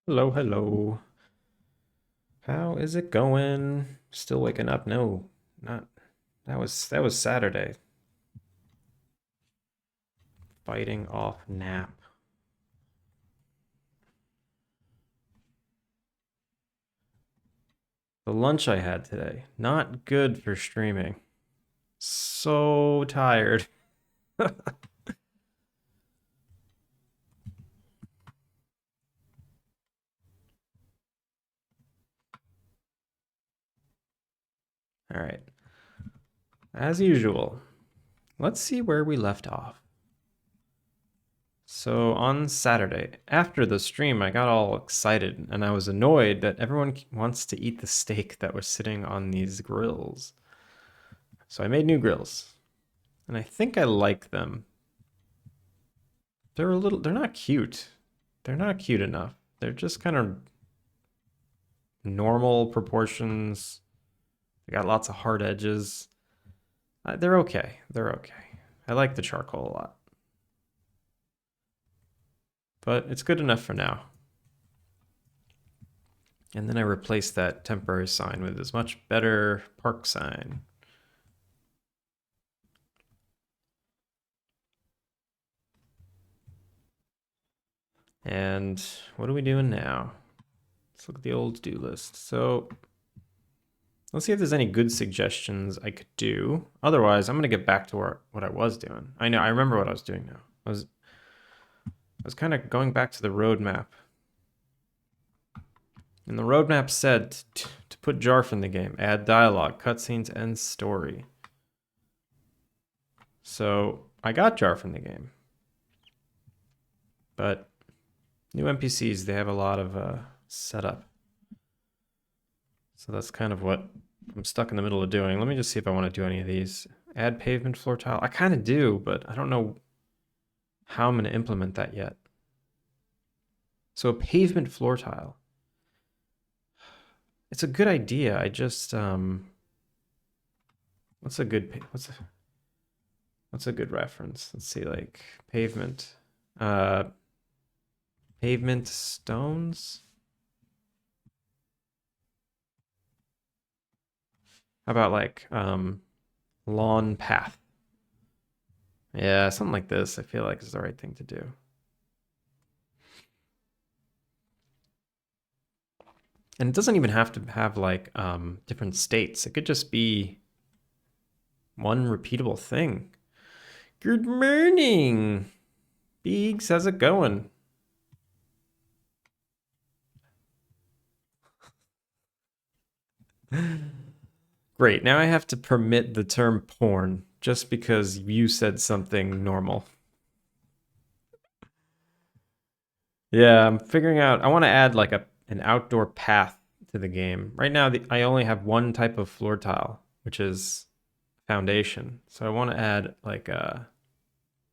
Hello, hello. How is it going? Still waking up? No, not. That was Saturday. Fighting off nap. The lunch I had today, not good for streaming. So tired. All right. As usual, let's see where we left off. So on Saturday, after the stream, I got all excited and I was annoyed that everyone wants to eat the steak that was sitting on these grills. So I made new grills. And I think I like them. They're not cute. They're not cute enough. They're just kind of normal proportions. They got lots of hard edges. They're okay. They're okay. I like the charcoal a lot. But it's good enough for now. And then I replaced that temporary sign with this much better park sign. And what are we doing now? Let's look at the old to-do list. So let's see if there's any good suggestions I could do. Otherwise, I'm going to get back to what I was doing. I know, I remember what I was doing now. I was kind of going back to the roadmap. And the roadmap said to put Jarf in the game, add dialogue, cutscenes, and story. So I got Jarf in the game. But new NPCs, they have a lot of setup. So that's kind of what I'm stuck in the middle of doing. Let me just see if I want to do any of these. Add pavement floor tile. I kind of do, but I don't know how I'm going to implement that yet. So a pavement floor tile. It's a good idea. I just what's a good what's a good reference? Let's see, like pavement. Pavement stones? How about like lawn path? Yeah, something like this I feel like is the right thing to do. And it doesn't even have to have like different states. It could just be one repeatable thing. Good morning, Beegs. How's it going? Great. Now I have to permit the term porn just because you said something normal. Yeah, I'm figuring out. I want to add like an outdoor path to the game. Right now, I only have one type of floor tile, which is foundation. So I want to add like a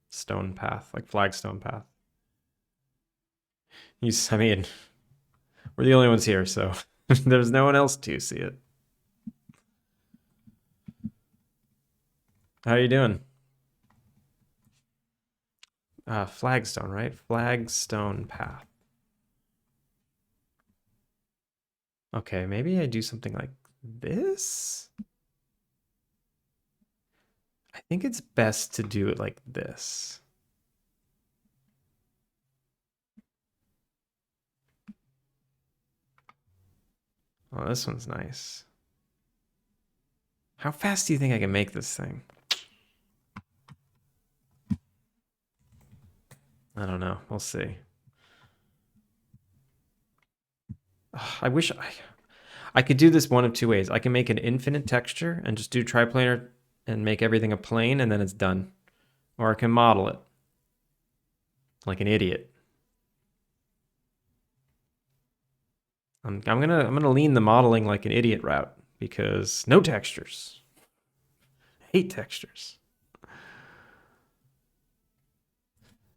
stone path, like flagstone path. I mean, we're the only ones here, so there's no one else to see it. How are you doing? Flagstone, right? Flagstone path. Okay, maybe I do something like this. I think it's best to do it like this. Oh, this one's nice. How fast do you think I can make this thing? I don't know. We'll see. Ugh, I wish I could do this one of two ways. I can make an infinite texture and just do triplanar and make everything a plane and then it's done. Or I can model it like an idiot. I'm gonna lean the modeling like an idiot route because no textures. I hate textures.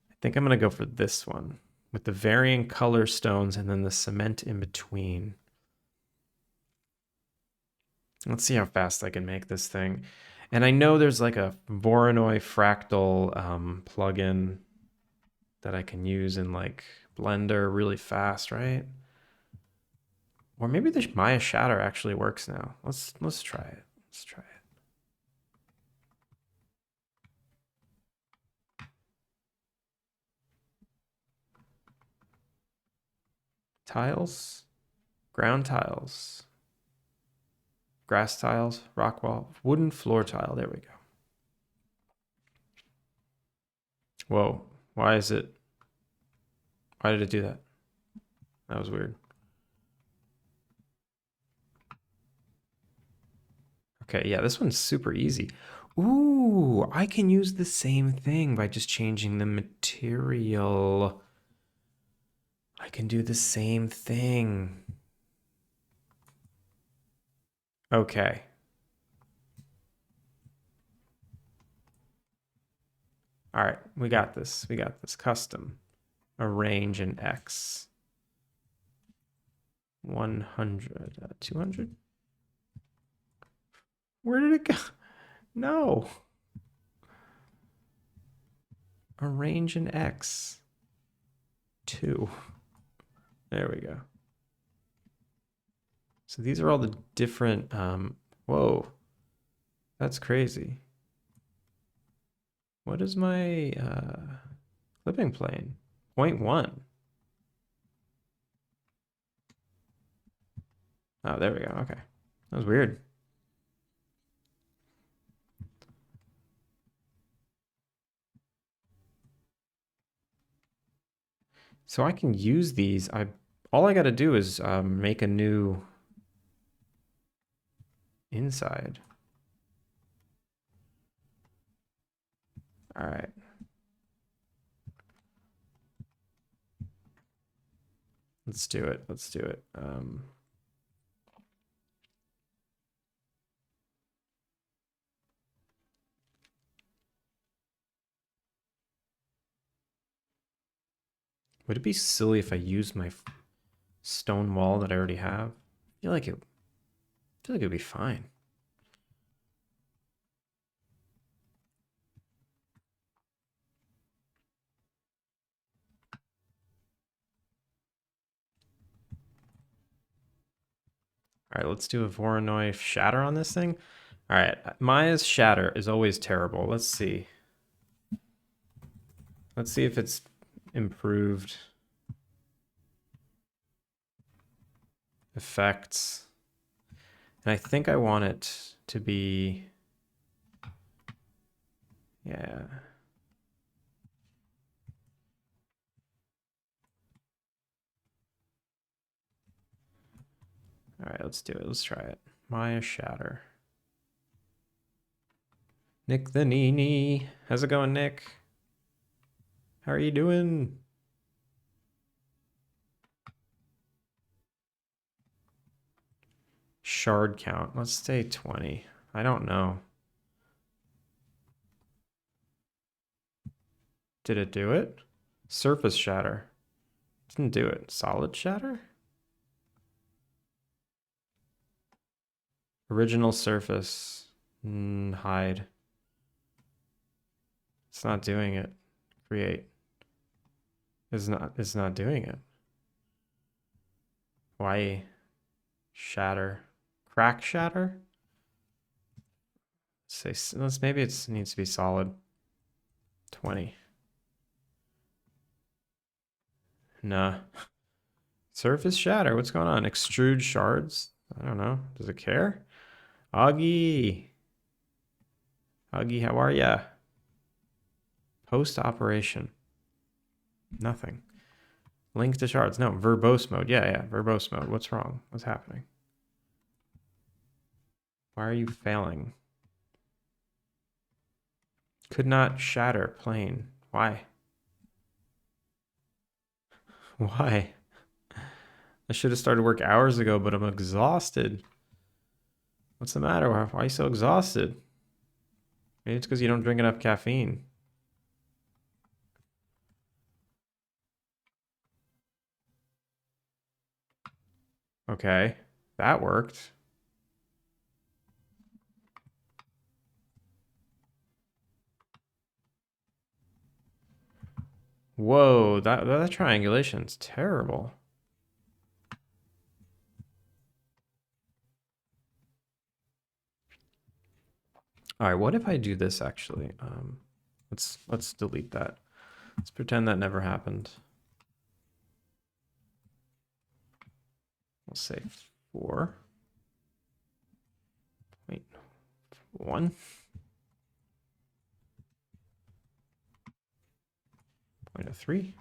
I think I'm gonna go for this one with the varying color stones and then the cement in between. Let's see how fast I can make this thing. And I know there's like a Voronoi fractal plugin that I can use in like Blender really fast, right? Or maybe the Maya Shatter actually works now. Let's try it. Let's try it. Tiles, ground tiles, grass tiles, rock wall, wooden floor tile. There we go. Whoa, why is it? Why did it do that? That was weird. Okay, yeah, this one's super easy. Ooh, I can use the same thing by just changing the material. I can do the same thing. Okay. All right, we got this. We got this. Custom. Arrange in X. 100. 200? Where did it go? No. Arrange in X. 2. There we go. So these are all the different, whoa, that's crazy. What is my clipping plane? 0.1. Oh, there we go. Okay. That was weird. So I can use these. All I got to do is make a new inside. All right. Let's do it. Let's do it. Would it be silly if I used my stone wall that I already have? I feel like it'd be fine. All right, let's do a Voronoi Shatter on this thing. All right, Maya's Shatter is always terrible. Let's see. Let's see if it's improved. Effects. And I think I want it to be, yeah. All right, let's do it. Let's try it. Maya Shatter. Nick the Nini. How's it going, Nick? How are you doing? Shard count. Let's say 20. I don't know. Did it do it? Surface Shatter. Didn't do it. Solid Shatter? Original surface. Hide. It's not doing it. Create. It's not doing it. Why? Shatter. Crack shatter? Let's maybe it needs to be solid. 20. Nah. Surface shatter. What's going on? Extrude shards? I don't know. Does it care? Augie. Augie, how are ya? Post operation. Nothing. Link to shards. No, verbose mode. Yeah, verbose mode. What's wrong? What's happening? Why are you failing? Could not shatter plane. Why? Why? I should have started work hours ago, but I'm exhausted. What's the matter? Why are you so exhausted? Maybe it's because you don't drink enough caffeine. Okay, that worked. Whoa, that triangulation's terrible. All right, what if I do this actually? Let's delete that. Let's pretend that never happened. We'll say 4. Wait, 1. 0.03.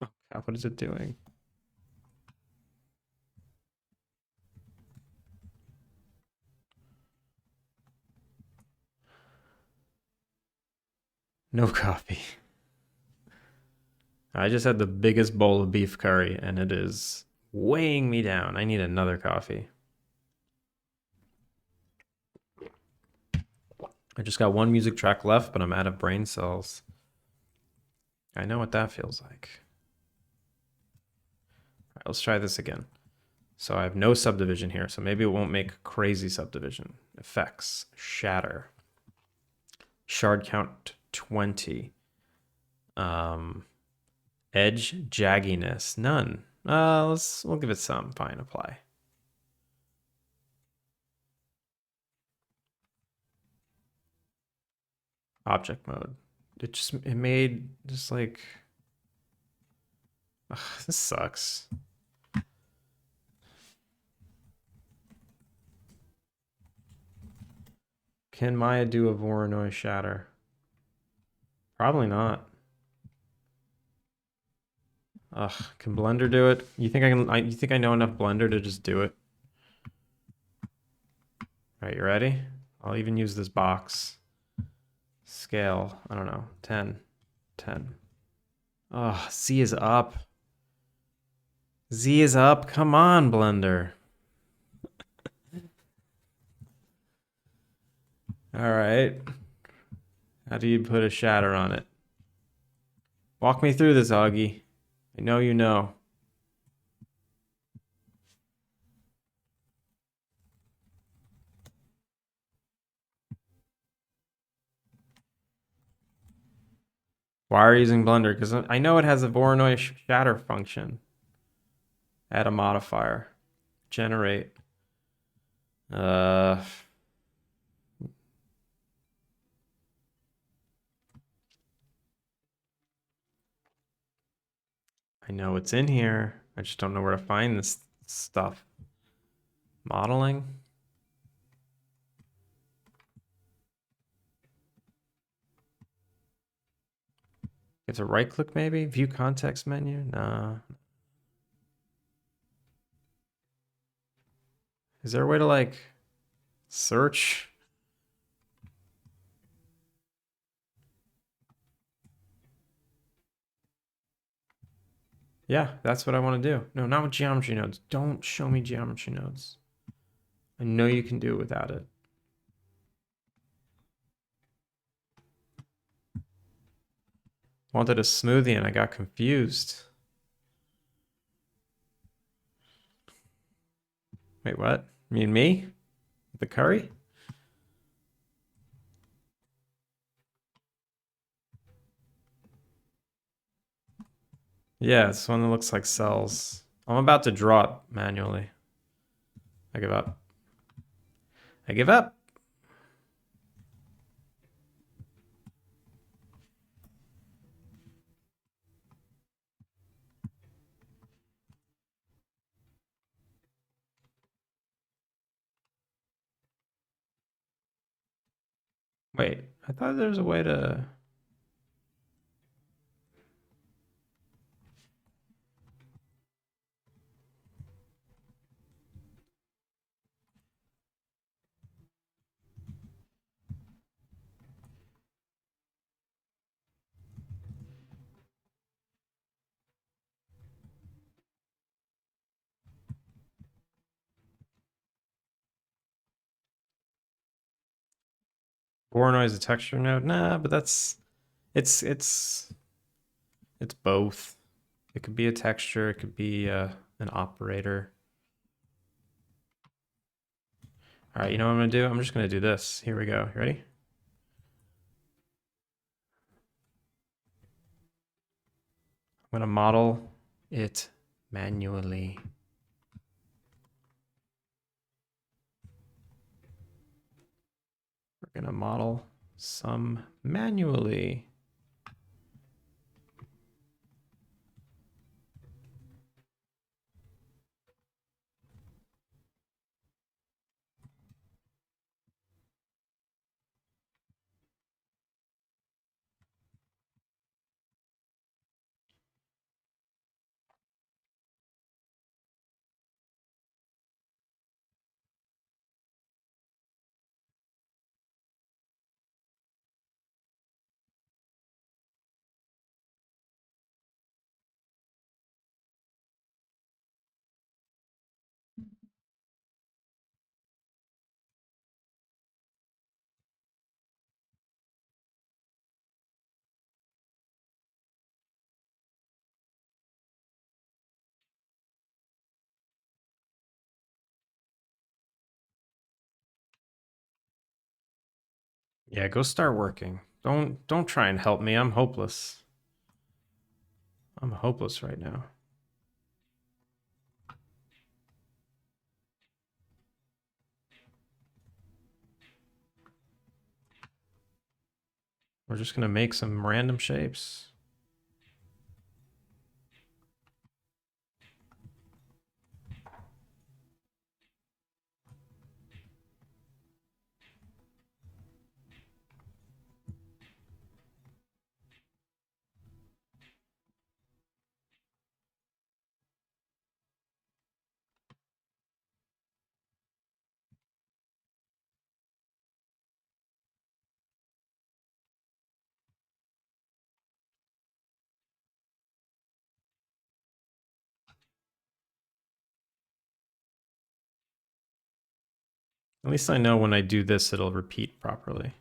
Oh God, what is it doing? No coffee. I just had the biggest bowl of beef curry and it is weighing me down. I need another coffee. I just got one music track left, but I'm out of brain cells. I know what that feels like. All right, let's try this again. So I have no subdivision here, so maybe it won't make crazy subdivision. Effects, shatter. Shard count 20. Edge jagginess, none. We'll give it some. Fine, apply. Object mode. It made just like, ugh, this sucks. Can Maya do a Voronoi shatter? Probably not. Ugh, can Blender do it? You think I can? You think I know enough Blender to just do it? All right, you ready? I'll even use this box. Scale, I don't know, 10, 10. Oh, Z is up. Z is up. Come on, Blender. All right. How do you put a shatter on it? Walk me through this, Augie. I know you know. Why are you using Blender? Because I know it has a Voronoi shatter function. Add a modifier. Generate. I know it's in here. I just don't know where to find this stuff. Modeling. You have to right click maybe? View context menu? Nah. Is there a way to like search? Yeah, that's what I want to do. No, not with geometry nodes. Don't show me geometry nodes. I know you can do it without it. Wanted a smoothie and I got confused. Wait, what? You mean me? The curry? Yeah, it's one that looks like cells. I'm about to draw it manually. I give up. I give up. Wait, I thought there was a way to... Voronoi is a texture node? Nah, but that's... It's both. It could be a texture, it could be an operator. All right, you know what I'm gonna do? I'm just gonna do this. Here we go. You ready? I'm gonna model it manually. We're gonna model some manually. Yeah, go start working. Don't try and help me. I'm hopeless. I'm hopeless right now. We're just gonna make some random shapes. At least I know when I do this, it'll repeat properly.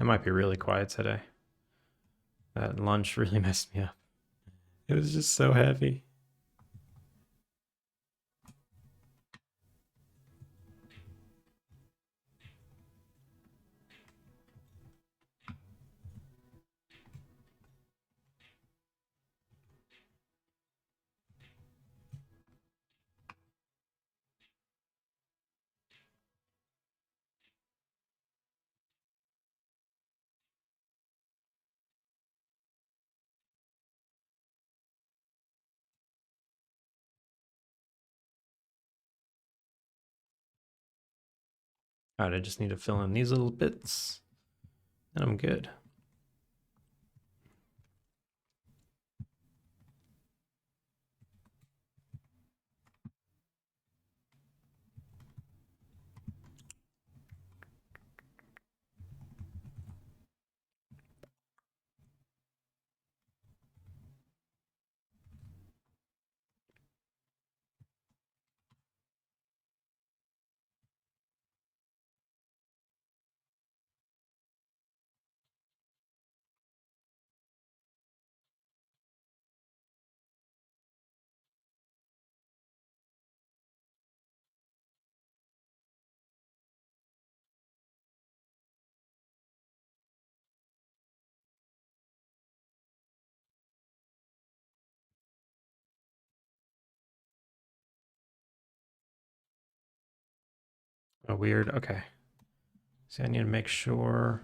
I might be really quiet today. That lunch really messed me up. It was just so heavy. All right, I just need to fill in these little bits, and I'm good. Oh, weird. Okay. See, I need to make sure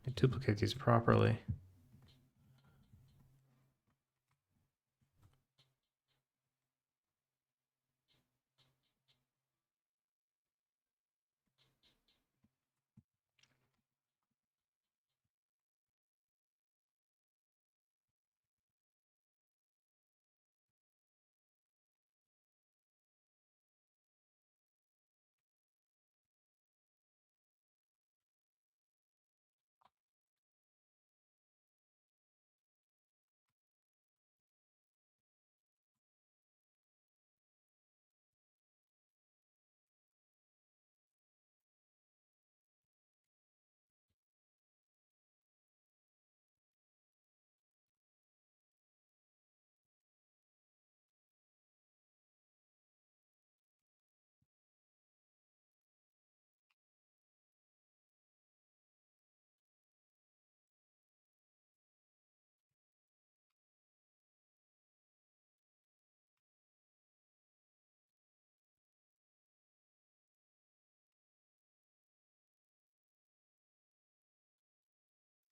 I duplicate these properly.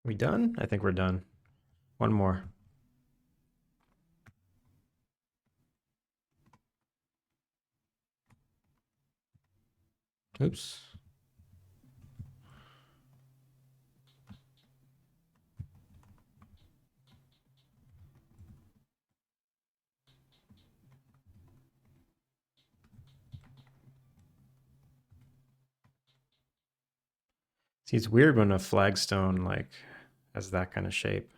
We done? I think we're done. One more. Oops. See, it's weird when a flagstone like has that kind of shape.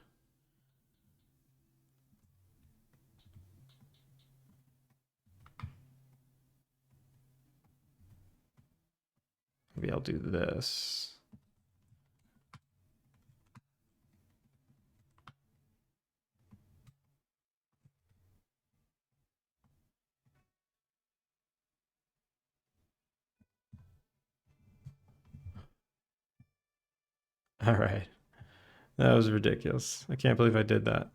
Maybe I'll do this. All right. That was ridiculous. I can't believe I did that.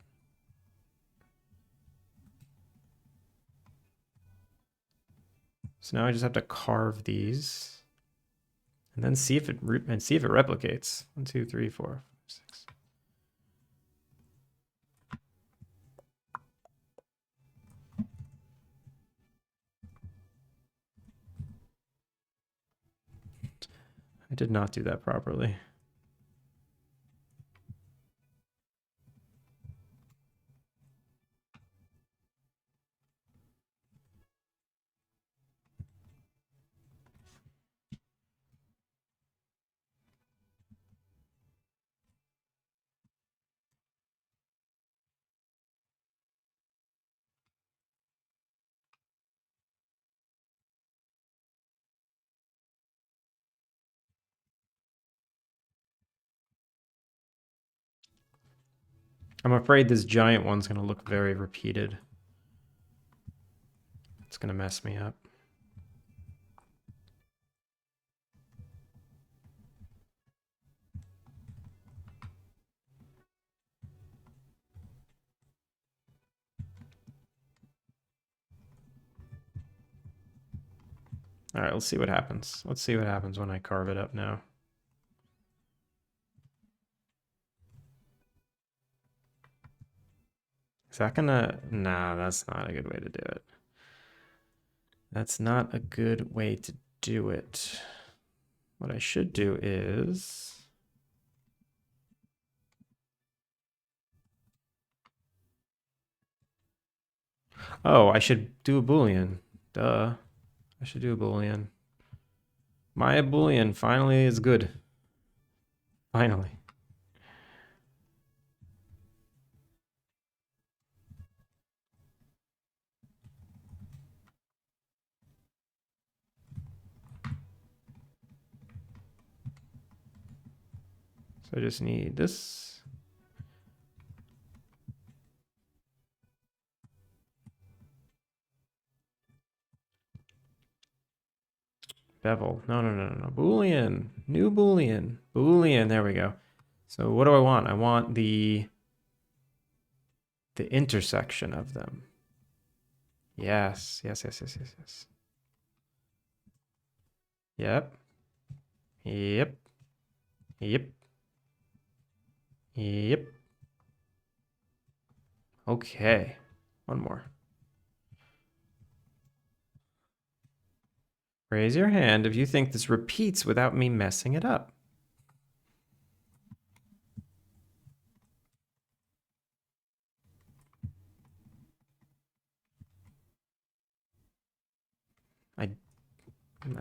So now I just have to carve these and then see if it replicates. 1, 2, 3, 4, 6. I did not do that properly. I'm afraid this giant one's going to look very repeated. It's going to mess me up. All right, let's see what happens. Let's see what happens when I carve it up now. Is that gonna... Nah, that's not a good way to do it. That's not a good way to do it. What I should do is... Oh, I should do a Boolean. Duh. I should do a Boolean. My Boolean finally is good. Finally. So I just need this. Bevel. No. Boolean. New Boolean. Boolean. There we go. So what do I want? I want the intersection of them. Yes. Yes. Yep. Yep. Yep. Yep. Okay. One more. Raise your hand if you think this repeats without me messing it up. I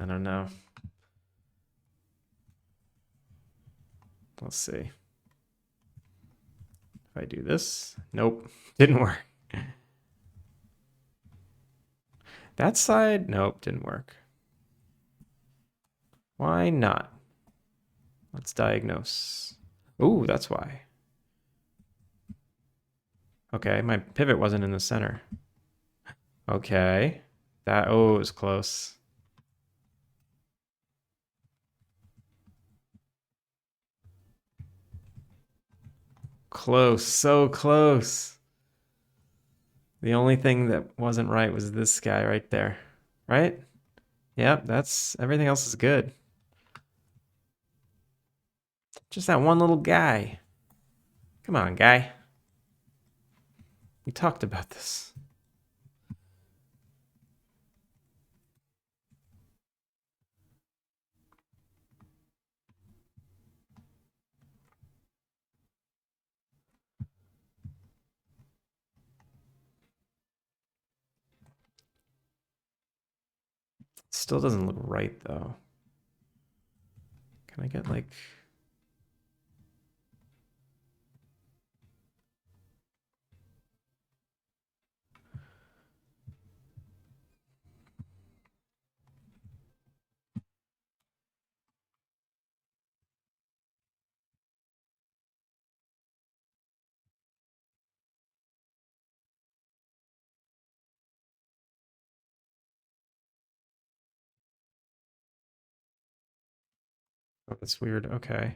don't know. Let's see. If I do this, nope, didn't work. That side, nope, didn't work. Why not? Let's diagnose. Ooh, that's why. Okay, my pivot wasn't in the center. Okay. That, oh, it was close. Close, so close. The only thing that wasn't right was this guy right there. Right? Yep, that's, everything else is good. Just that one little guy. Come on, guy. We talked about this. Still doesn't look right, though. Can I get, like... Oh, that's weird. Okay.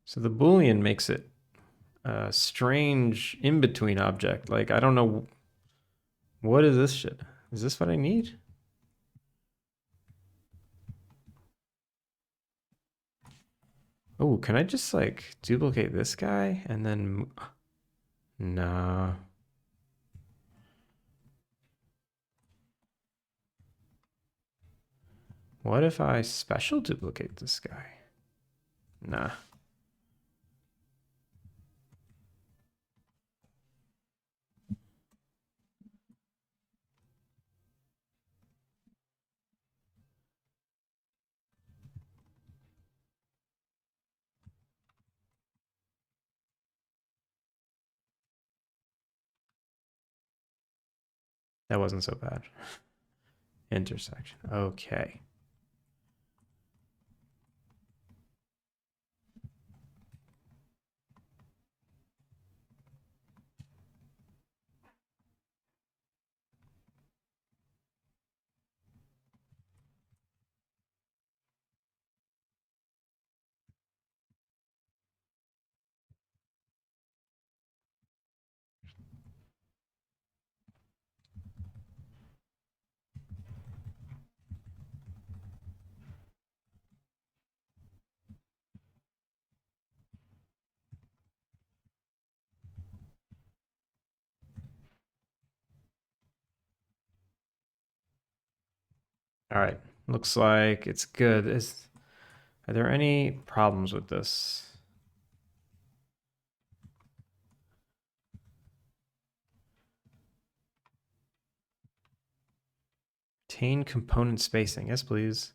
So the Boolean makes it a strange in-between object. Like, I don't know... What is this shit? Is this what I need? Oh, can I just, like, duplicate this guy and then... Nah. What if I special duplicate this guy? Nah. That wasn't so bad. Intersection. Okay. All right. Looks like it's good. Are there any problems with this? Retain component spacing. Yes, please.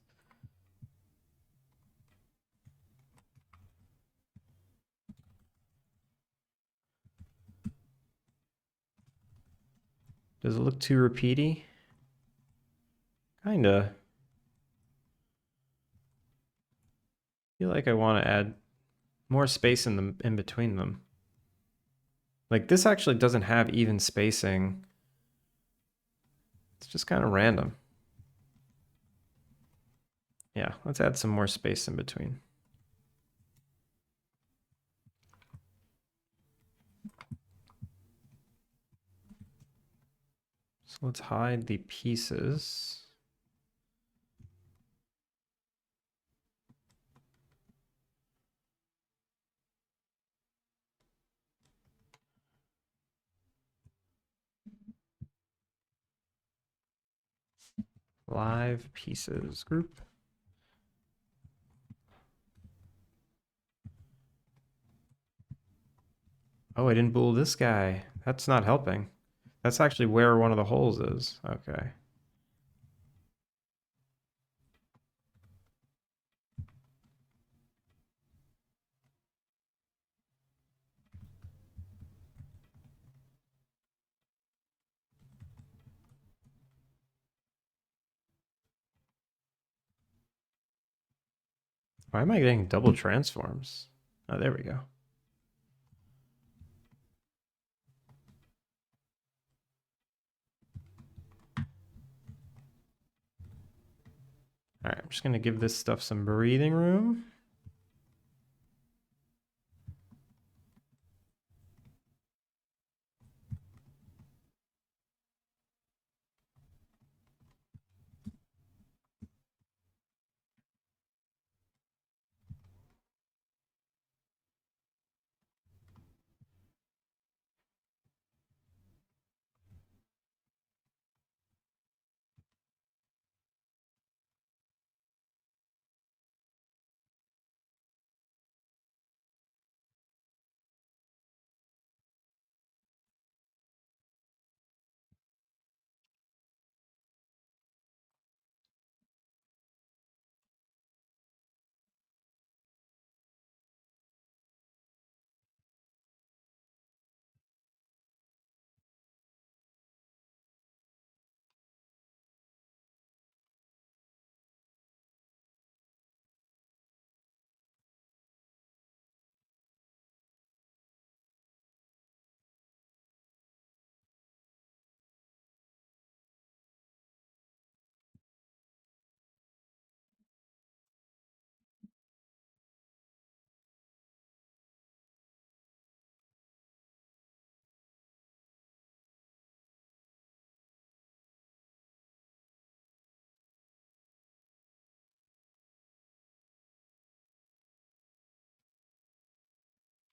Does it look too repeaty? Kinda. Feel like I want to add more space in between them. Like this actually doesn't have even spacing. It's just kind of random. Yeah, let's add some more space in between. So let's hide the pieces. Live pieces group. Oh, I didn't bool this guy. That's not helping. That's actually where one of the holes is. Okay. Why am I getting double transforms? Oh, there we go. All right, I'm just gonna give this stuff some breathing room.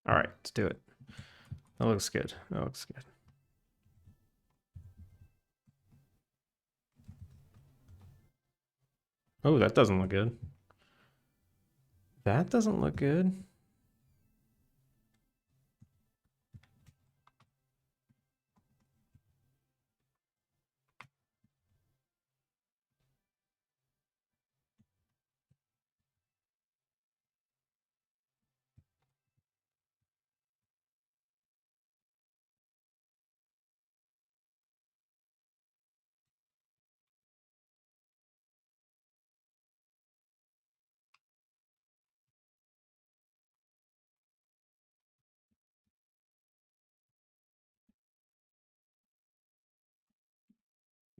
All right, let's do it. That looks good. That looks good. Oh, that doesn't look good. That doesn't look good.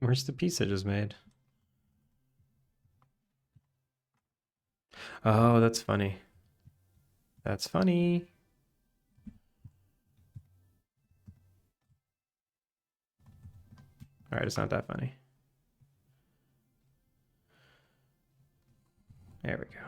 Where's the piece I just made? Oh, that's funny. That's funny. All right, it's not that funny. There we go.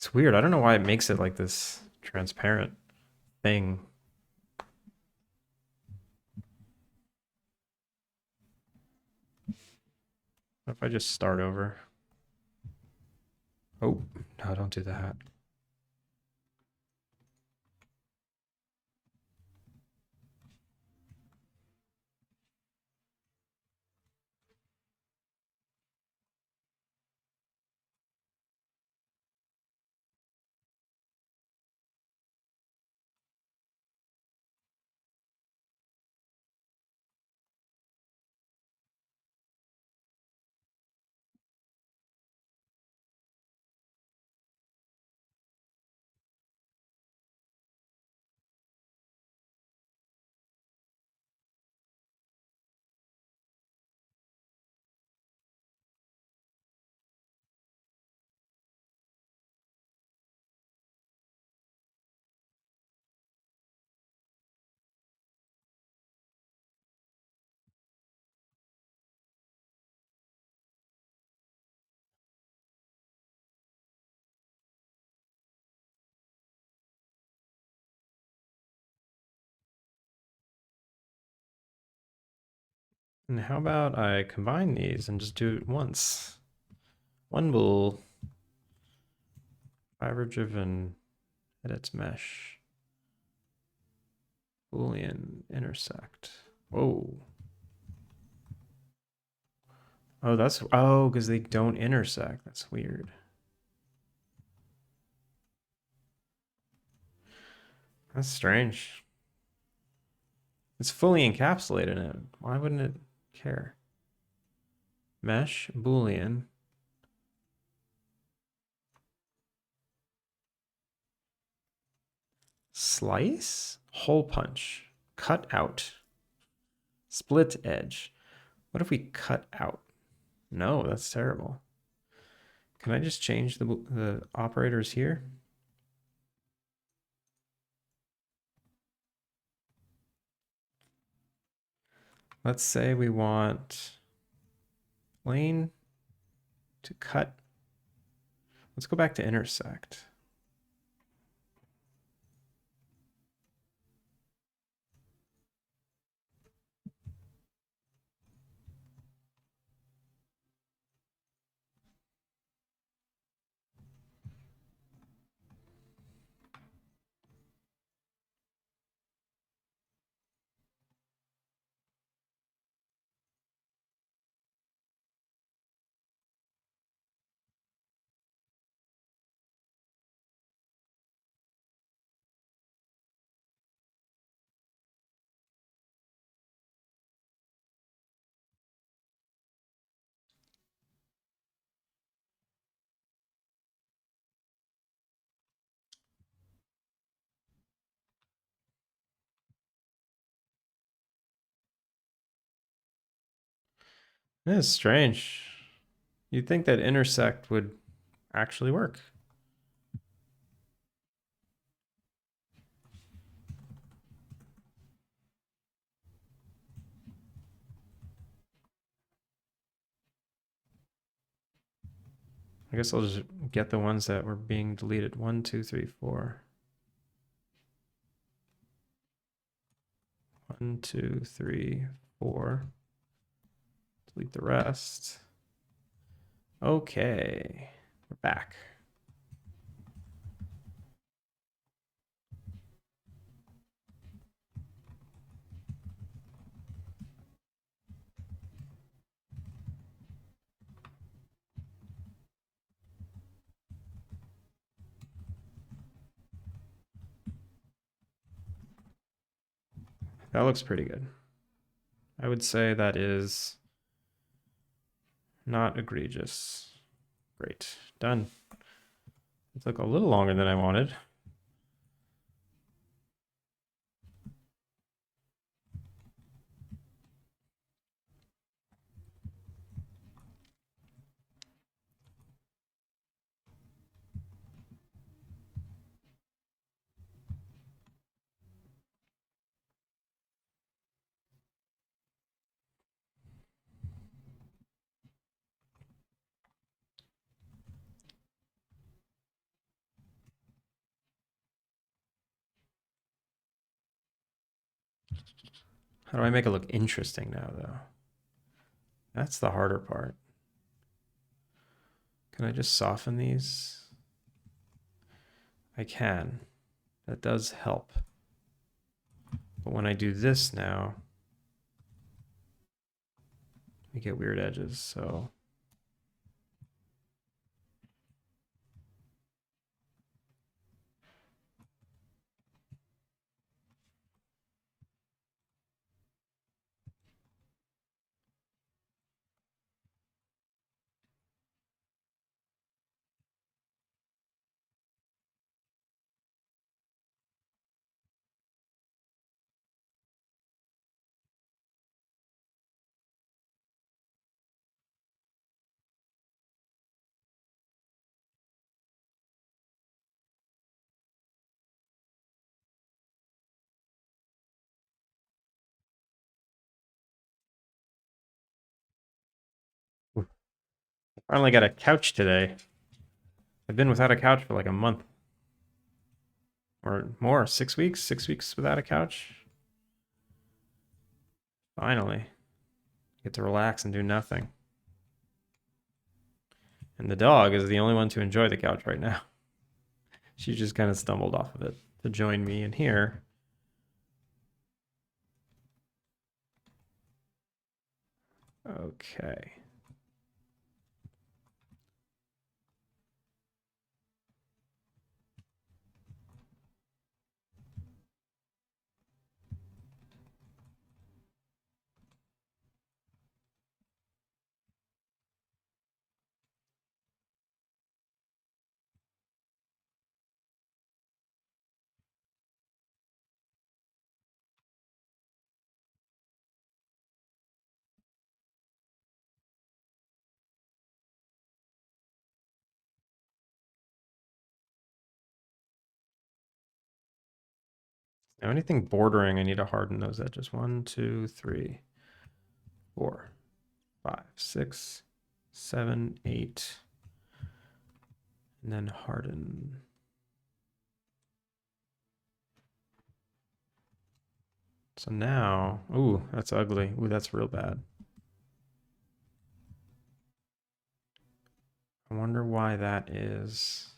It's weird. I don't know why it makes it like this transparent thing. What if I just start over? Oh, no, don't do that. And how about I combine these and just do it once? One bool. Fiber driven edits mesh. Boolean intersect. Whoa. Oh, because they don't intersect. That's weird. That's strange. It's fully encapsulated in it. Why wouldn't it care? Mesh, Boolean. Slice? Hole punch. Cut out. Split edge. What if we cut out? No, that's terrible. Can I just change the operators here? Let's say we want plane to cut. Let's go back to intersect. It's strange. You'd think that intersect would actually work. I guess I'll just get the ones that were being deleted. 1, 2, 3, 4. 1, 2, 3, 4. Delete the rest. Okay, we're back. That looks pretty good. I would say that is not egregious. Great, done. It took a little longer than I wanted. How do I make it look interesting now, though? That's the harder part. Can I just soften these? I can. That does help. But when I do this now, we get weird edges, so... Finally got a couch today. I've been without a couch for like a month. Or more, 6 weeks? 6 weeks without a couch? Finally. Get to relax and do nothing. And the dog is the only one to enjoy the couch right now. She just kind of stumbled off of it to join me in here. Okay. Now anything bordering, I need to harden those edges. 1, 2, 3, 4, 5, 6, 7, 8. And then harden. So now, ooh, that's ugly. Ooh, that's real bad. I wonder why that is.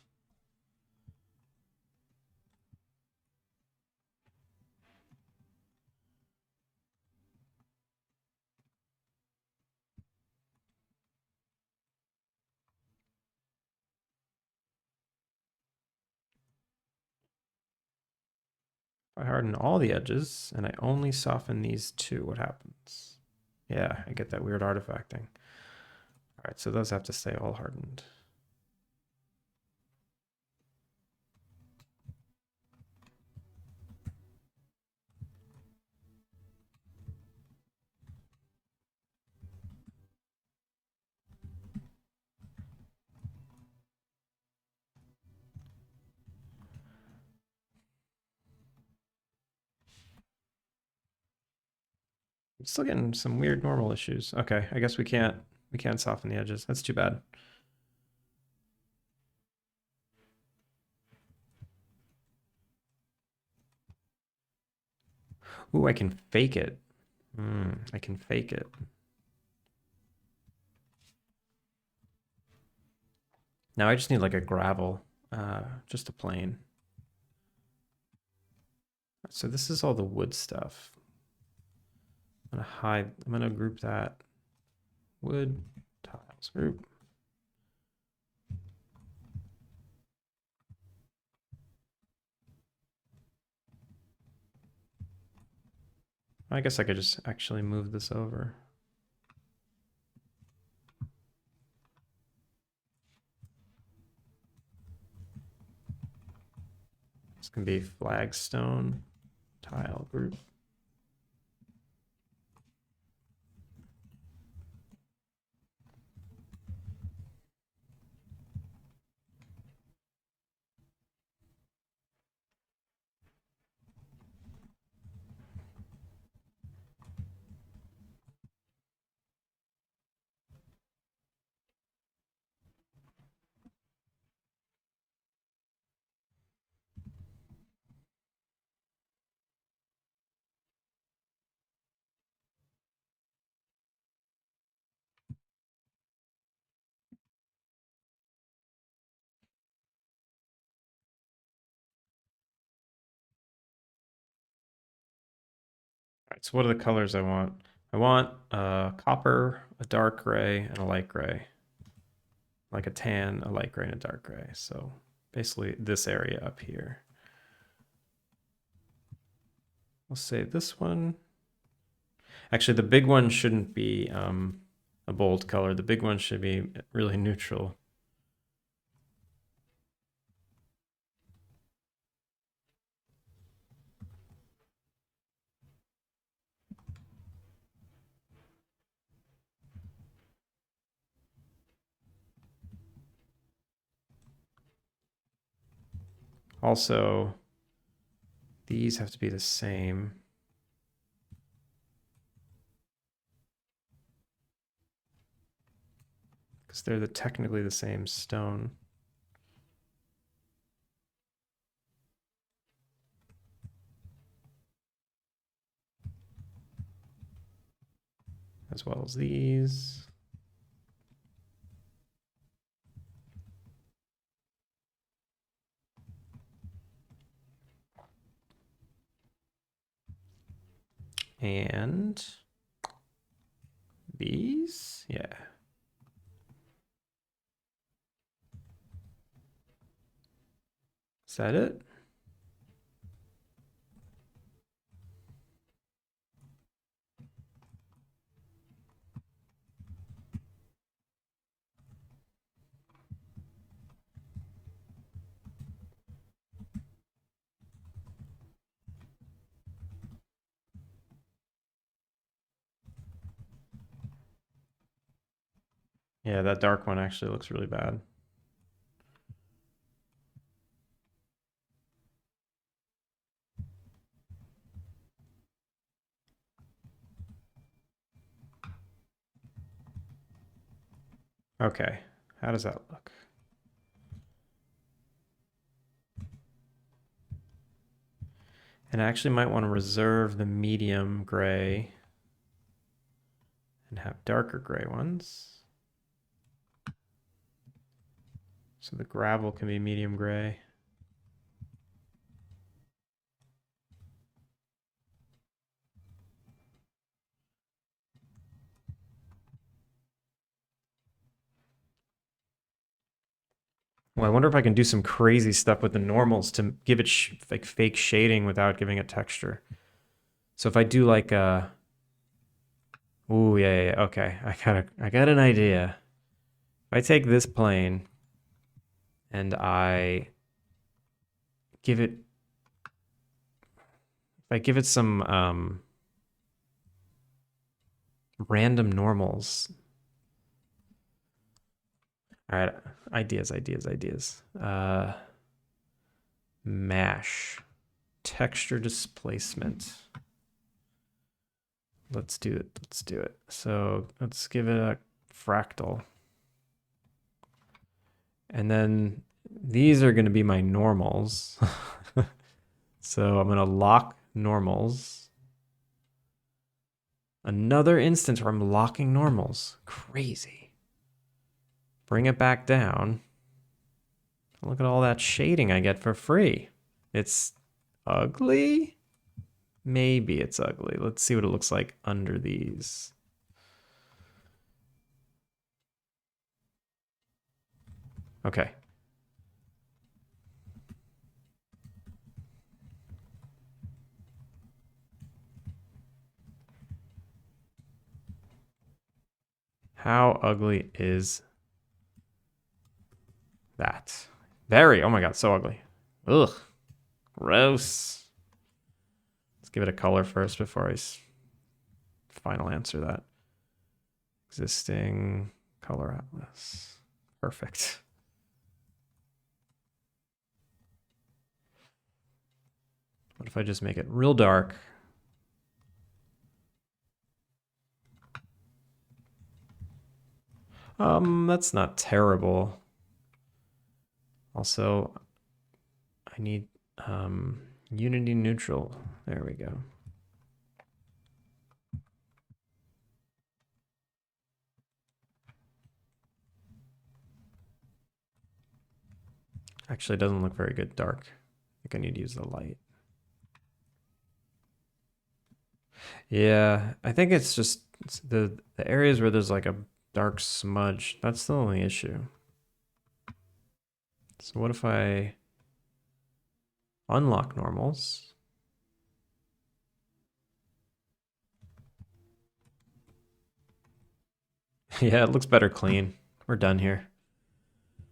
If I harden all the edges and I only soften these two, what happens? Yeah, I get that weird artifacting. All right, so those have to stay all hardened. I'm still getting some weird normal issues. Okay, I guess we can't soften the edges. That's too bad. Ooh, I can fake it. I can fake it. Now I just need like a gravel, just a plain. So this is all the wood stuff. I'm gonna group that. Wood, tiles, group. I guess I could just actually move this over. This can be flagstone, tile group. All right, so what are the colors I want? I want copper, a dark gray, and a light gray. Like a tan, a light gray, and a dark gray. So basically this area up here. We'll say this one. Actually, the big one shouldn't be a bold color. The big one should be really neutral. Also, these have to be the same. Because they're technically the same stone. As well as these. And these, yeah. Is that it? Yeah, that dark one actually looks really bad. Okay, how does that look? And I actually might want to reserve the medium gray and have darker gray ones. So the gravel can be medium gray. Well, I wonder if I can do some crazy stuff with the normals to give it like fake shading without giving it texture. So if I do like ooh, yeah, okay. I got an idea. If I take this plane and I give it, if I give it some random normals. All right, ideas. Mash, texture displacement. Let's do it. Let's do it. So let's give it a fractal. And then these are going to be my normals. So I'm going to lock normals. Another instance where I'm locking normals. Crazy. Bring it back down. Look at all that shading I get for free. It's ugly? Maybe it's ugly. Let's see what it looks like under these. Okay. How ugly is that? Very. Oh my god, so ugly. Ugh. Gross. Let's give it a color first before I final answer that. Existing color atlas. Perfect. What if I just make it real dark? That's not terrible. Also, I need unity neutral. There we go. Actually, it doesn't look very good dark. I think I need to use the light. Yeah, I think it's just the areas where there's like a dark smudge. That's the only issue. So what if I unlock normals? Yeah, it looks better clean. We're done here.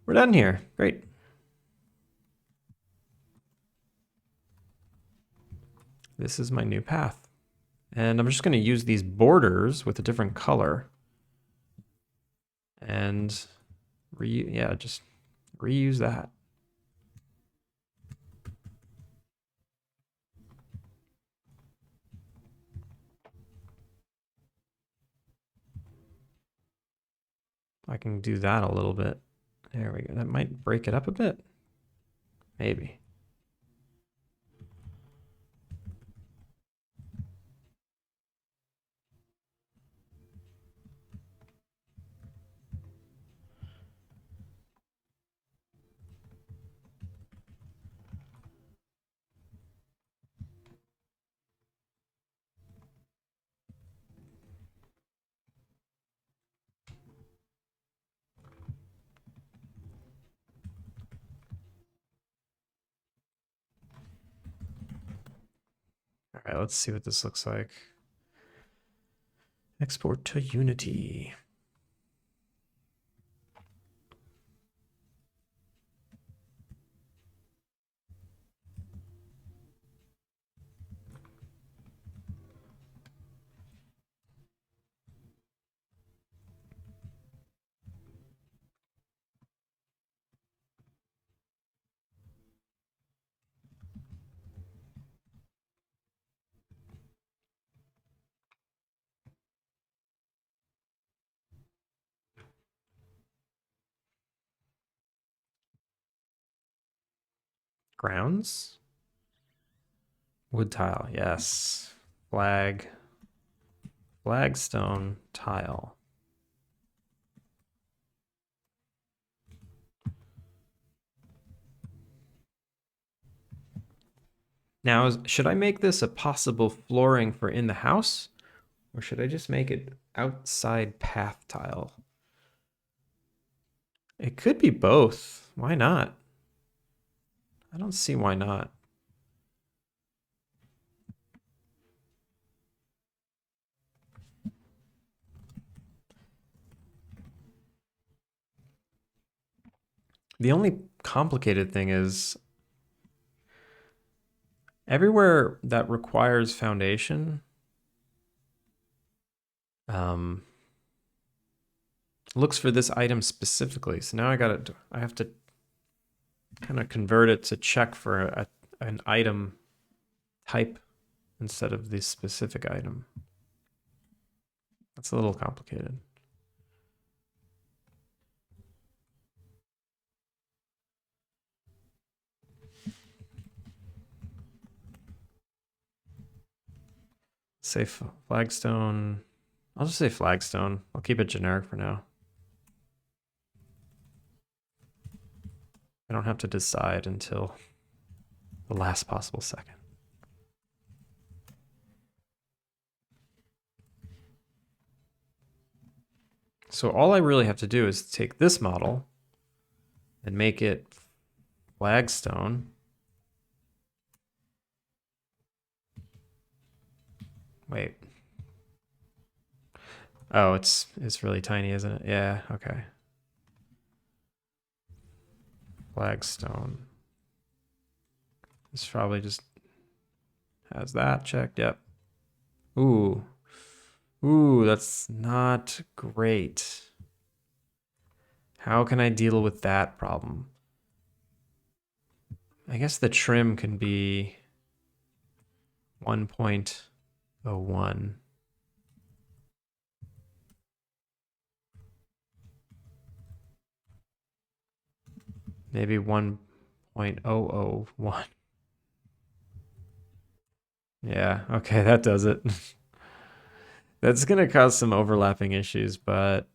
We're done here. Great. This is my new path. And I'm just going to use these borders with a different color. And just reuse that. I can do that a little bit. There we go. That might break it up a bit. Maybe. All right, let's see what this looks like. Export to Unity. Grounds? Wood tile, yes. Flag. Flagstone tile. Now, should I make this a possible flooring for in the house? Or should I just make it outside path tile? It could be both. Why not? I don't see why not. The only complicated thing is everywhere that requires foundation looks for this item specifically. So now I have to kind of convert it to check for an item type instead of the specific item. That's a little complicated. Say flagstone. I'll just say flagstone. I'll keep it generic for now. I don't have to decide until the last possible second. So all I really have to do is take this model and make it flagstone. Wait. Oh, it's really tiny, isn't it? Yeah, okay. Flagstone. This probably just has that checked. Yep. Ooh. Ooh, that's not great. How can I deal with that problem? I guess the trim can be 1.01. Maybe 1.001. Yeah, okay, that does it. That's gonna cause some overlapping issues, but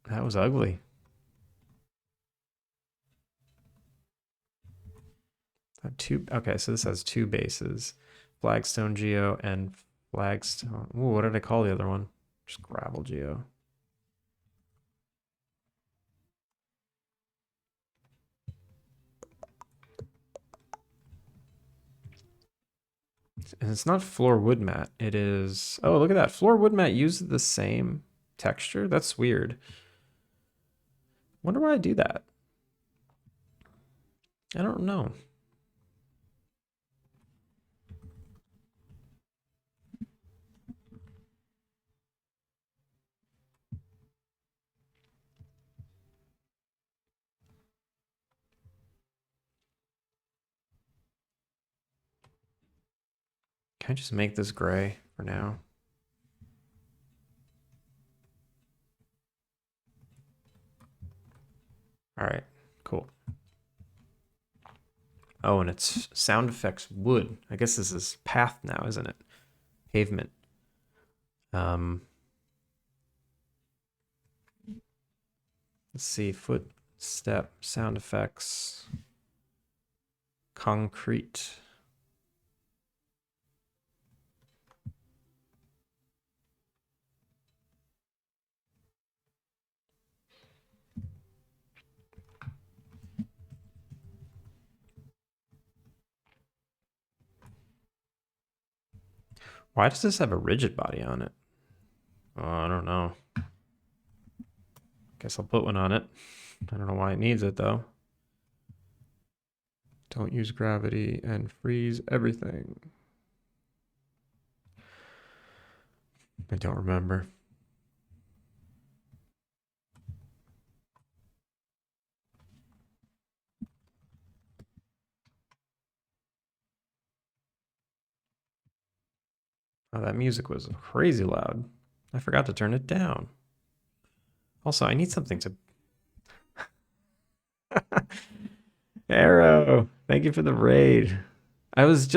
that was ugly. Okay, so this has two bases. Flagstone Geo and Flagstone. Ooh, what did I call the other one? Just Gravel Geo. And it's not floor wood mat. It is. Oh, look at that. Floor wood mat uses the same texture. That's weird. Wonder why I do that. I don't know. Can I just make this gray for now? All right, cool. Oh, and it's sound effects wood. I guess this is path now, isn't it? Pavement. Let's see, footstep, sound effects, concrete. Why does this have a rigid body on it? Oh, I don't know. Guess I'll put one on it. I don't know why it needs it though. Don't use gravity and freeze everything. I don't remember. Oh, that music was crazy loud. I forgot to turn it down. Also, I need something to... Arrow, thank you for the raid. I was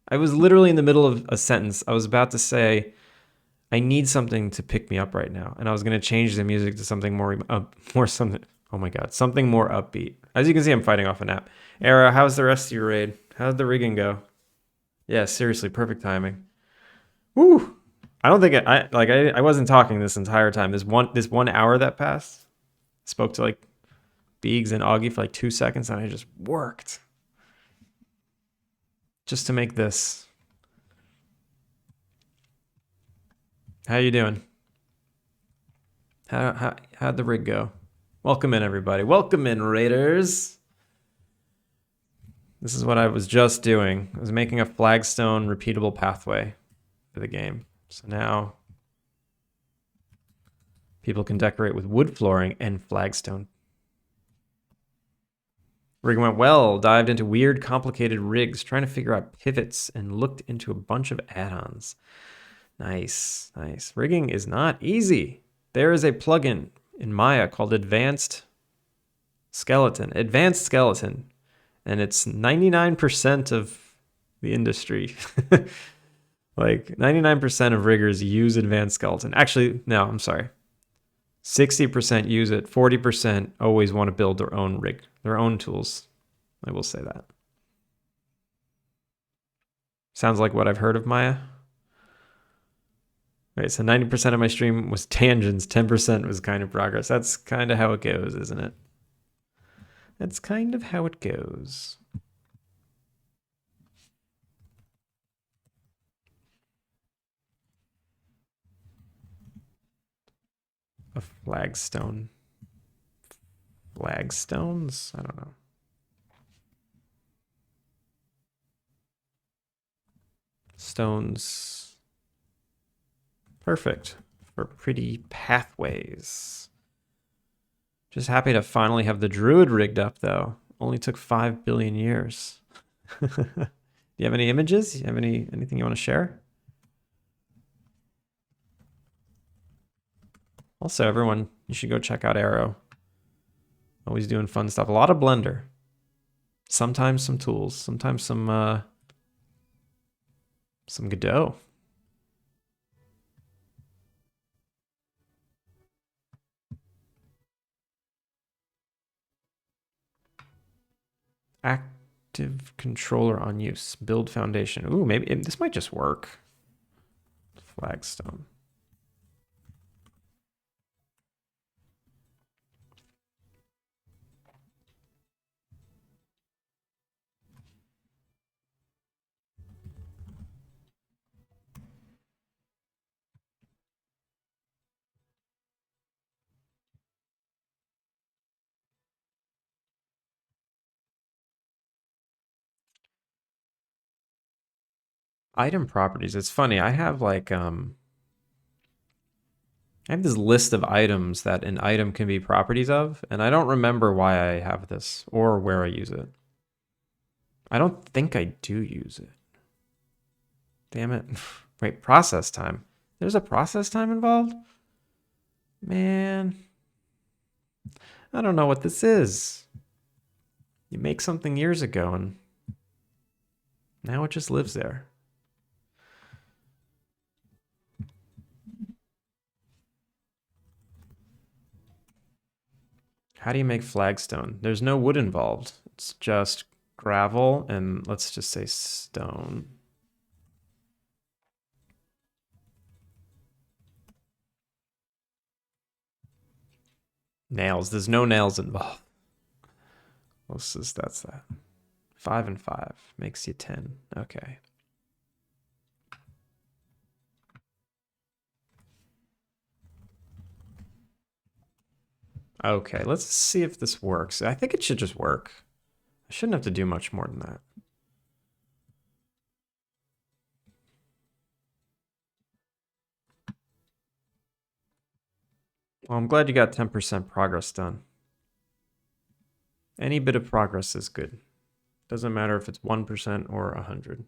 literally in the middle of a sentence. I was about to say, I need something to pick me up right now. And I was going to change the music to something more something. Oh my God, something more upbeat. As you can see, I'm fighting off a nap. Arrow, how's the rest of your raid? How'd the rigging go? Yeah, seriously, perfect timing. Woo! I don't think I wasn't talking this entire time. This 1 hour that passed, spoke to like Beegs and Augie for like 2 seconds, and I just worked just to make this. How you doing? How'd the rig go? Welcome in, everybody. Welcome in, raiders. This is what I was just doing. I was making a flagstone repeatable pathway for the game. So now people can decorate with wood flooring and flagstone. Rig went well, dived into weird, complicated rigs, trying to figure out pivots, and looked into a bunch of add-ons. Nice, nice. Rigging is not easy. There is a plugin in Maya called Advanced Skeleton, and it's 99% of the industry. Like 99% of riggers use Advanced Skeleton. Actually, no, I'm sorry. 60% use it. 40% always want to build their own rig, their own tools. I will say that. Sounds like what I've heard of Maya. Right, so 90% of my stream was tangents, 10% was kind of progress. That's kind of how it goes, isn't it? That's kind of how it goes. A flagstone. Flagstones? I don't know. Stones. Perfect for pretty pathways. Just happy to finally have the druid rigged up, though. Only took 5 billion years. Do you have any images? You have anything you want to share? Also, everyone, you should go check out Arrow. Always doing fun stuff. A lot of Blender. Sometimes some tools. Sometimes some Godot. Active controller on use. Build foundation. Ooh, maybe this might just work. Flagstone. Item properties. It's funny. I have like I have this list of items that an item can be properties of, and I don't remember why I have this or where I use it. I don't think I do use it. Damn it. Wait, process time. There's a process time involved? Man. I don't know what this is. You make something years ago and now it just lives there. How do you make flagstone? There's no wood involved. It's just gravel and let's just say stone. Nails. There's no nails involved. That's that. 5 and 5 makes you 10. Okay. Okay, let's see if this works. I think it should just work. I shouldn't have to do much more than that. Well, I'm glad you got 10% progress done. Any bit of progress is good. Doesn't matter if it's 1% or 100.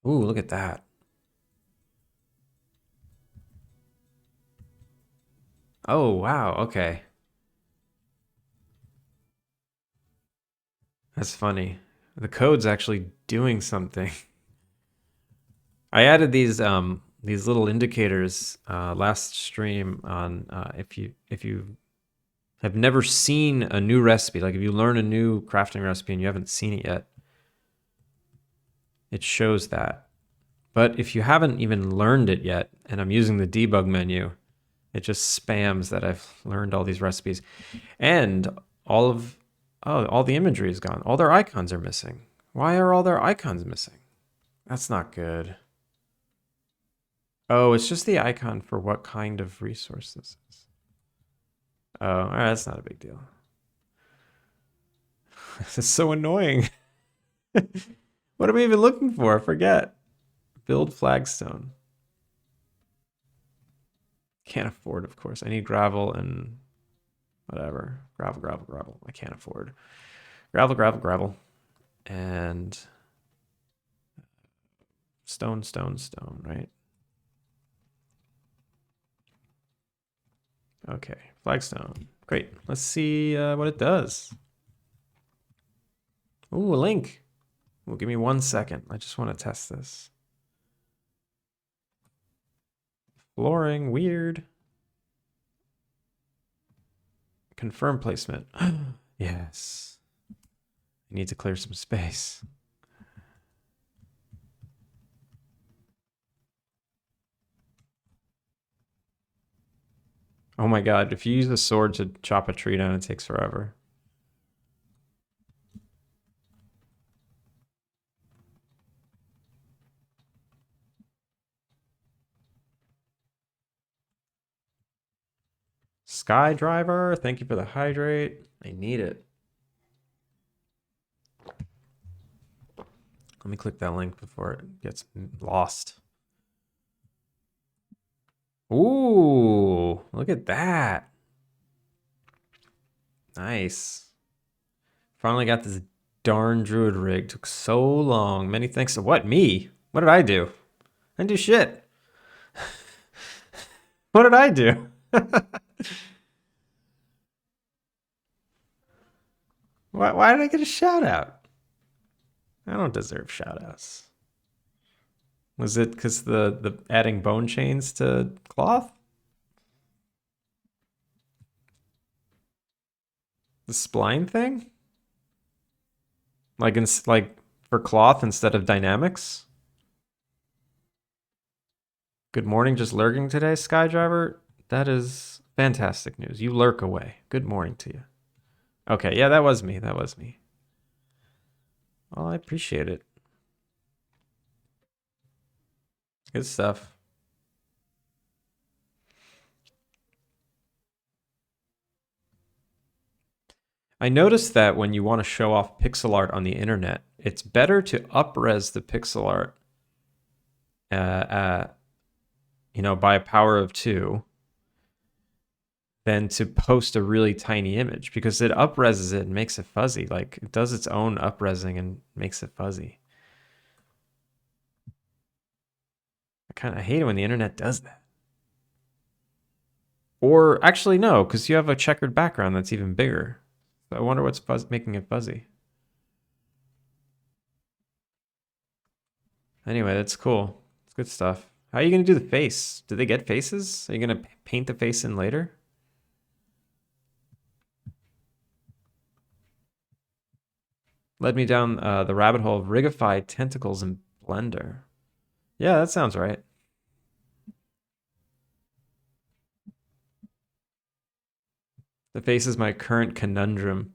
Ooh, look at that. Oh, wow, okay. That's funny. The code's actually doing something. I added these little indicators last stream on if you have never seen a new recipe, like if you learn a new crafting recipe and you haven't seen it yet, it shows that. But if you haven't even learned it yet, and I'm using the debug menu, it just spams that I've learned all these recipes. And all the imagery is gone. All their icons are missing. Why are all their icons missing? That's not good. Oh, it's just the icon for what kind of resource this is. Oh, all right, that's not a big deal. This is so annoying. What am I even looking for? I forget. Build flagstone. Can't afford, of course. I need gravel and whatever. Gravel. I can't afford. Gravel. And stone, right? Okay, flagstone. Great. Let's see what it does. Ooh, a link. Well, give me 1 second. I just want to test this. Flooring, weird. Confirm placement. Yes. I need to clear some space. Oh my god, if you use a sword to chop a tree down, it takes forever. Sky Driver, thank you for the hydrate. I need it. Let me click that link before it gets lost. Ooh, look at that. Nice. Finally got this darn druid rig. Took so long. Many thanks to what? Me? What did I do? I didn't do shit. What did I do? Why did I get a shout out? I don't deserve shout outs. Was it because the adding bone chains to cloth? The spline thing? Like for cloth instead of dynamics? Good morning, just lurking today, Skydriver. That is fantastic news. You lurk away. Good morning to you. Okay, yeah, that was me. That was me. Well, I appreciate it. Good stuff. I noticed that when you want to show off pixel art on the internet, it's better to upres the pixel art, by a power of 2 than to post a really tiny image because it upreses it and makes it fuzzy. Like it does its own upresing and makes it fuzzy. I hate it when the internet does that. Or actually no, because you have a checkered background that's even bigger. So I wonder what's making it fuzzy. Anyway, that's cool. It's good stuff. How are you going to do the face? Do they get faces? Are you going to paint the face in later? Led me down the rabbit hole of rigified tentacles in Blender. Yeah, that sounds right. The face is my current conundrum.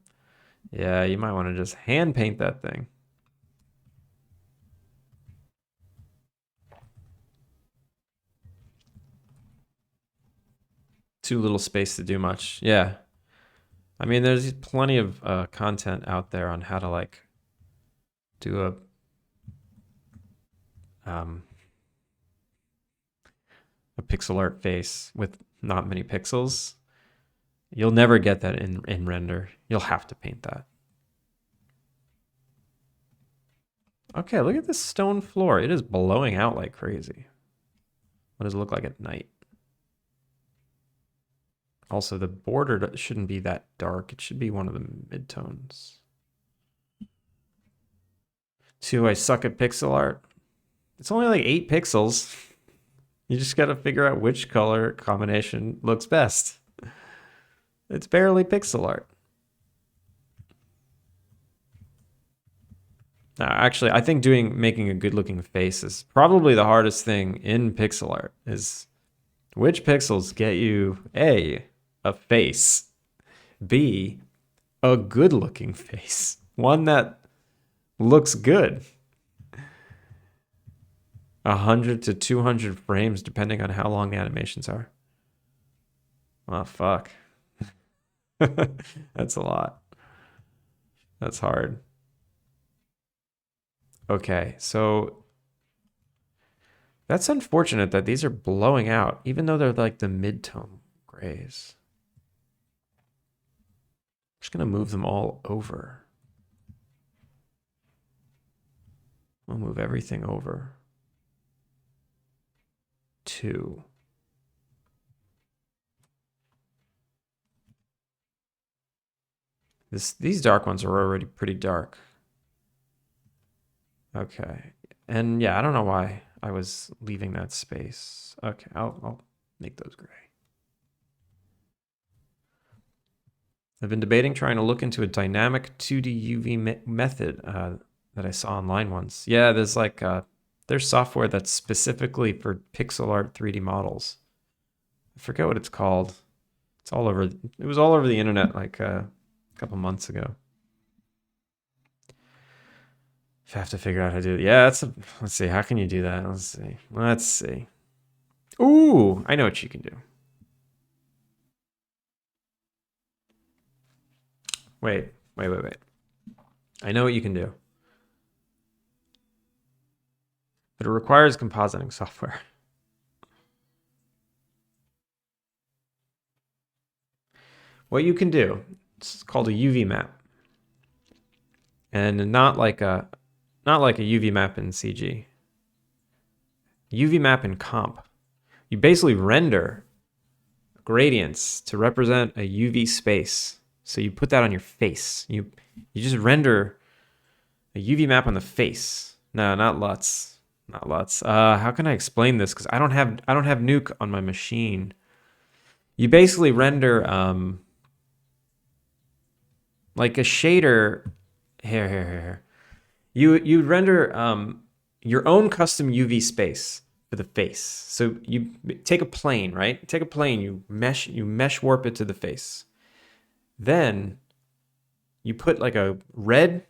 Yeah, you might want to just hand paint that thing. Too little space to do much. Yeah. I mean, there's plenty of content out there on how to like do a pixel art face with not many pixels. You'll never get that in render. You'll have to paint that. Okay, look at this stone floor. It is blowing out like crazy. What does it look like at night? Also, the border shouldn't be that dark. It should be one of the midtones. 2, I suck at pixel art. It's only like 8 pixels. You just got to figure out which color combination looks best. It's barely pixel art. Actually, I think making a good-looking face is probably the hardest thing in pixel art. Is which pixels get you A, a face, B, a good-looking face, one that looks good. 100 to 200 frames, depending on how long the animations are. Oh, fuck. That's a lot. That's hard. Okay, so That's unfortunate that these are blowing out, even though they're like the mid-tone grays. I'm just gonna move them all over. I'll move everything over. 2. These dark ones are already pretty dark. Okay. And yeah, I don't know why I was leaving that space. Okay, I'll make those gray. I've been debating trying to look into a dynamic 2D UV method that I saw online once. Yeah, there's like there's software that's specifically for pixel art 3D models. I forget what it's called. It's all over. It was all over the internet like a couple months ago. If I have to figure out how to do it. Yeah, let's see. How can you do that? Let's see. Ooh, I know what you can do. Wait. I know what you can do. But it requires compositing software. What you can do, it's called a UV map. And not like a UV map in CG. UV map in comp. You basically render gradients to represent a UV space. So you put that on your face. You just render a UV map on the face. No, not LUTs. Not LUTs. How can I explain this? Because I don't have Nuke on my machine. You basically render like a shader. Here. You render your own custom UV space for the face. So you take a plane, right? Take a plane, you mesh warp it to the face. Then you put like a red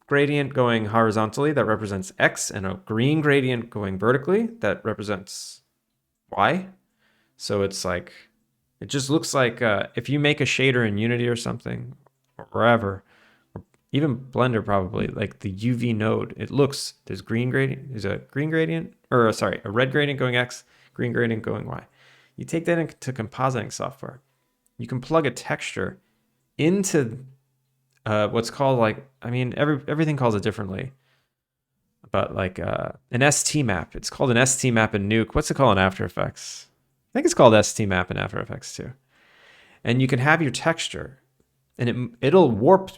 gradient going horizontally that represents X and a green gradient going vertically that represents Y. So it's like, it just looks like if you make a shader in Unity or something, or wherever, or even Blender probably, like the UV node, it looks, there's a green gradient, or sorry, a red gradient going X, green gradient going Y. You take that into compositing software. You can plug a texture into what's called like, I mean, everything calls it differently, but like an ST map. It's called an ST map in Nuke. What's it called in After Effects? I think it's called ST map in After Effects too. And you can have your texture, and it'll warp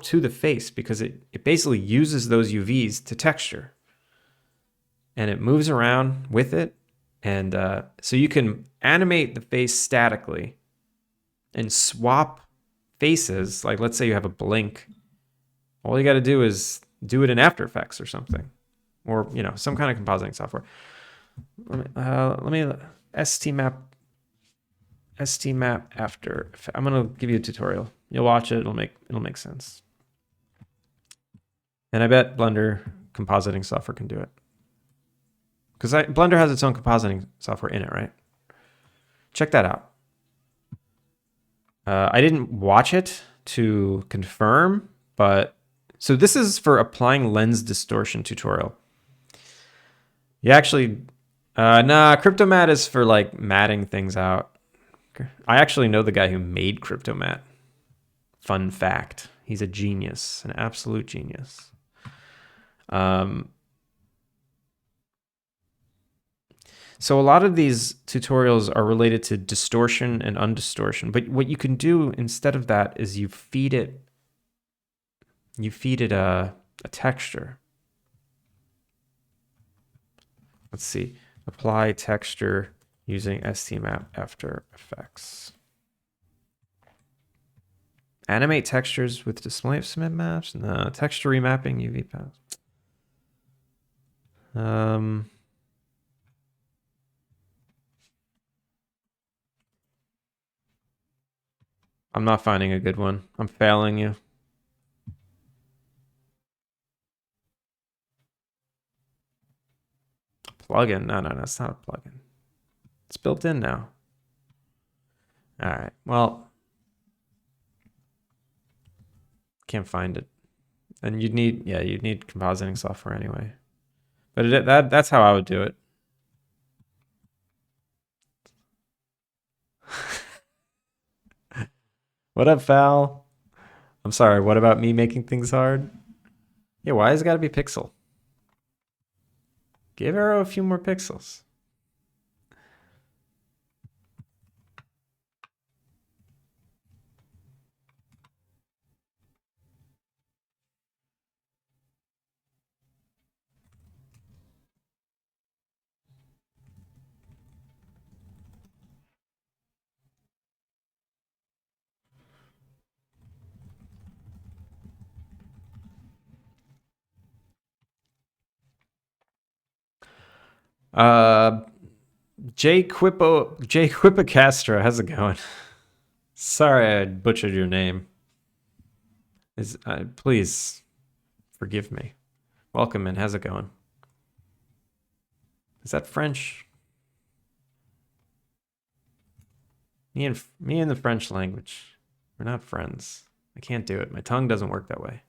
to the face because it basically uses those UVs to texture, and it moves around with it, and so you can animate the face statically and swap faces. Like let's say you have a blink, all you got to do is do it in After Effects or something, or some kind of compositing software. Let me ST map after. I'm gonna give you a tutorial. You'll watch it. It'll make sense. And I bet Blender compositing software can do it, because Blender has its own compositing software in it, right? Check that out. I didn't watch it to confirm, but so this is for applying lens distortion tutorial. You actually, CryptoMat is for like matting things out. I actually know the guy who made CryptoMat. Fun fact. He's a genius, an absolute genius. So a lot of these tutorials are related to distortion and undistortion, but what you can do instead of that is you feed it a texture. Let's see. Apply texture using STMap After Effects. Animate textures with display of submit maps. No, texture remapping UV paths. I'm not finding a good one. I'm failing you. Plugin? No, it's not a plugin. It's built in now. All right. Well, can't find it. And you'd need compositing software anyway. But that's how I would do it. What up, Val? I'm sorry, what about me making things hard? Yeah, why has it got to be pixel? Give Arrow a few more pixels. Uh, J Quipacastra, how's it going? Sorry I butchered your name. Please forgive me. Welcome in, how's it going? Is that French? Me and the French language. We're not friends. I can't do it. My tongue doesn't work that way.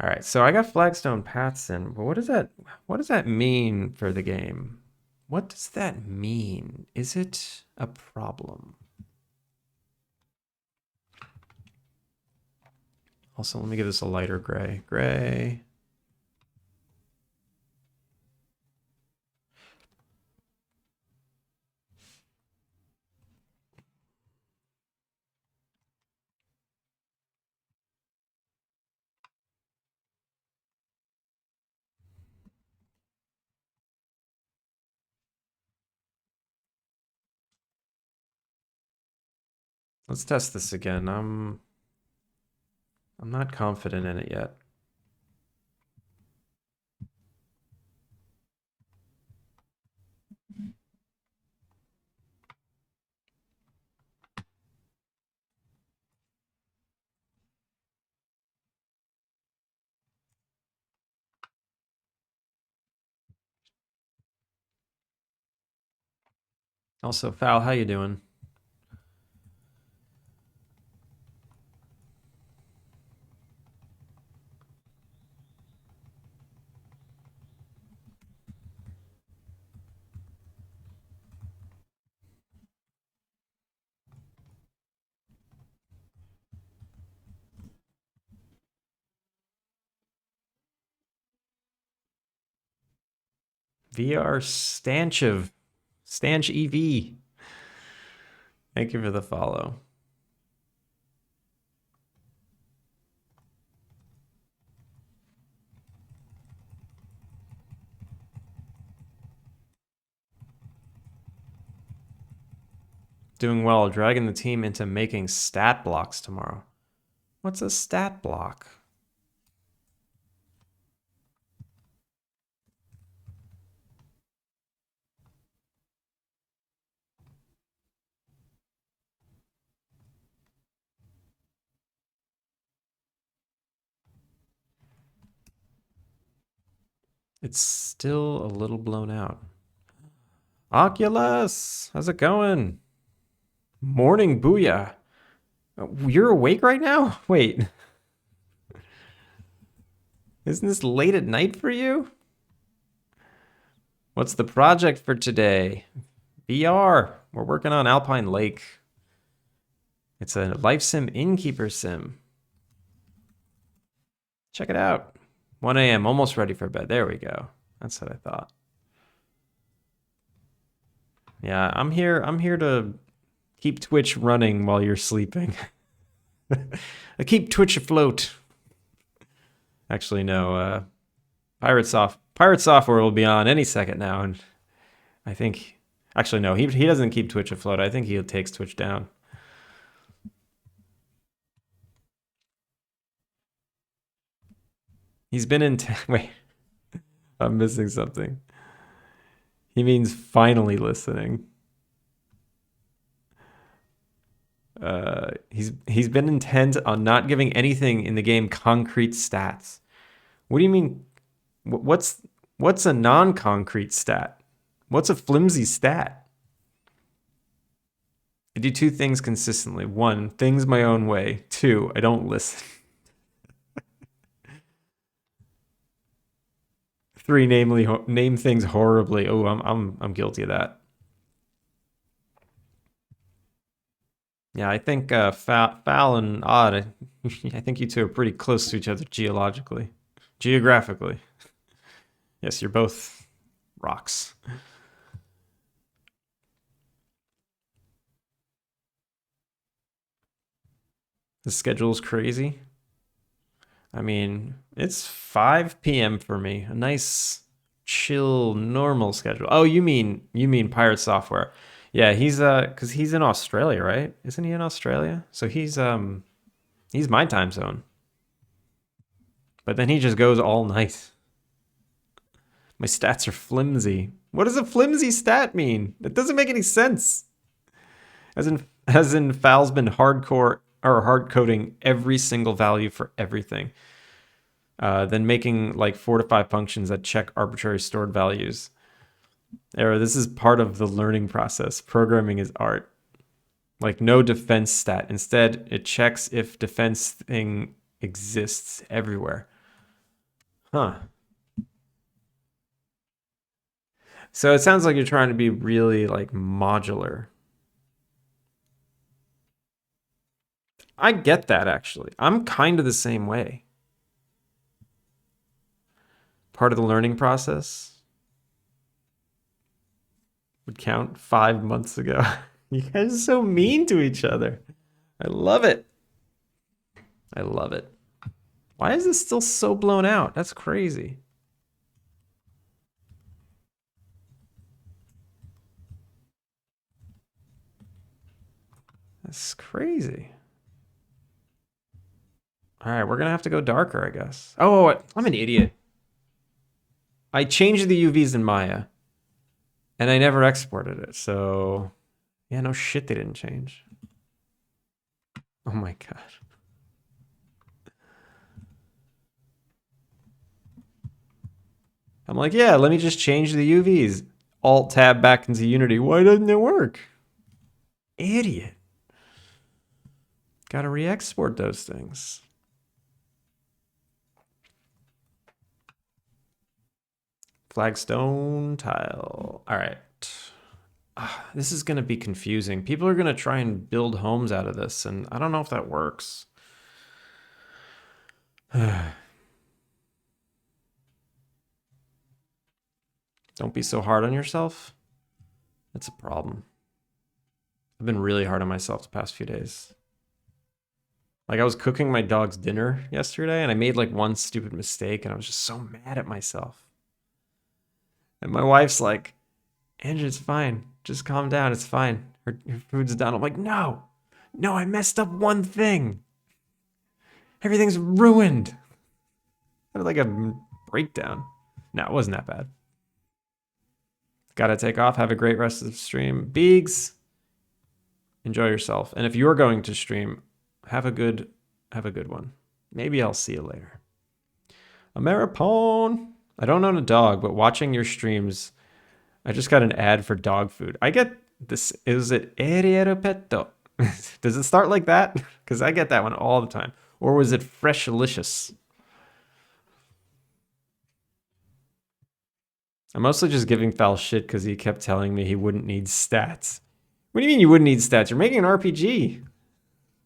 All right, so I got flagstone paths in, but what does that mean for the game? What does that mean? Is it a problem? Also, let me give this a lighter gray. Gray. Let's test this again. I'm not confident in it yet. Also, Foul, how you doing? VR Stanchiv. Stanch EV. Thank you for the follow. Doing well, dragging the team into making stat blocks tomorrow. What's a stat block? It's still a little blown out. Oculus, how's it going? Morning booyah. You're awake right now? Wait, isn't this late at night for you? What's the project for today? VR. We're working on Alpine Lake. It's a life sim Innkeeper-Sim. Check it out. 1 a.m. Almost ready for bed. There we go. That's what I thought. Yeah, I'm here to keep Twitch running while you're sleeping. I keep Twitch afloat. Actually, no. Pirate Software will be on any second now, and I think. Actually, no. He doesn't keep Twitch afloat. I think he takes Twitch down. He's been in. Wait, I'm missing something. He means finally listening. He's been intent on not giving anything in the game concrete stats. What do you mean? What's a non-concrete stat? What's a flimsy stat? I do two things consistently. One, things my own way. Two, I don't listen. Three, name things horribly. Oh, I'm guilty of that. Yeah, I think Foul and Odd, I think you two are pretty close to each other geologically. Geographically. Yes, you're both rocks. The schedule's crazy. I mean, it's 5 p.m. for me. A nice, chill, normal schedule. Oh, you mean Pirate Software. Yeah, cuz he's in Australia, right? Isn't he in Australia? So he's my time zone. But then he just goes all night. My stats are flimsy. What does a flimsy stat mean? It doesn't make any sense. As in Fal's been hardcore or hard coding every single value for everything. Then making like 4 to 5 functions that check arbitrary stored values. Error, this is part of the learning process. Programming is art. Like no defense stat. Instead, it checks if defense thing exists everywhere. Huh. So it sounds like you're trying to be really like modular. I get that actually. I'm kind of the same way. Part of the learning process would count 5 months ago. You guys are so mean to each other. I love it. I love it. Why is this still so blown out? That's crazy. That's crazy. All right, we're gonna have to go darker, I guess. Oh, I'm an idiot. I changed the UVs in Maya, and I never exported it. So, yeah, no shit, they didn't change. Oh my god. I'm like, yeah, let me just change the UVs. Alt tab back into Unity. Why doesn't it work? Idiot. Gotta re-export those things. Flagstone tile. All right. This is going to be confusing. People are going to try and build homes out of this, and I don't know if that works. Don't be so hard on yourself. That's a problem. I've been really hard on myself the past few days. Like I was cooking my dog's dinner yesterday and I made like one stupid mistake and I was just so mad at myself. And my wife's like, Andrew, it's fine. Just calm down. It's fine. Her food's done. I'm like, no, I messed up one thing. Everything's ruined. I had like a breakdown. No, it wasn't that bad. Gotta take off. Have a great rest of the stream. Beegs, enjoy yourself. And if you're going to stream, have a good one. Maybe I'll see you later. Ameripone. I don't own a dog, but watching your streams, I just got an ad for dog food. I get this. Is it Erieropetto? Does it start like that? Because I get that one all the time. Or was it Freshalicious? I'm mostly just giving Fal shit because he kept telling me he wouldn't need stats. What do you mean you wouldn't need stats? You're making an RPG.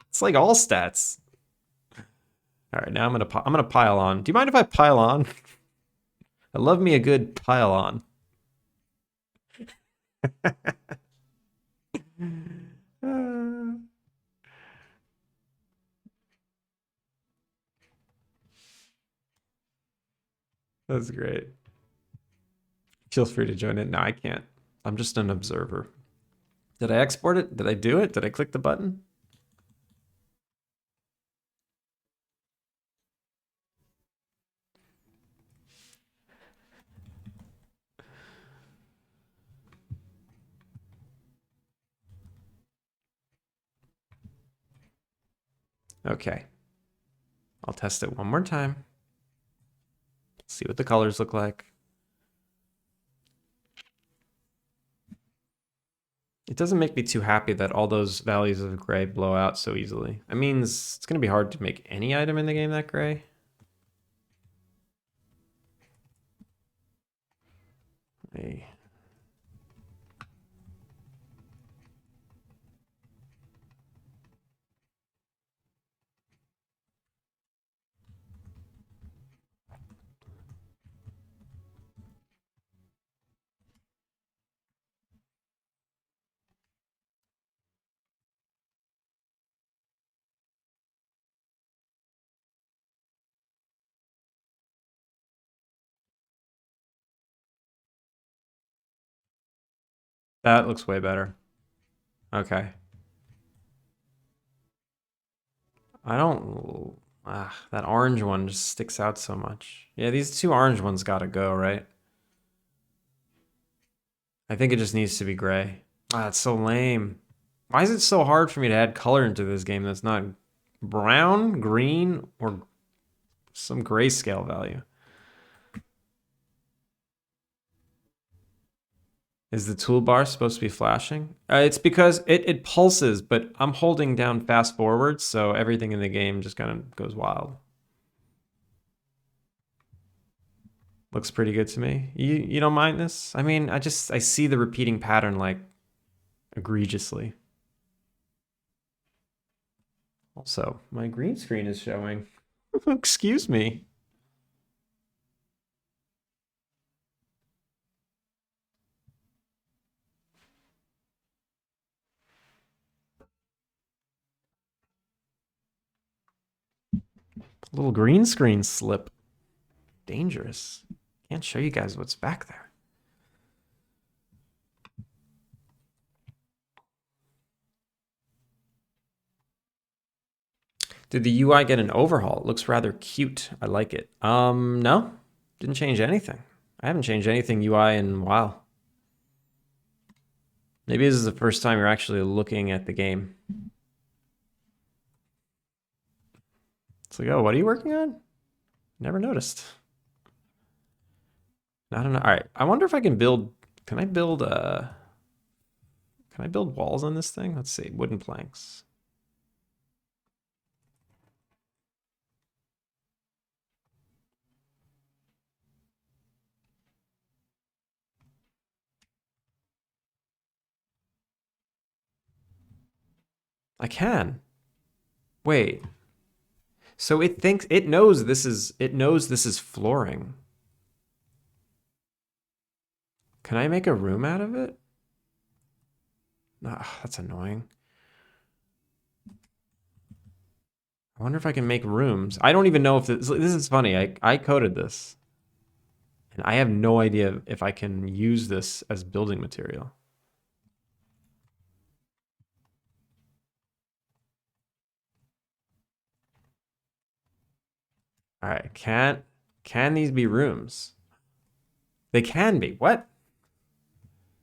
It's like all stats. All right, now I'm gonna pile on. Do you mind if I pile on? I love me a good pile on. That's great. Feel free to join in. No, I can't. I'm just an observer. Did I export it? Did I do it? Did I click the button? Okay. I'll test it one more time. See what the colors look like. It doesn't make me too happy that all those values of gray blow out so easily. It means it's going to be hard to make any item in the game that gray. Hey. That looks way better. Okay. I don't... that orange one just sticks out so much. Yeah, these two orange ones gotta go, right? I think it just needs to be gray. It's so lame. Why is it so hard for me to add color into this game that's not brown, green, or some grayscale value? Is the toolbar supposed to be flashing? It's because it pulses, but I'm holding down fast forward, so everything in the game just kind of goes wild. Looks pretty good to me. You don't mind this? I mean, I see the repeating pattern like egregiously. Also, my green screen is showing. Excuse me. Little green screen slip. Dangerous. Can't show you guys what's back there. Did the UI get an overhaul? It looks rather cute. I like it. No. Didn't change anything. I haven't changed anything UI in a while. Maybe this is the first time you're actually looking at the game. It's like, oh, what are you working on? Never noticed. I don't know. All right. I wonder if I can build... Can I build walls on this thing? Let's see. Wooden planks. I can. Wait. So it knows this is flooring. Can I make a room out of it? That's annoying. I wonder if I can make rooms. I don't even know if this is funny. I coded this. And I have no idea if I can use this as building material. All right, can these be rooms? They can be. What?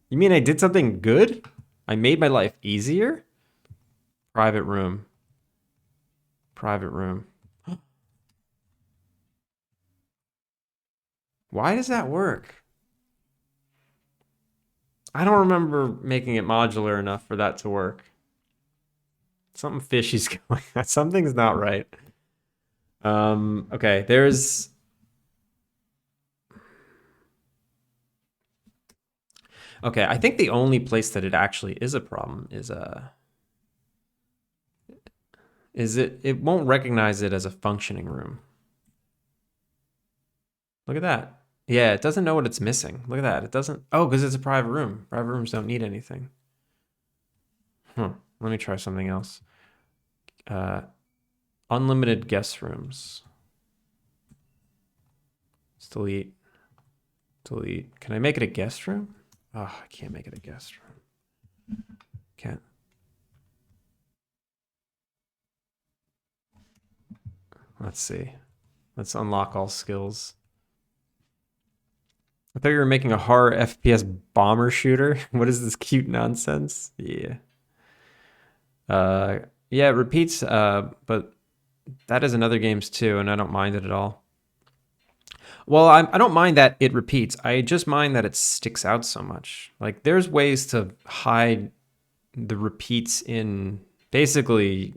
You mean I did something good? I made my life easier? Private room. Private room. Why does that work? I don't remember making it modular enough for that to work. Something fishy's going on. Something's not right. Okay, there's... Okay, I think the only place that it actually is a problem is it won't recognize it as a functioning room. Look at that. Yeah, it doesn't know what it's missing. Look at that. It doesn't... Oh, because it's a private room. Private rooms don't need anything. Let me try something else. Unlimited guest rooms. Delete. Delete. Can I make it a guest room? Oh, I can't make it a guest room. Can't. Let's see. Let's unlock all skills. I thought you were making a horror FPS bomber shooter. What is this cute nonsense? Yeah. Yeah, it repeats, but that is in other games too, and I don't mind it at all. Well, I don't mind that it repeats. I just mind that it sticks out so much. Like, there's ways to hide the repeats in basically,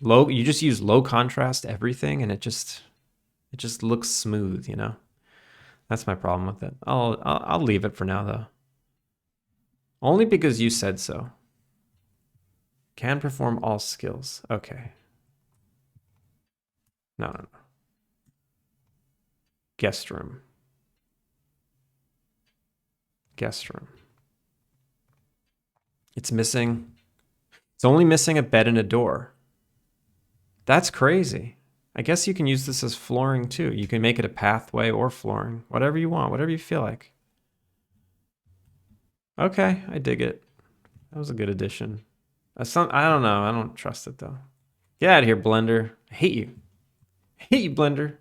low. You just use low contrast everything, and it just looks smooth. That's my problem with it. I'll leave it for now though. Only because you said so. Can perform all skills. Okay. No. Guest room. Guest room. It's missing. It's only missing a bed and a door. That's crazy. I guess you can use this as flooring too. You can make it a pathway or flooring. Whatever you want. Whatever you feel like. Okay, I dig it. That was a good addition. I don't know. I don't trust it though. Get out of here, Blender. I hate you. I hate you, Blender.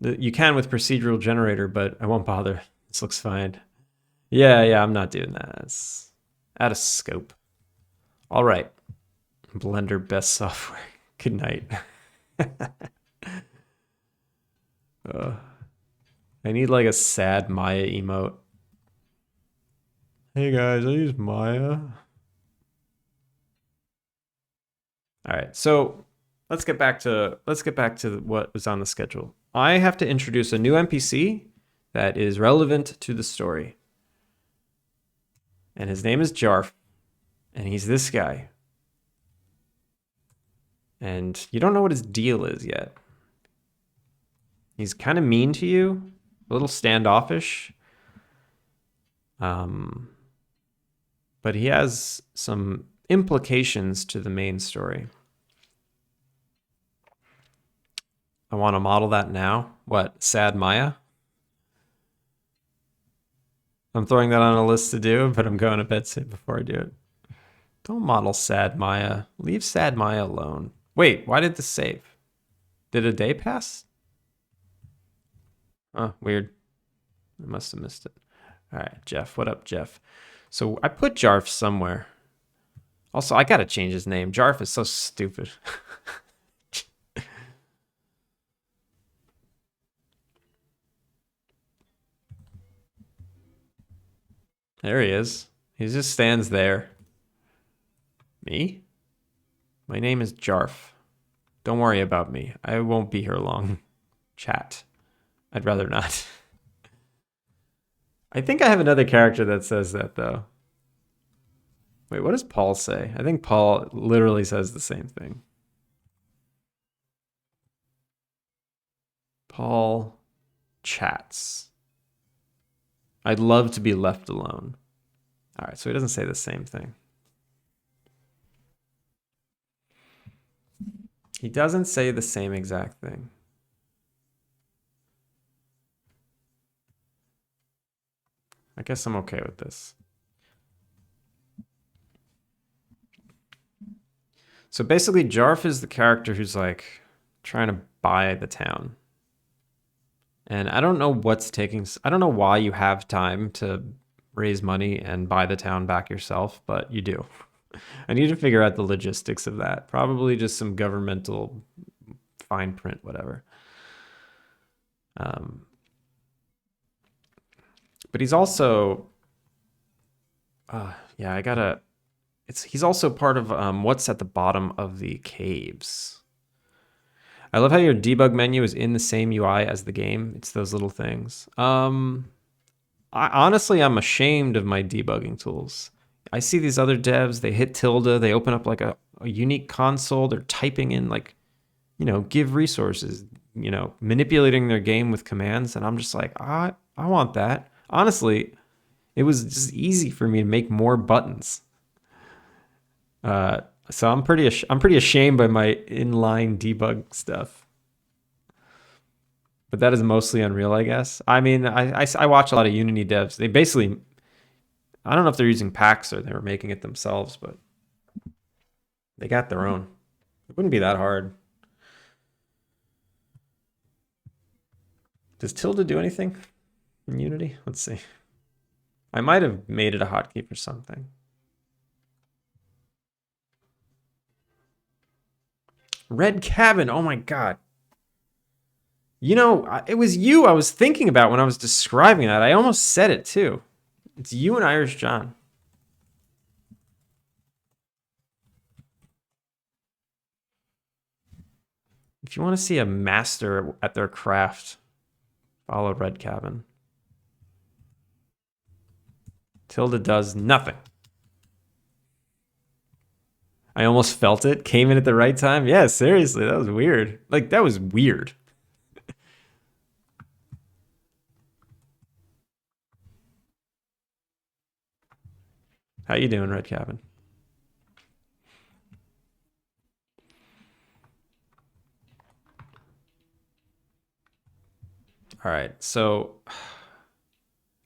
You can with procedural generator, but I won't bother. This looks fine. Yeah, I'm not doing that. It's out of scope. All right. Blender best software. Good night. I need like a sad Maya emote. Hey guys, I use Maya. All right, so let's get back to what was on the schedule. I have to introduce a new NPC that is relevant to the story. And his name is Jarf. And he's this guy. And you don't know what his deal is yet. He's kind of mean to you, a little standoffish. But he has some implications to the main story. I want to model that now. What? Sad Maya? I'm throwing that on a list to do, but I'm going to bed soon before I do it. Don't model Sad Maya. Leave Sad Maya alone. Wait, why did this save? Did a day pass? Oh, weird. I must have missed it. All right, Jeff. What up, Jeff? So I put Jarf somewhere. Also, I got to change his name. Jarf is so stupid. There he is. He just stands there. Me? My name is Jarf. Don't worry about me. I won't be here long. Chat. I'd rather not. I think I have another character that says that, though. Wait, what does Paul say? I think Paul literally says the same thing. Paul chats. I'd love to be left alone. All right, so he doesn't say the same thing. He doesn't say the same exact thing. I guess I'm okay with this. So basically, Jarf is the character who's like trying to buy the town. And I don't know I don't know why you have time to raise money and buy the town back yourself, but you do. I need to figure out the logistics of that. Probably just some governmental fine print, whatever. But he's also, he's also part of what's at the bottom of the caves. I love how your debug menu is in the same UI as the game. It's those little things. Honestly, I'm ashamed of my debugging tools. I see these other devs, they hit tilde, they open up like a unique console, they're typing in like, give resources, manipulating their game with commands. And I'm just like, I want that. Honestly, it was just easy for me to make more buttons. So I'm pretty ashamed by my inline debug stuff. But that is mostly Unreal, I guess. I mean, I watch a lot of Unity devs. They basically, I don't know if they're using packs or they were making it themselves, but they got their own. It wouldn't be that hard. Does tilde do anything in Unity? Let's see. I might have made it a hotkey for something. Red Cabin. Oh my God. It was you I was thinking about when I was describing that. I almost said it too. It's you and Irish John. If you want to see a master at their craft, follow Red Cabin. Tilde does nothing. I almost felt it. Came in at the right time. Yeah, seriously, that was weird. Like, that was weird. How you doing, Red Cabin? All right, so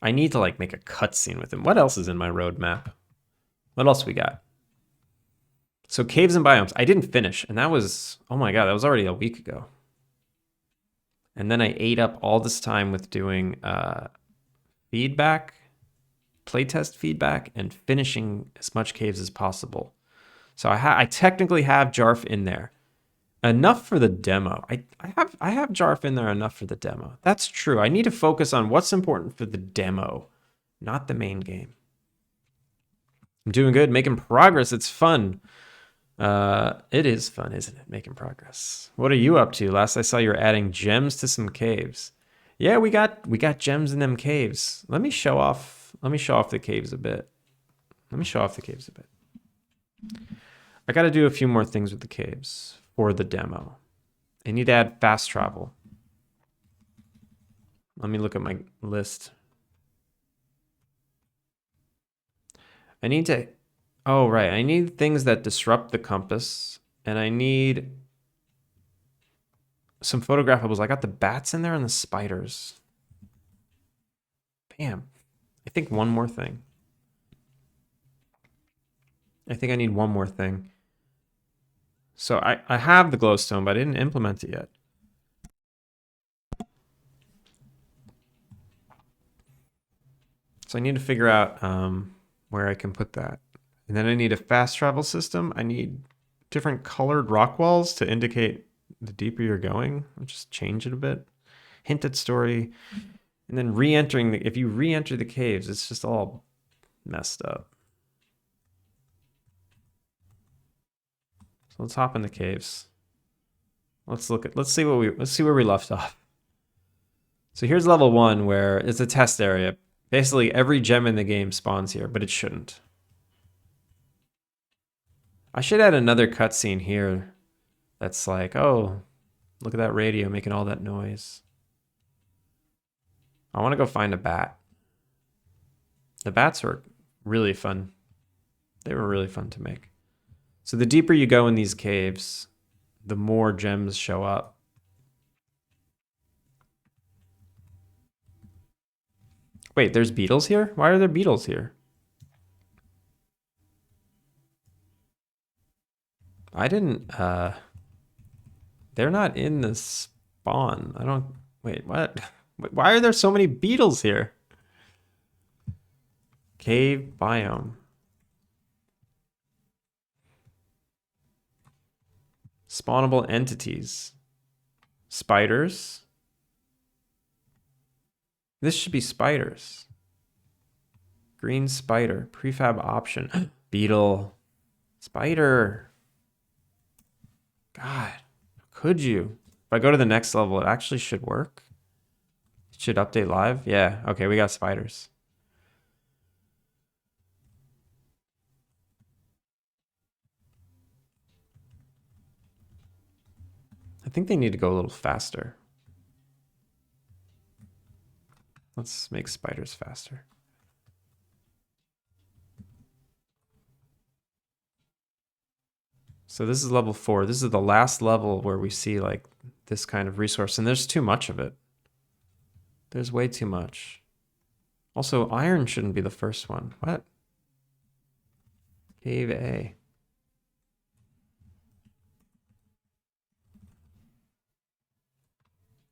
I need to like make a cutscene with him. What else is in my roadmap? What else we got? So caves and biomes. I didn't finish, and that was, oh my god, that was already a week ago. And then I ate up all this time with doing feedback, playtest feedback, and finishing as much caves as possible. So I technically have Jarf in there. Enough for the demo. I have Jarf in there enough for the demo. That's true. I need to focus on what's important for the demo, not the main game. I'm doing good, making progress. It's fun. It is fun, isn't it? Making progress. What are you up to? Last I saw you were adding gems to some caves. Yeah, we got gems in them caves. Let me show off the caves a bit. I got to do a few more things with the caves for the demo. I need to add fast travel. Let me look at my list. I need to, oh right, I need things that disrupt the compass, and I need some photographables. I got the bats in there and the spiders. Bam. I think one more thing. I think I need one more thing. So I have the glowstone, but I didn't implement it yet. So I need to figure out where I can put that. And then I need a fast travel system. I need different colored rock walls to indicate the deeper you're going. I'll just change it a bit. Hinted story. And then re-entering, if you re-enter the caves, it's just all messed up. So let's hop in the caves. Let's see where we left off. So here's level 1, where it's a test area. Basically every gem in the game spawns here, but it shouldn't. I should add another cutscene here that's like, oh, look at that radio making all that noise. I want to go find a bat. The bats were really fun. They were really fun to make. So the deeper you go in these caves, the more gems show up. Wait, there's beetles here? Why are there beetles here? I didn't, they're not in the spawn. I don't, wait, what? Why are there so many beetles here? Cave biome. Spawnable entities. Spiders. This should be spiders. Green spider. Prefab option. Beetle. Spider. God. Could you? If I go to the next level, it actually should work. It should update live. Yeah. Okay, we got spiders. I think they need to go a little faster. Let's make spiders faster. So this is level 4. This is the last level where we see like this kind of resource, and there's too much of it. There's way too much. Also, iron shouldn't be the first one. What? Cave A.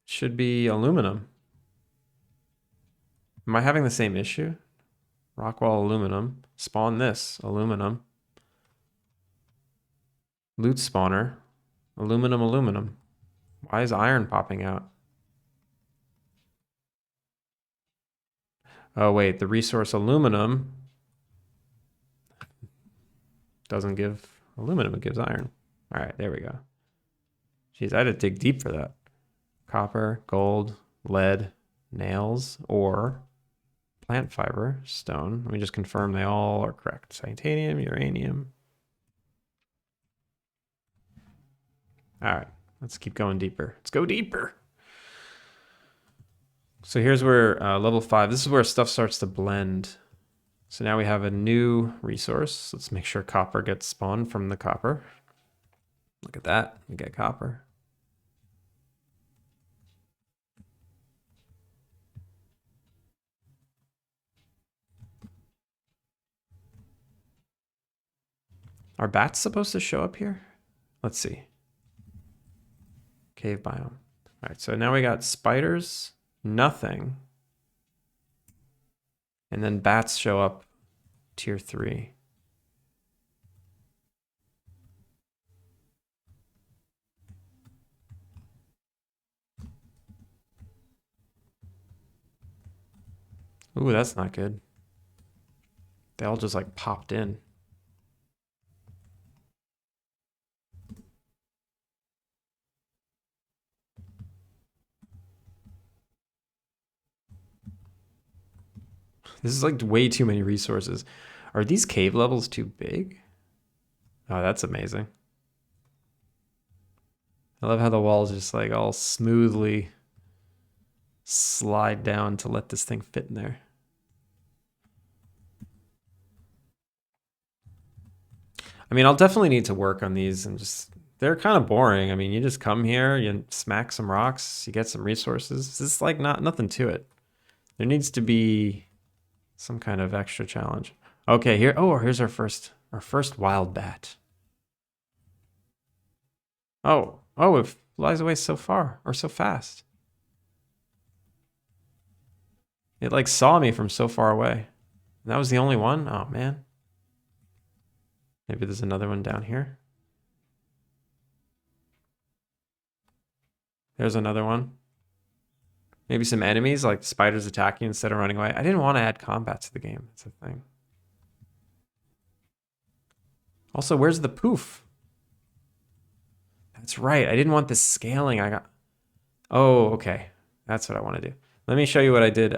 Should be aluminum. Am I having the same issue? Rockwall aluminum. Spawn this. Aluminum. Loot spawner. Aluminum, aluminum. Why is iron popping out? Oh, wait. The resource aluminum doesn't give aluminum. It gives iron. All right. There we go. Jeez, I had to dig deep for that. Copper, gold, lead, nails, ore, plant fiber, stone. Let me just confirm they all are correct. Titanium, uranium. All right, let's keep going deeper. Let's go deeper. So here's where level 5, this is where stuff starts to blend. So now we have a new resource. Let's make sure copper gets spawned from the copper. Look at that, we get copper. Are bats supposed to show up here? Let's see. Cave biome. All right, so now we got spiders, nothing. And then bats show up tier 3. Ooh, that's not good. They all just like popped in. This is like way too many resources. Are these cave levels too big? Oh, that's amazing. I love how the walls just like all smoothly slide down to let this thing fit in there. I mean, I'll definitely need to work on these and just, they're kind of boring. I mean, you just come here, you smack some rocks, you get some resources. It's like nothing to it. There needs to be some kind of extra challenge. Okay, here. Oh, here's our first wild bat. Oh, it flies away so far or so fast. It like saw me from so far away. And that was the only one? Oh man. Maybe there's another one down here. There's another one. Maybe some enemies like spiders attacking instead of running away. I didn't want to add combat to the game. That's the thing. Also, where's the poof? That's right. I didn't want the scaling. I got. Oh, okay. That's what I want to do. Let me show you what I did.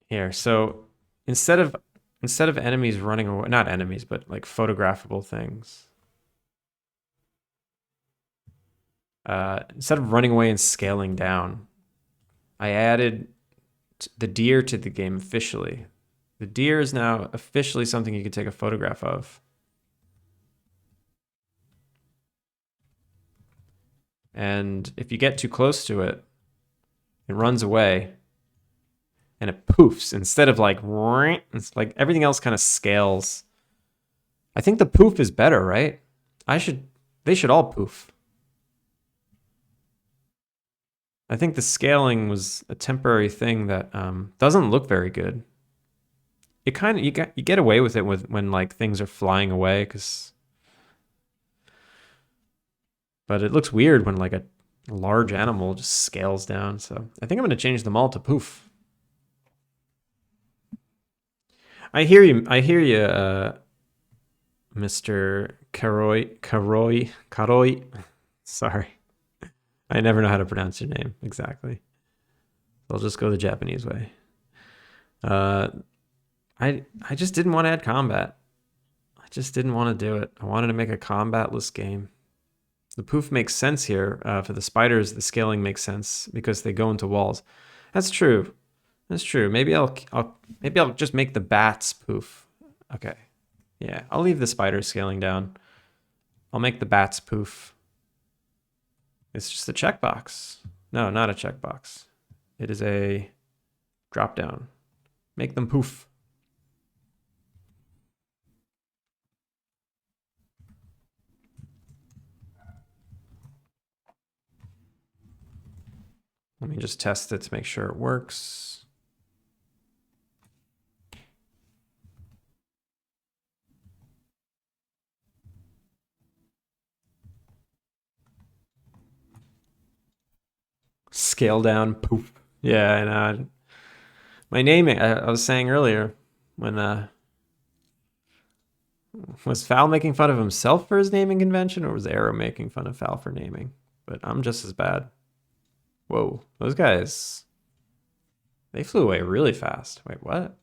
Here. So instead of enemies running away, not enemies, but like photographable things. Instead of running away and scaling down, I added the deer to the game officially. The deer is now officially something you can take a photograph of. And if you get too close to it, it runs away and it poofs instead of like, it's like everything else kind of scales. I think the poof is better, right? They should all poof. I think the scaling was a temporary thing that doesn't look very good. It kind of you get away with it when like things are flying away, but it looks weird when like a large animal just scales down. So I think I'm going to change them all to poof. I hear you, Mr. Karoy. Sorry, I never know how to pronounce your name exactly. I'll just go the Japanese way. I just didn't want to add combat. I just didn't want to do it. I wanted to make a combatless game. The poof makes sense here. For the spiders, the scaling makes sense because they go into walls. That's true. That's true. Maybe I'll just make the bats poof. Okay. Yeah, I'll leave the spiders scaling down. I'll make the bats poof. It's just a checkbox. No, not a checkbox. It is a drop down. Make them poof. Let me just test it to make sure it works. Scale down, poof. Yeah, and my naming, I was saying earlier, when was Fowl making fun of himself for his naming convention, or was Arrow making fun of Fowl for naming? But I'm just as bad. Whoa, those guys, they flew away really fast. Wait, what?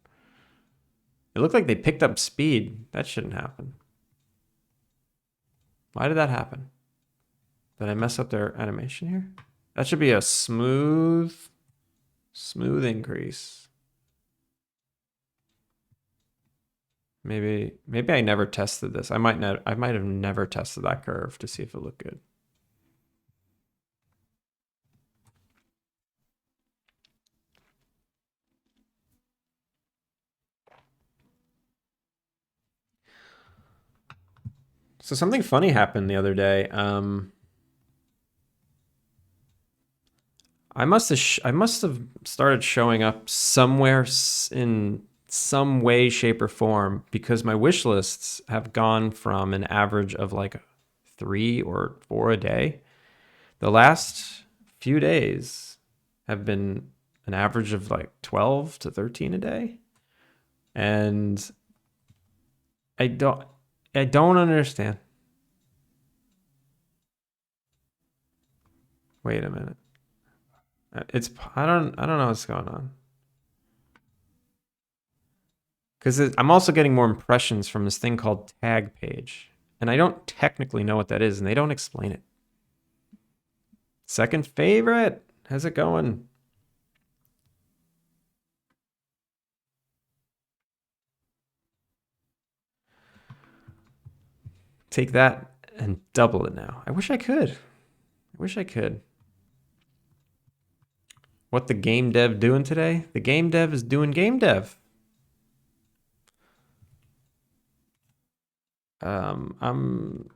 It looked like they picked up speed. That shouldn't happen. Why did that happen? Did I mess up their animation here? That should be a smooth increase. Maybe I never tested this. I might have never tested that curve to see if it looked good. So something funny happened the other day. I must have started showing up somewhere in some way, shape, or form because my wish lists have gone from an average of like 3 or 4 a day. The last few days have been an average of like 12 to 13 a day. And I don't I don't understand. Wait a minute. It's I don't know what's going on. Because I'm also getting more impressions from this thing called tag page. And I don't technically know what that is, and they don't explain it. Second favorite. How's it going? Take that and double it now. I wish I could. I wish I could. What the game dev doing today? The game dev is doing game dev. I'm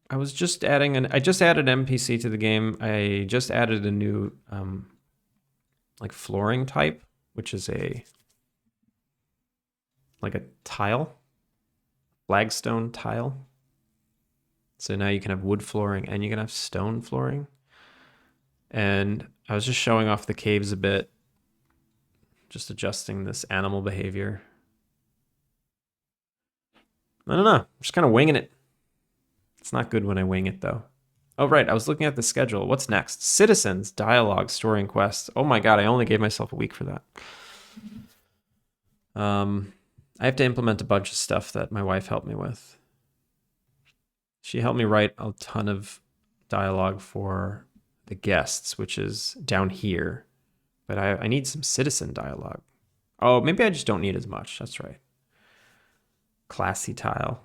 I was just adding I just added NPC to the game. I just added a new like flooring type, which is like a tile, flagstone tile. So now you can have wood flooring and you can have stone flooring. And I was just showing off the caves a bit, just adjusting this animal behavior. I don't know. I'm just kind of winging it. It's not good when I wing it, though. Oh, right. I was looking at the schedule. What's next? Citizens, dialogue, story, and quests. Oh my god, I only gave myself a week for that. I have to implement a bunch of stuff that my wife helped me with. She helped me write a ton of dialogue for the guests, which is down here. But I need some citizen dialogue. Oh, maybe I just don't need as much. That's right. Classy tile.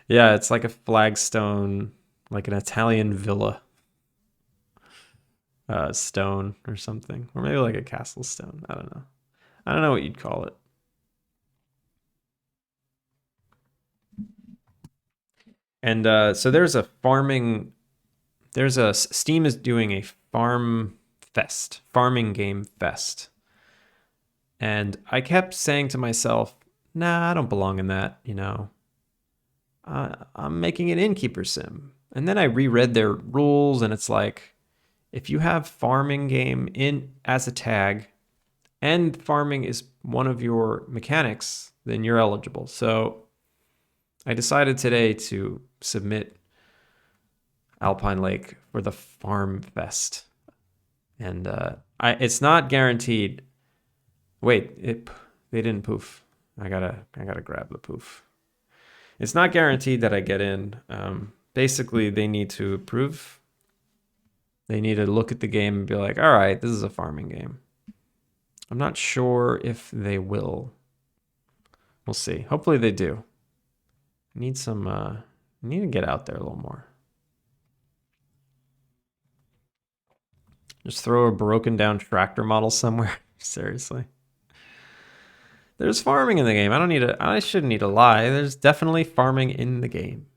Yeah, it's like a flagstone, like an Italian villa stone or something. Or maybe like a castle stone. I don't know. I don't know what you'd call it. And so there's a farming, Steam is doing a farming game fest. And I kept saying to myself, nah, I don't belong in that, you know. I'm making an Innkeeper-Sim. And then I reread their rules, and it's like, if you have farming game in as a tag, and farming is one of your mechanics, then you're eligible. So I decided today to submit Alpine Lake for the Farm Fest. And it's not guaranteed. Wait, they didn't poof. I gotta grab the poof. It's not guaranteed that I get in. Basically, they need to approve. They need to look at the game and be like, all right, this is a farming game. I'm not sure if they will. We'll see. Hopefully they do. I need some, I need to get out there a little more. Just throw a broken down tractor model somewhere. Seriously. There's farming in the game. I shouldn't need to lie. There's definitely farming in the game.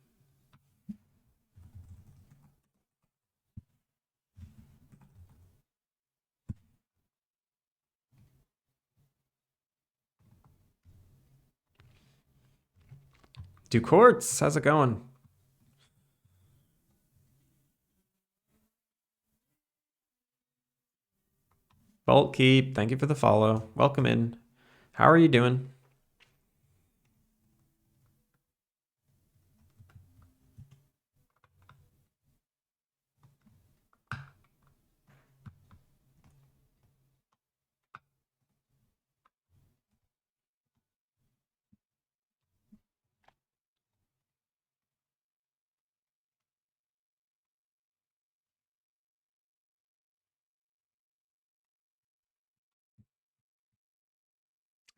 Do Quartz, how's it going? Bolt Keep, thank you for the follow. Welcome in. How are you doing?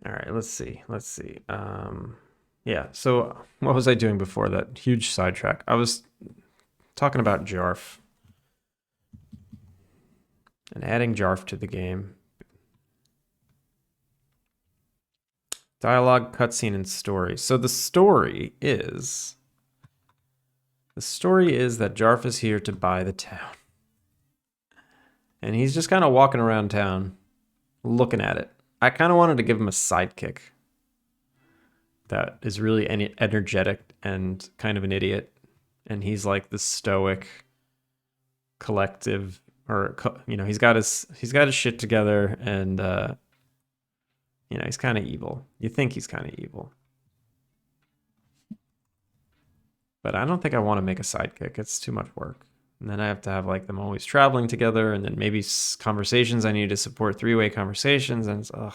All right, let's see. Yeah, so what was I doing before that? Huge sidetrack. I was talking about Jarf and adding Jarf to the game. Dialogue, cutscene, and story. So the story is that Jarf is here to buy the town. And he's just kind of walking around town, looking at it. I kind of wanted to give him a sidekick that is really energetic and kind of an idiot. And he's like the stoic, collective, or he's got his shit together, and he's kind of evil. You think he's kind of evil, but I don't think I want to make a sidekick. It's too much work. And then I have to have like them always traveling together, and then maybe conversations I need to support three-way conversations, and it's, ugh,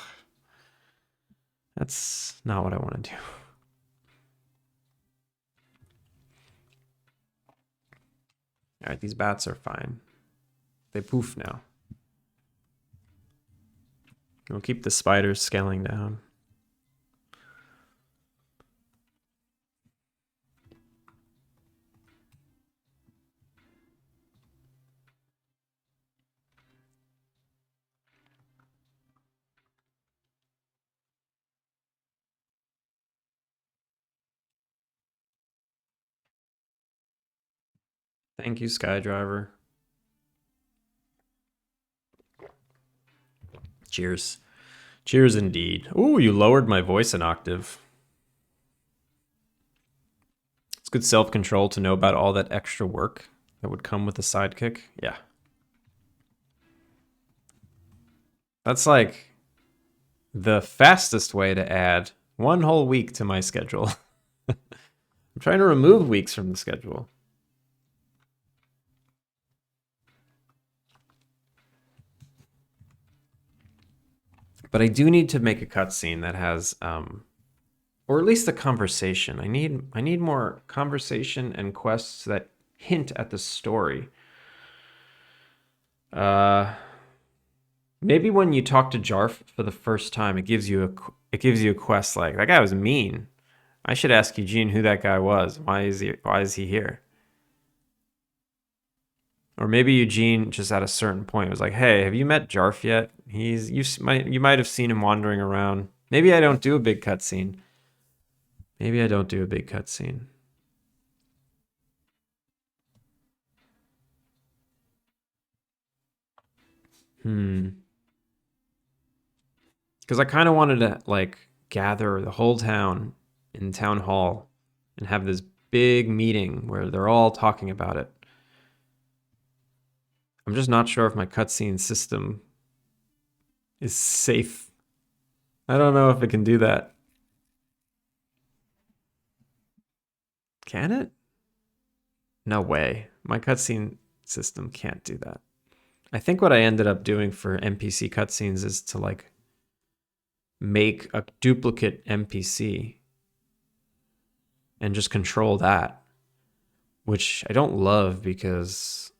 that's not what I want to do. All right, these bats are fine. They poof now. We'll keep the spiders scaling down. Thank you, Skydriver. Cheers. Cheers indeed. Ooh, you lowered my voice an octave. It's good self-control to know about all that extra work that would come with a sidekick. Yeah. That's like the fastest way to add one whole week to my schedule. I'm trying to remove weeks from the schedule. But I do need to make a cutscene that has, or at least a conversation. I need more conversation and quests that hint at the story. Maybe when you talk to Jarf for the first time, it gives you a quest like, that guy was mean. I should ask Eugene who that guy was. Why is he here? Or maybe Eugene just at a certain point was like, "Hey, have you met Jarf yet? You might have seen him wandering around." Maybe I don't do a big cutscene. Maybe I don't do a big cutscene. Because I kind of wanted to like gather the whole town in town hall and have this big meeting where they're all talking about it. I'm just not sure if my cutscene system is safe. I don't know if it can do that. Can it? No way. My cutscene system can't do that. I think what I ended up doing for NPC cutscenes is to like make a duplicate NPC and just control that, which I don't love because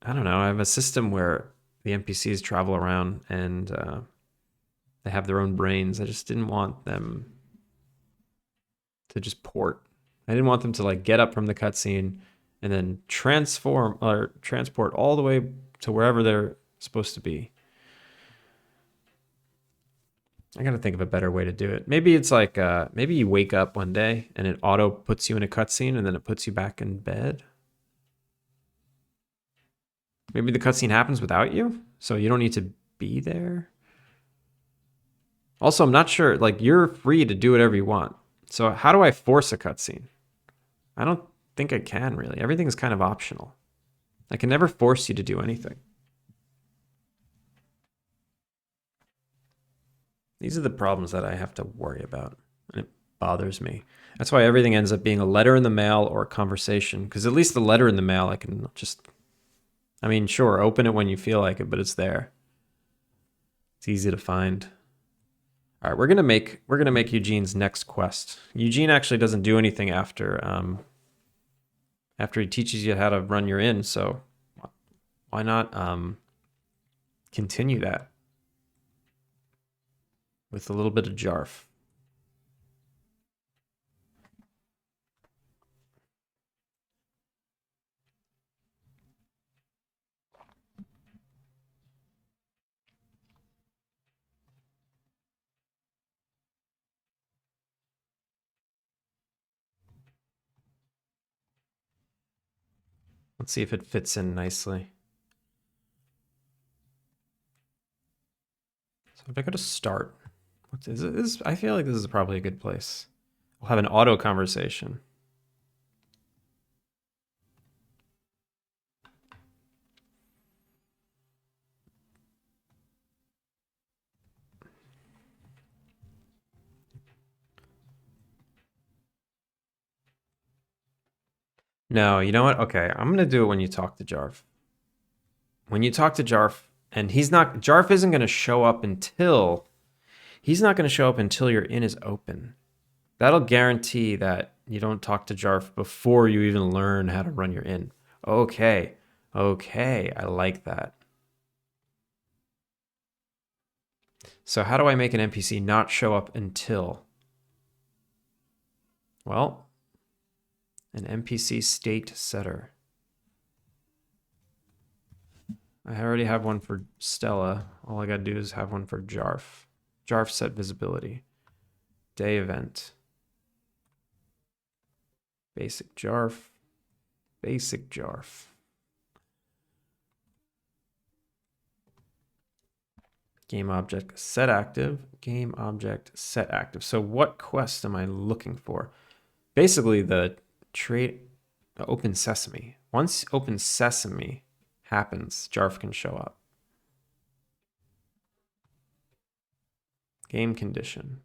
I don't know. I have a system where the NPCs travel around and they have their own brains. I just didn't want them to just port. I didn't want them to like get up from the cutscene and then transform or transport all the way to wherever they're supposed to be. I gotta think of a better way to do it. Maybe it's like maybe you wake up one day and it auto puts you in a cutscene and then it puts you back in bed. Maybe the cutscene happens without you, so you don't need to be there. Also, I'm not sure, like, you're free to do whatever you want. So how do I force a cutscene? I don't think I can, really. Everything is kind of optional. I can never force you to do anything. These are the problems that I have to worry about, and it bothers me. That's why everything ends up being a letter in the mail or a conversation, because at least the letter in the mail, I can just... I mean, sure, open it when you feel like it, but it's there. It's easy to find. All right, we're gonna make Eugene's next quest. Eugene actually doesn't do anything after he teaches you how to run your inn. So why not continue that with a little bit of Jarf? Let's see if it fits in nicely. So if I go to start, what is it? I feel like this is probably a good place. We'll have an auto conversation. No, you know what? Okay, I'm gonna do it when you talk to Jarf. When you talk to Jarf, and Jarf isn't gonna show up until he's not gonna show up until your inn is open. That'll guarantee that you don't talk to Jarf before you even learn how to run your inn. Okay, okay, I like that. So how do I make an NPC not show up until? Well, an NPC state setter. I already have one for Stella. All I gotta do is have one for Jarf. Jarf set visibility. Day event. Basic Jarf. Basic Jarf. Game object set active. Game object set active. So what quest am I looking for? Basically the Open Sesame. Once Open Sesame happens, Jarf can show up. Game condition.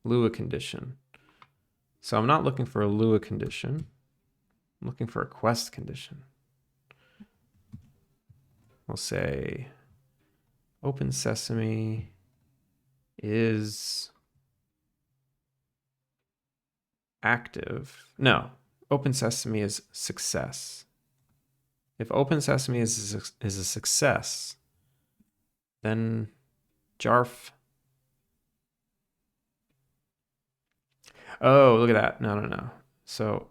Lua condition. So I'm not looking for a Lua condition. I'm looking for a quest condition. We'll say Open Sesame is active. No, Open Sesame is success. If Open Sesame is a success, then Jarf. Oh, look at that. No. So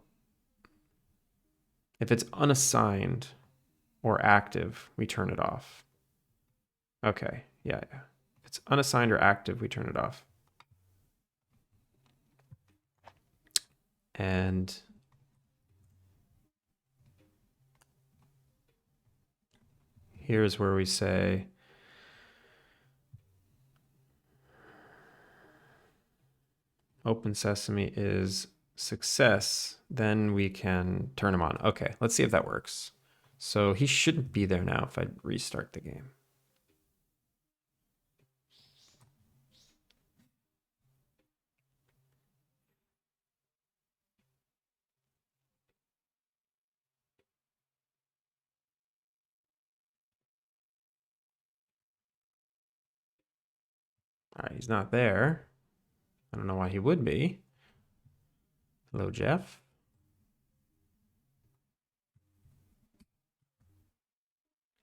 if it's unassigned or active, we turn it off. Okay, yeah. If it's unassigned or active, we turn it off. And here's where we say Open Sesame is success, then we can turn him on. Okay, let's see if that works. So he shouldn't be there now if I restart the game. All right, he's not there. I don't know why he would be. Hello, Jeff.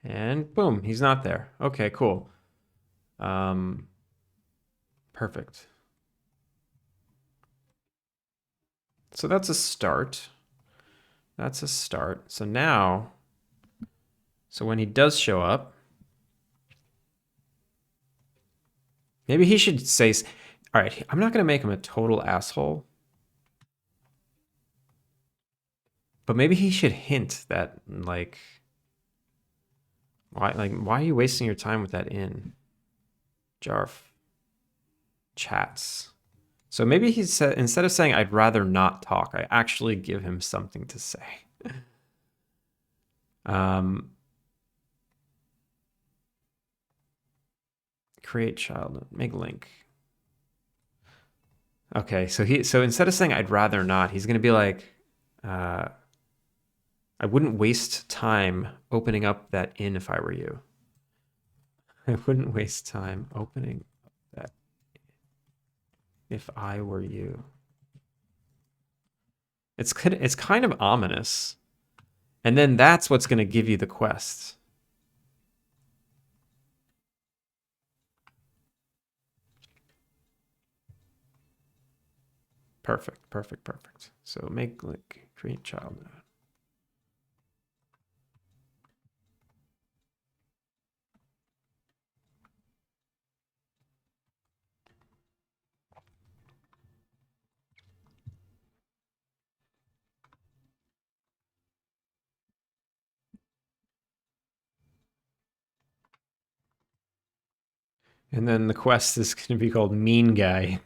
And boom, he's not there. Okay, cool. Perfect. So that's a start. That's a start. So now, so when he does show up, maybe he should say, all right, I'm not going to make him a total asshole, but maybe he should hint that, like, why are you wasting your time with that inn? Jarf. Chats. So maybe he said, instead of saying I'd rather not talk, I actually give him something to say. Create child, make link. Okay, so instead of saying I'd rather not, he's gonna be like, I wouldn't waste time opening up that inn if I were you. I wouldn't waste time opening up that if I were you. It's kind of ominous. And then that's what's going to give you the quest. Perfect. So make like create child node. And then the quest is going to be called Mean Guy.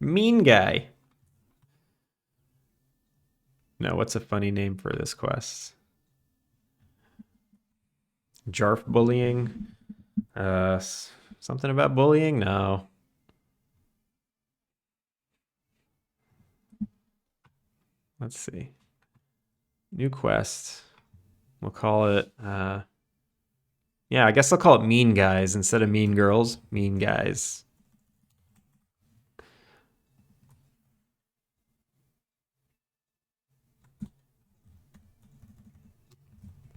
Mean Guy. No, what's a funny name for this quest? Jarf bullying? Something about bullying? No. Let's see. New quest. We'll call it, yeah, I guess I'll call it Mean Guys instead of Mean Girls. Mean Guys.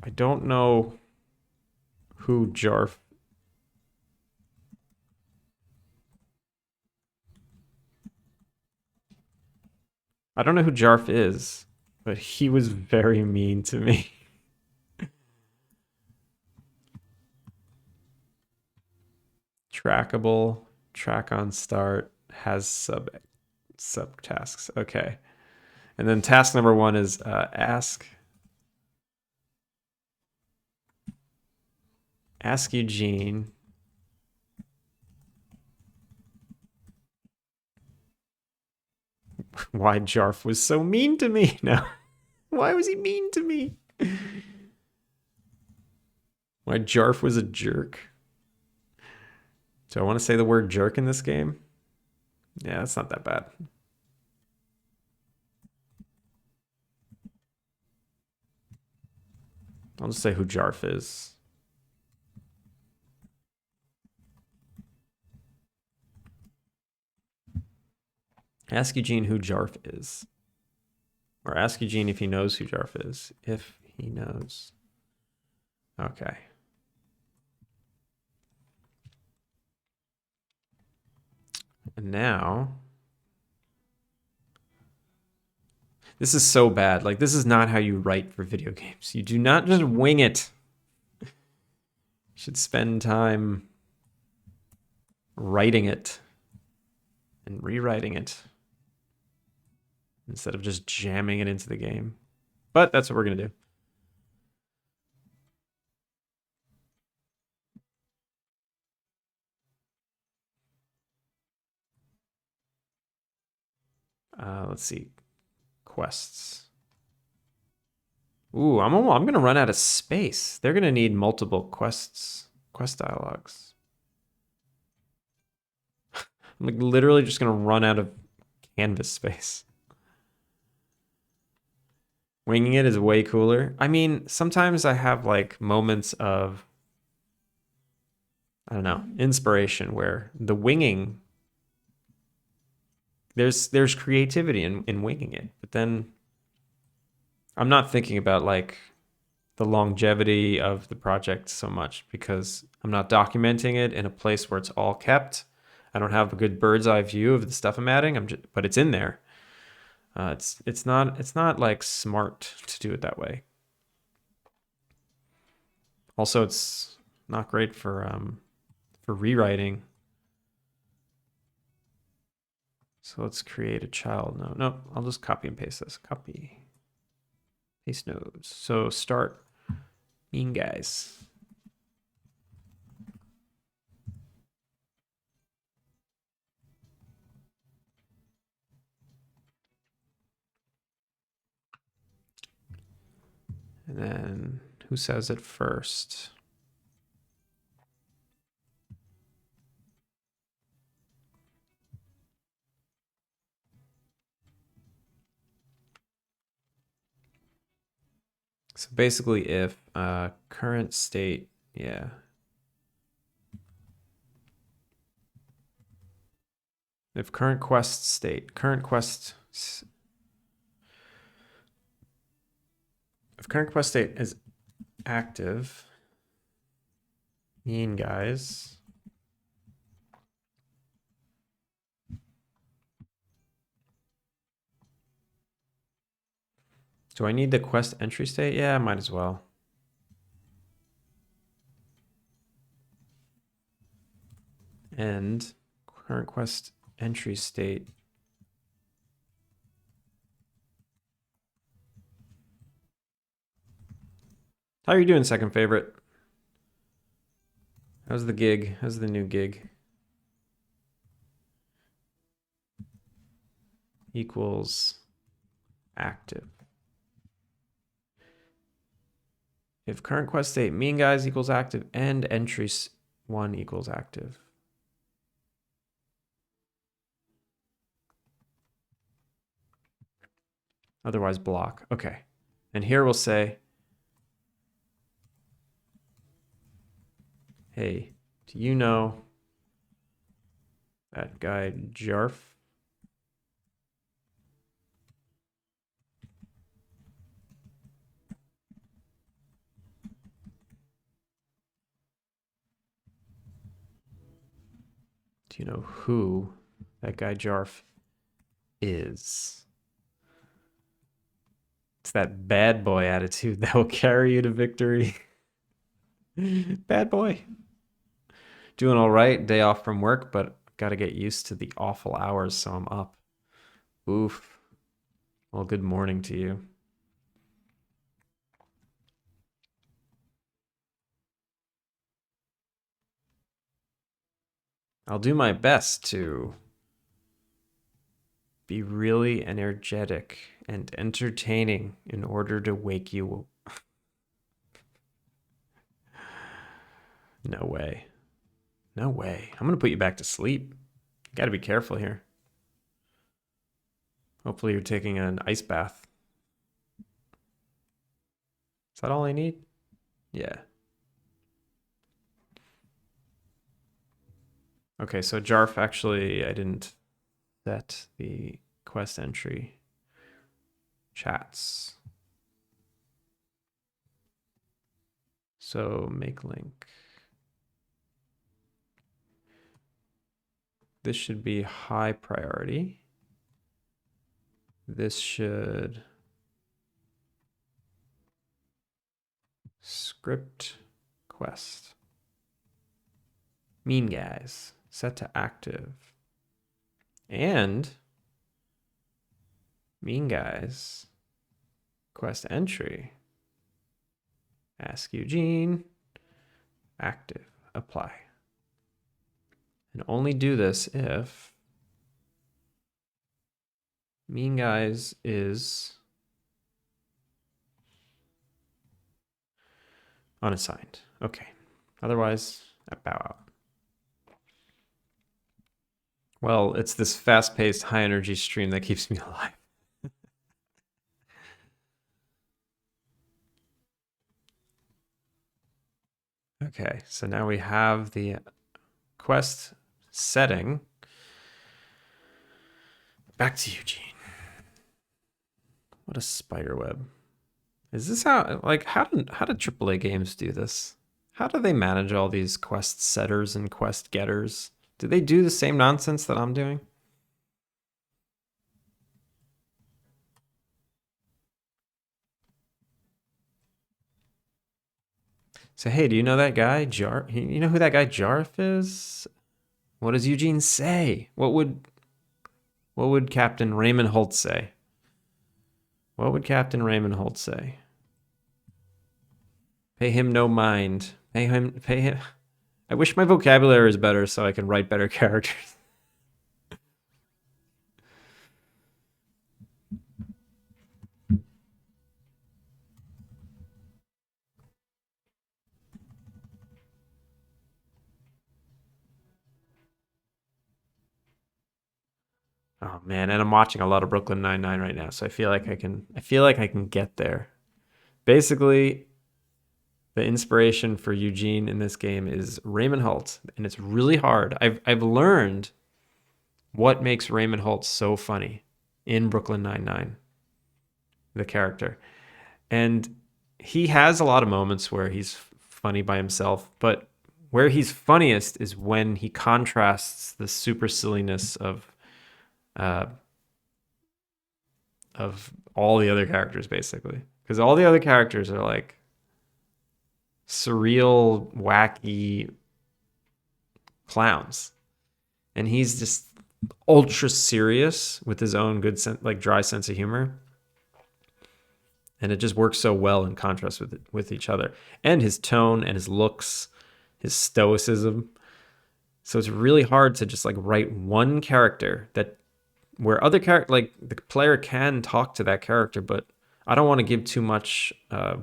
I don't know who Jarf. I don't know who Jarf is, but he was very mean to me. Trackable, track on start, has sub tasks. Okay. And then task number 1 is ask Eugene why Jarf was so mean to me. No. Why was he mean to me? Why Jarf was a jerk. Do I want to say the word jerk in this game? Yeah, that's not that bad. I'll just say who Jarf is. Ask Eugene who Jarf is. Or ask Eugene if he knows who Jarf is. If he knows. Okay. And now... This is so bad. Like, this is not how you write for video games. You do not just wing it. You should spend time writing it and rewriting it instead of just jamming it into the game. But that's what we're going to do. Let's see. Quests. Ooh, I'm going to run out of space. They're going to need multiple quest dialogues. I'm like literally just going to run out of canvas space. Winging it is way cooler. I mean, sometimes I have like moments of, I don't know, inspiration where the winging, there's creativity in winging it, but then I'm not thinking about like the longevity of the project so much because I'm not documenting it in a place where it's all kept. I don't have a good bird's eye view of the stuff I'm adding. But it's in there. It's not like smart to do it that way. Also, it's not great for rewriting. So let's create a child node. No, I'll just copy and paste this. Copy, paste nodes. So start Mean Guys. And then who says it first? So basically if current state, yeah. If current quest state, if current quest state is active, Mean Guys. Do I need the quest entry state? Yeah, I might as well. And current quest entry state. How are you doing, second favorite? How's the gig? How's the new gig? Equals active. If current quest state mean guys equals active and entry 1 equals active. Otherwise block. Okay. And here we'll say, hey, do you know that guy Jarf? Do you know who that guy Jarf is? It's that bad boy attitude that will carry you to victory. Bad boy. Doing all right, day off from work, but got to get used to the awful hours, so I'm up. Oof. Well, good morning to you. I'll do my best to be really energetic and entertaining in order to wake you. No way. No way. I'm going to put you back to sleep. Got to be careful here. Hopefully you're taking an ice bath. Is that all I need? Yeah. Okay, so Jarf actually, I didn't set the quest entry chats. So make link. This should be high priority. This should script quest. Mean guys, set to active. And mean guys, quest entry. Ask Eugene, active, apply. And only do this if mean guys is unassigned. Okay. Otherwise, I bow out. Well, it's this fast-paced, high-energy stream that keeps me alive. Okay, so now we have the quest setting. Back to Eugene. What a spider web. Is this how, like, how do AAA games do this? How do they manage all these quest setters and quest getters? Do they do the same nonsense that I'm doing? So, hey, do you know that guy, Jarf? You know who that guy Jarf is? What does Eugene say? What would Captain Raymond Holt say? What would Captain Raymond Holt say? Pay him no mind. Pay him. I wish my vocabulary is better so I can write better characters. Oh man, and I'm watching a lot of Brooklyn Nine-Nine right now, so I feel like I can get there. Basically, the inspiration for Eugene in this game is Raymond Holt, and it's really hard. I've learned what makes Raymond Holt so funny in Brooklyn Nine-Nine, the character. And he has a lot of moments where he's funny by himself, but where he's funniest is when he contrasts the super silliness of all the other characters, basically. Because all the other characters are like surreal, wacky clowns. And he's just ultra serious with his own good, like dry sense of humor. And it just works so well in contrast with each other. And his tone and his looks his stoicism. So it's really hard to just like write one character that where other character like the player can talk to that character, but I don't want to give too much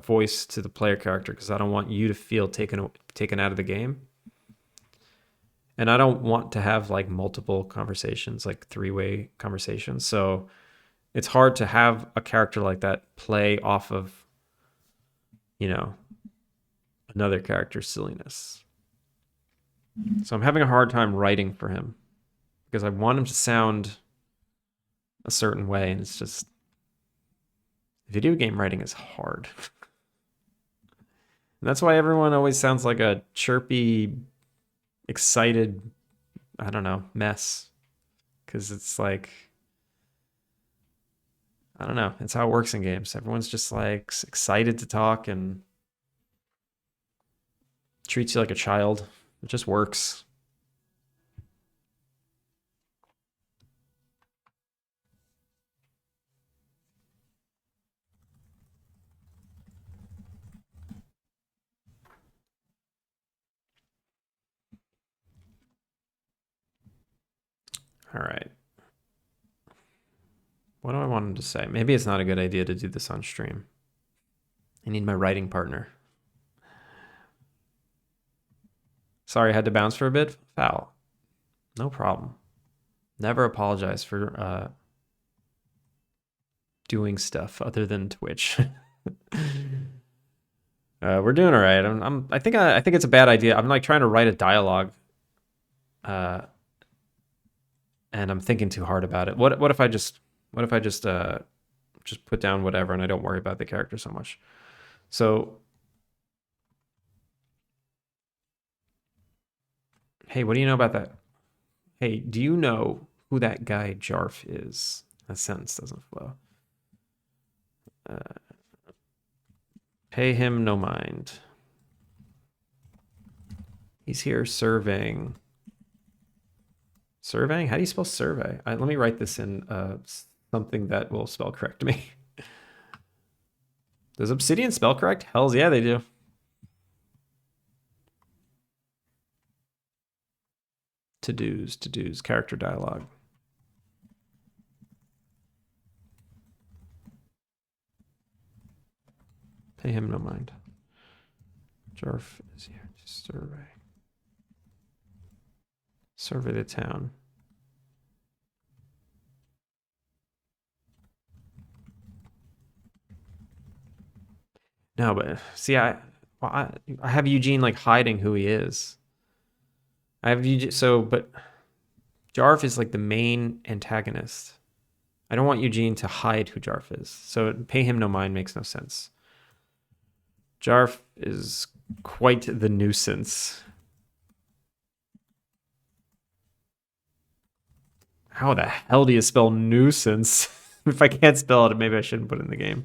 voice to the player character because I don't want you to feel taken out of the game. And I don't want to have like multiple conversations, like three-way conversations. So it's hard to have a character like that play off of, you know, another character's silliness. So I'm having a hard time writing for him because I want him to sound a certain way, and it's just video game writing is hard. And that's why everyone always sounds like a chirpy, excited, I don't know, mess. Because it's like, I don't know, it's how it works in games. Everyone's just like excited to talk and treats you like a child. It just works. All right. What do I want him to say? Maybe it's not a good idea to do this on stream. I need my writing partner. Sorry, I had to bounce for a bit. Foul. No problem. Never apologize for doing stuff other than Twitch. We're doing all right. I think it's a bad idea. I'm like trying to write a dialogue, and I'm thinking too hard about it. What if I just put down whatever and I don't worry about the character so much? So, hey, what do you know about that? Hey, do you know who that guy Jarf is? That sentence doesn't flow. Pay him no mind. He's here surveying. Surveying? How do you spell survey? Let me write this in something that will spell correct me. Does Obsidian spell correct? Hells yeah, they do. To-dos, character dialogue. Pay him no mind. Jarf is here to survey. Survey the town. No, but see, I have Eugene like hiding who he is. I have Eugene, but Jarf is like the main antagonist. I don't want Eugene to hide who Jarf is. So pay him no mind makes no sense. Jarf is quite the nuisance. How the hell do you spell nuisance? If I can't spell it, maybe I shouldn't put it in the game.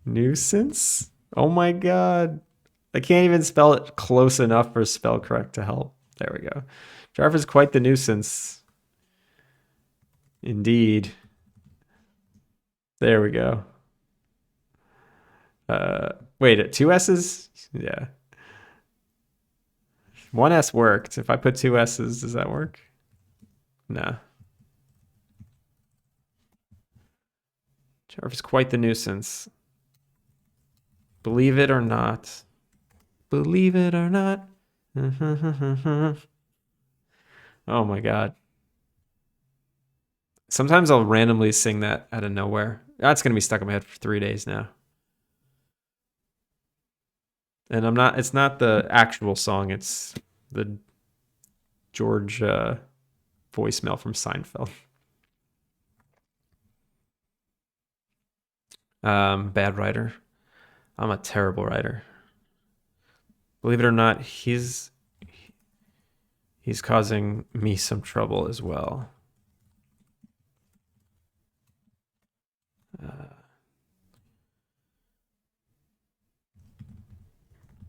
Nuisance? Oh my god. I can't even spell it close enough for spell correct to help. There we go. Jarf is quite the nuisance. Indeed. There we go. Wait, 2 S's? Yeah. 1 S worked. If I put 2 S's, does that work? Nah. Jarf is quite the nuisance. Believe it or not. Believe it or not. Oh my god. Sometimes I'll randomly sing that out of nowhere. That's going to be stuck in my head for 3 days now. And it's not the actual song, it's the George voicemail from Seinfeld. Bad writer. I'm a terrible writer. Believe it or not, he's causing me some trouble as well.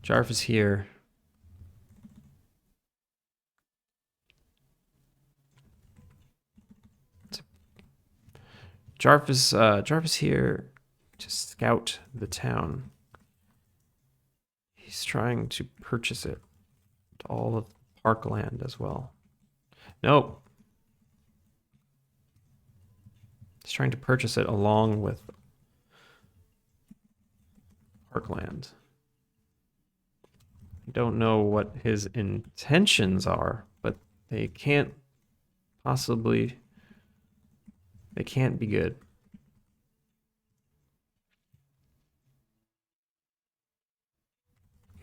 Jarf is here. Jarf is here to scout the town. He's trying to purchase it. all of parkland as well. Nope. He's trying to purchase it along with parkland. I don't know what his intentions are, but they can't possibly... They can't be good.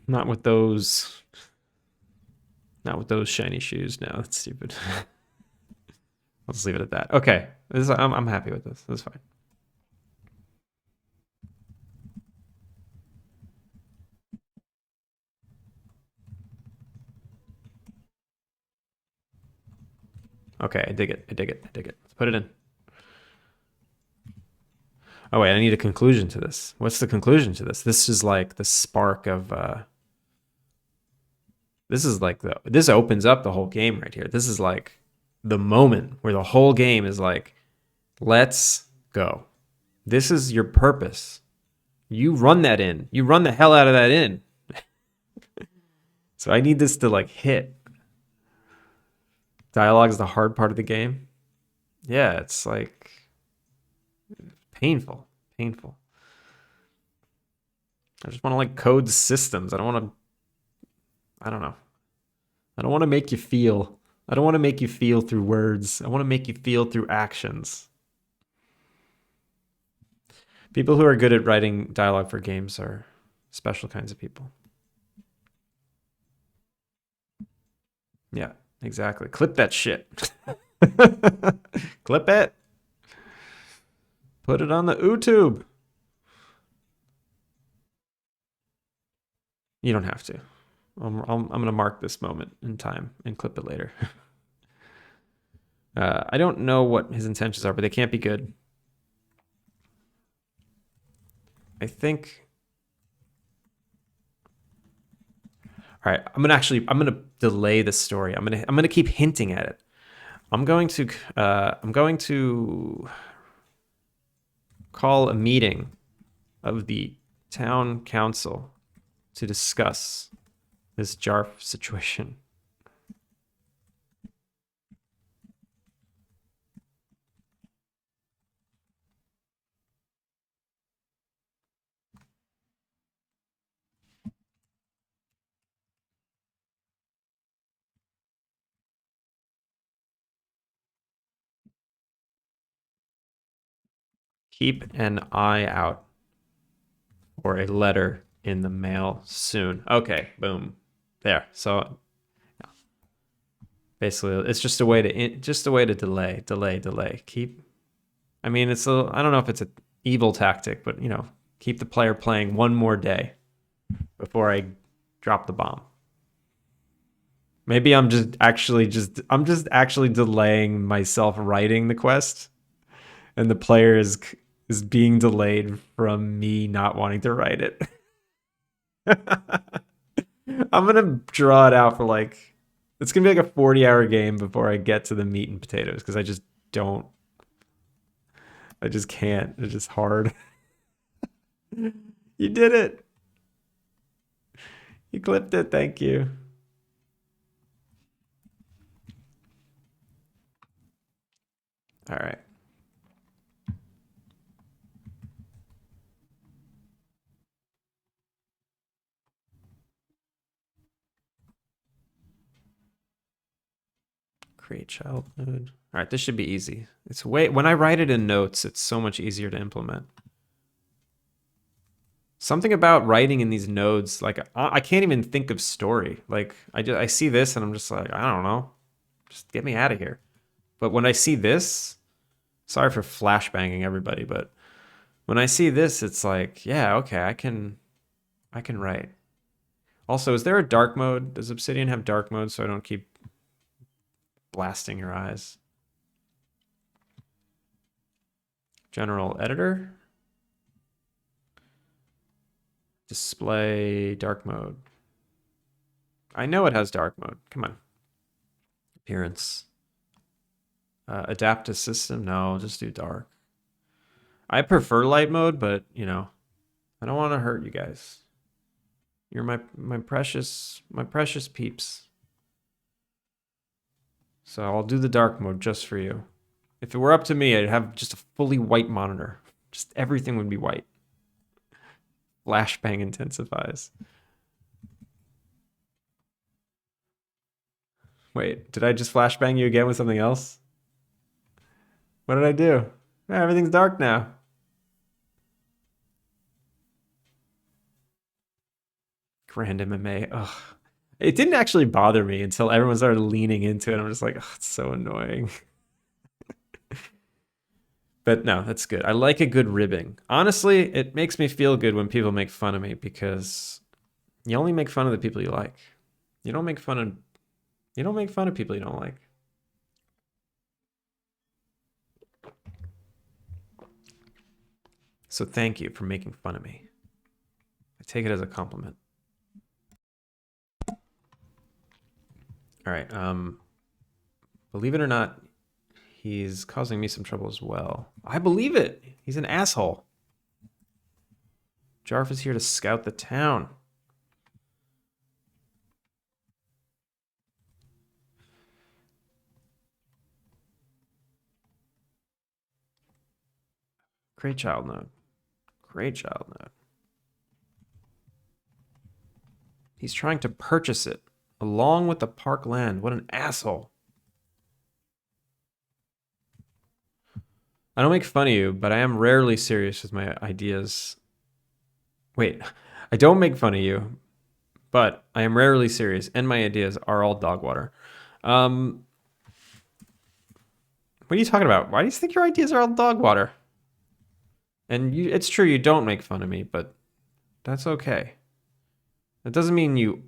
Not with those... Not with those shiny shoes. No, that's stupid. I'll just leave it at that. Okay, I'm happy with this. This is fine. Okay, I dig it. I dig it. I dig it. Let's put it in. Oh wait, I need a conclusion to this. What's the conclusion to this? This is like the spark of this is like this opens up the whole game right here. This is like the moment where the whole game is like, let's go. This is your purpose. You run that in. You run the hell out of that in. So I need this to like hit. Dialogue is the hard part of the game. Yeah, it's like painful. Painful. I just want to like code systems. I don't want to... I don't know. I don't want to make you feel. I don't want to make you feel through words. I want to make you feel through actions. People who are good at writing dialogue for games are special kinds of people. Yeah, exactly. Clip that shit. Clip it. Put it on the YouTube. You don't have to. I'm going to mark this moment in time and clip it later. I don't know what his intentions are, but they can't be good. I think... All right, I'm gonna delay the story. I'm gonna keep hinting at it. I'm going to call a meeting of the town council to discuss this JARF situation. Keep an eye out for a letter in the mail soon. Okay, boom. There. So yeah. Basically, it's just a way to delay. Keep... I mean, I don't know if it's an evil tactic, but you know, keep the player playing one more day before I drop the bomb. Maybe I'm just actually delaying myself writing the quest, and the player is being delayed from me not wanting to write it. I'm gonna draw it out for like... It's gonna be like a 40-hour game before I get to the meat and potatoes, because I just can't. It's just hard. You did it. You clipped it. Thank you. All right. Create child node. All right, this should be easy. When I write it in notes, it's so much easier to implement. Something about writing in these nodes, like I can't even think of story. Like I see this and I'm just like, I don't know. Just get me out of here. But when I see this, sorry for flashbanging everybody, but when I see this, it's like, yeah, okay, I can write. Also, is there a dark mode? Does Obsidian have dark mode so I don't keep blasting your eyes? General editor. Display dark mode. I know it has dark mode. Come on. Appearance. Adapt to system. No, just do dark. I prefer light mode, but you know, I don't want to hurt you guys. You're my precious peeps. So I'll do the dark mode just for you. If it were up to me, I'd have just a fully white monitor. Just everything would be white. Flashbang intensifies. Wait, did I just flashbang you again with something else? What did I do? Everything's dark now. Grand MMA. Ugh. It didn't actually bother me until everyone started leaning into it. I'm just like, oh, it's so annoying. But no, that's good. I like a good ribbing. Honestly, it makes me feel good when people make fun of me because you only make fun of the people you like. You don't make fun of people you don't like. So thank you for making fun of me. I take it as a compliment. All right. Believe it or not, he's causing me some trouble as well. I believe it. He's an asshole. Jarf is here to scout the town. Great child node. Great child node. He's trying to purchase it along with the park land. What an asshole. I don't make fun of you, but I am rarely serious with my ideas. Wait, I don't make fun of you, but I am rarely serious, and my ideas are all dog water. What are you talking about? Why do you think your ideas are all dog water? And it's true you don't make fun of me, but that's okay. That doesn't mean you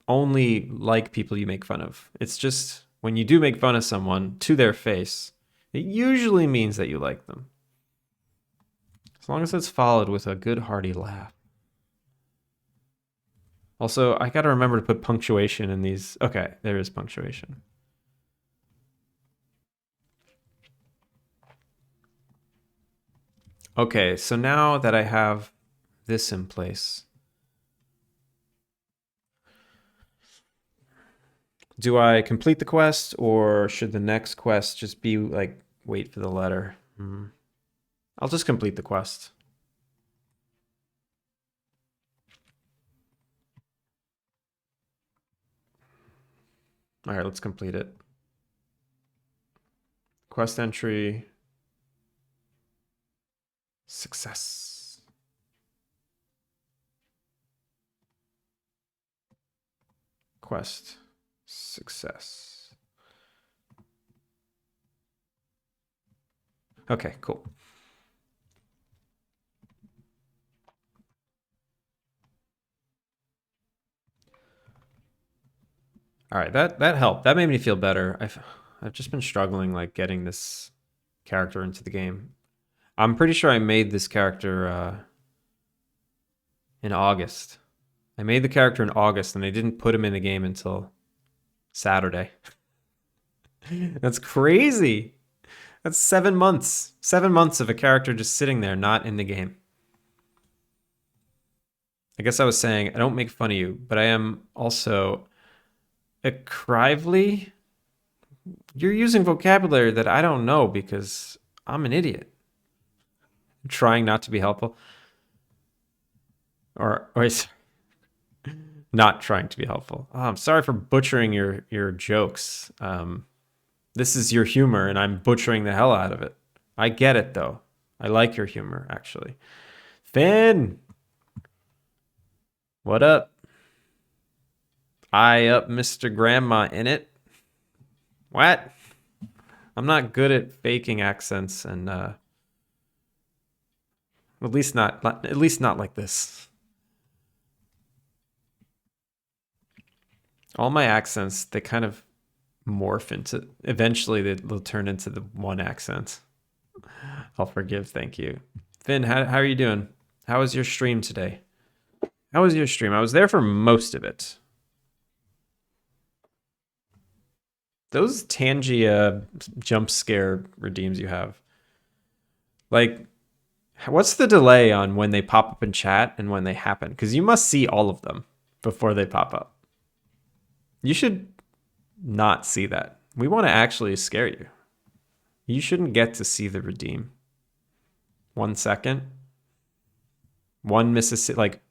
only like people you make fun of. It's just when you do make fun of someone to their face, it usually means that you like them. As long as it's followed with a good hearty laugh. Also, I gotta remember to put punctuation in these. Okay, there is punctuation. Okay, so now that I have this in place, do I complete the quest or should the next quest just be like wait for the letter? I'll just complete the quest. All right, let's complete it. Quest entry. Success. Quest. Success. Okay, cool. All right, that helped. That made me feel better. I've just been struggling like getting this character into the game. I'm pretty sure I made this character in August. I made the character in August and I didn't put him in the game until Saturday. That's crazy. That's 7 months. 7 months of a character just sitting there, not in the game. I guess I was saying I don't make fun of you, but I am also Crively. You're using vocabulary that I don't know because I'm an idiot. I'm trying not to be helpful. Or not trying to be helpful. Oh, I'm sorry for butchering your jokes. This is your humor, and I'm butchering the hell out of it. I get it, though. I like your humor, actually. Finn! What up? I up Mr. Grandma in it. What? I'm not good at faking accents, and at least not like this. All my accents, they kind of morph into, eventually they'll turn into the one accent. I'll forgive, thank you. Finn, how are you doing? How was your stream today? How was your stream? I was there for most of it. Those Tangia jump scare redeems you have. Like, what's the delay on when they pop up in chat and when they happen? Because you must see all of them before they pop up. You should not see that. We want to actually scare you. You shouldn't get to see the redeem. 1 second. One Mississippi, like,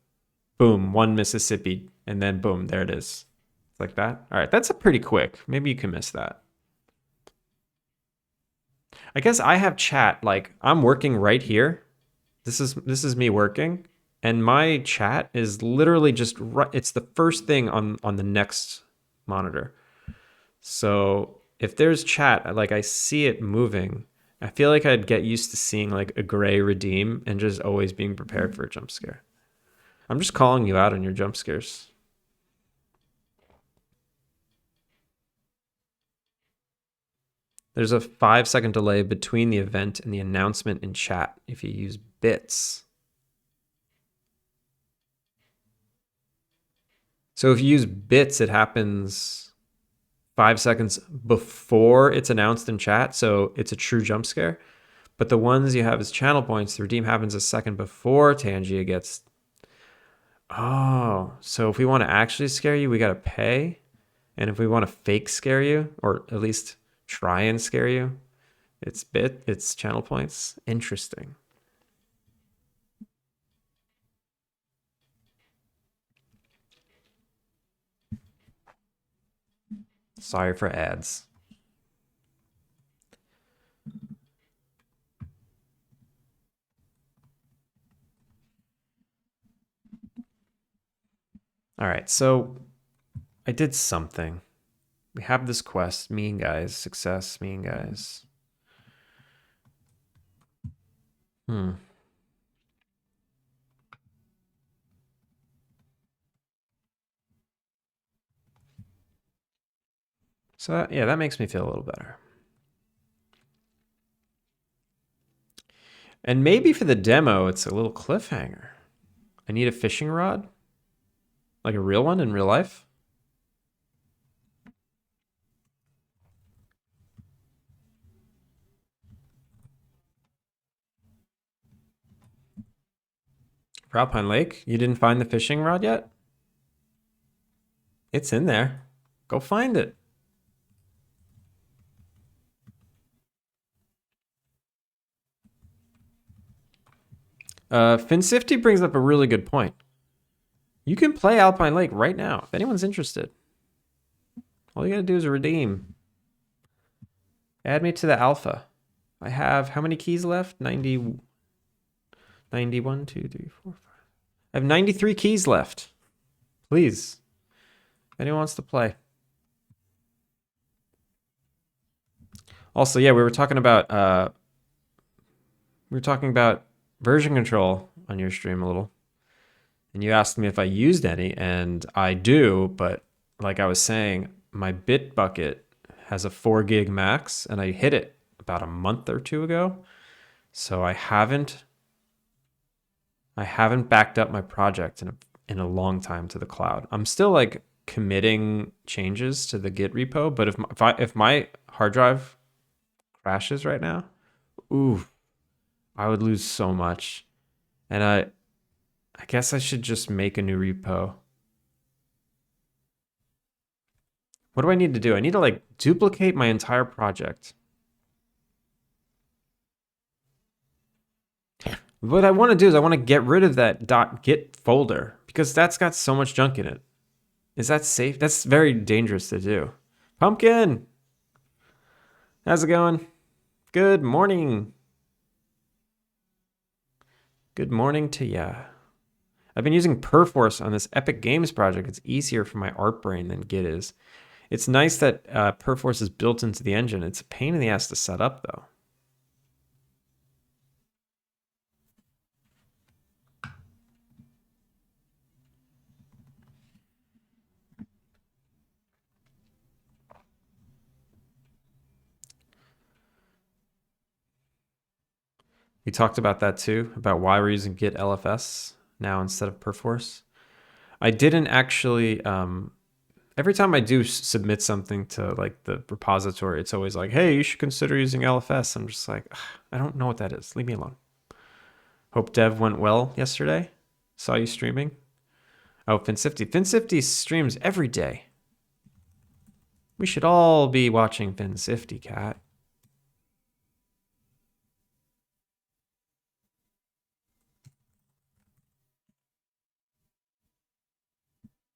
boom, one Mississippi, and then boom, there it is. It's like that. All right, that's a pretty quick. Maybe you can miss that. I guess I have chat, like, I'm working right here. This is me working, and my chat is literally just right, it's the first thing on the next monitor. So if there's chat, like I see it moving, I feel like I'd get used to seeing like a gray redeem and just always being prepared for a jump scare. I'm just calling you out on your jump scares. There's a 5-second delay between the event and the announcement in chat if you use bits. So if you use bits, it happens 5 seconds before it's announced in chat, so it's a true jump scare. But the ones you have as channel points, the redeem happens a second before Tangia gets... Oh, so if we want to actually scare you, we got to pay. And if we want to fake scare you, or at least try and scare you, it's channel points. Interesting. Sorry for ads. All right, so I did something. We have this quest, mean guys, success, mean guys. So yeah, that makes me feel a little better. And maybe for the demo, it's a little cliffhanger. I need a fishing rod, like a real one in real life. For Alpine Lake, you didn't find the fishing rod yet? It's in there. Go find it. Finsifty brings up a really good point. You can play Alpine Lake right now if anyone's interested. All you gotta do is redeem. Add me to the alpha. I have how many keys left? 90, 91, 2, 3, 4, 5. I have 93 keys left. Please. If anyone wants to play. Also, yeah, we were talking about version control on your stream a little. And you asked me if I used any, and I do, but like I was saying, my bit bucket has a 4 gig max, and I hit it about a month or two ago. So I haven't backed up my project in a long time to the cloud. I'm still like committing changes to the Git repo, but if my hard drive crashes right now, ooh, I would lose so much. And I guess I should just make a new repo. What do I need to do? I need to like duplicate my entire project. What I want to do is I want to get rid of that .git folder because that's got so much junk in it. Is that safe? That's very dangerous to do. Pumpkin! How's it going? Good morning. Good morning to ya. I've been using Perforce on this Epic Games project. It's easier for my art brain than Git is. It's nice that Perforce is built into the engine. It's a pain in the ass to set up, though. We talked about that too, about why we're using Git LFS now instead of Perforce. I didn't actually, every time I do submit something to like the repository, it's always like, hey, you should consider using LFS. I'm just like, I don't know what that is. Leave me alone. Hope Dev went well yesterday. Saw you streaming. Oh, Finsifty. Finsifty streams every day. We should all be watching Fin Sifty Cat.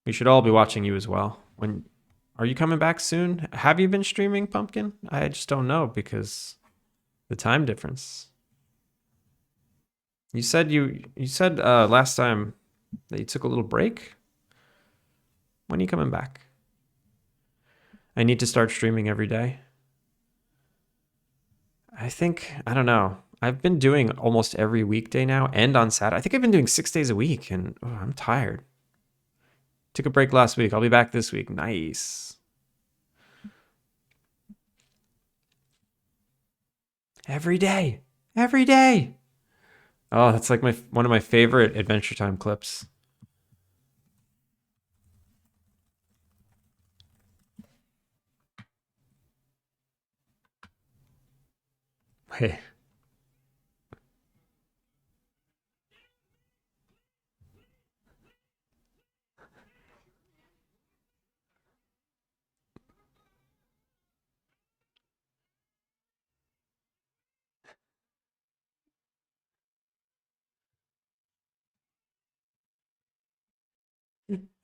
We should all be watching you as well. When are you coming back soon? Have you been streaming, Pumpkin? I just don't know because the time difference. You said last time that you took a little break. When are you coming back? I need to start streaming every day. I don't know. I've been doing almost every weekday now and on Saturday. I think I've been doing 6 days a week and I'm tired. Took a break last week. I'll be back this week. Nice. Every day. Every day. Oh, that's like one of my favorite Adventure Time clips. Hey.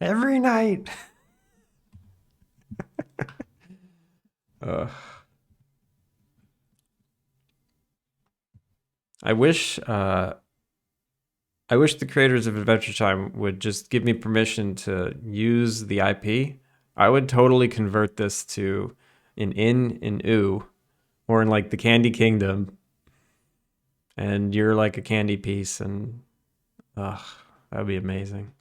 Every night. Ugh. I wish the creators of Adventure Time would just give me permission to use the IP. I would totally convert this to an inn in Oo, or in like the Candy Kingdom, and you're like a candy piece, and that would be amazing.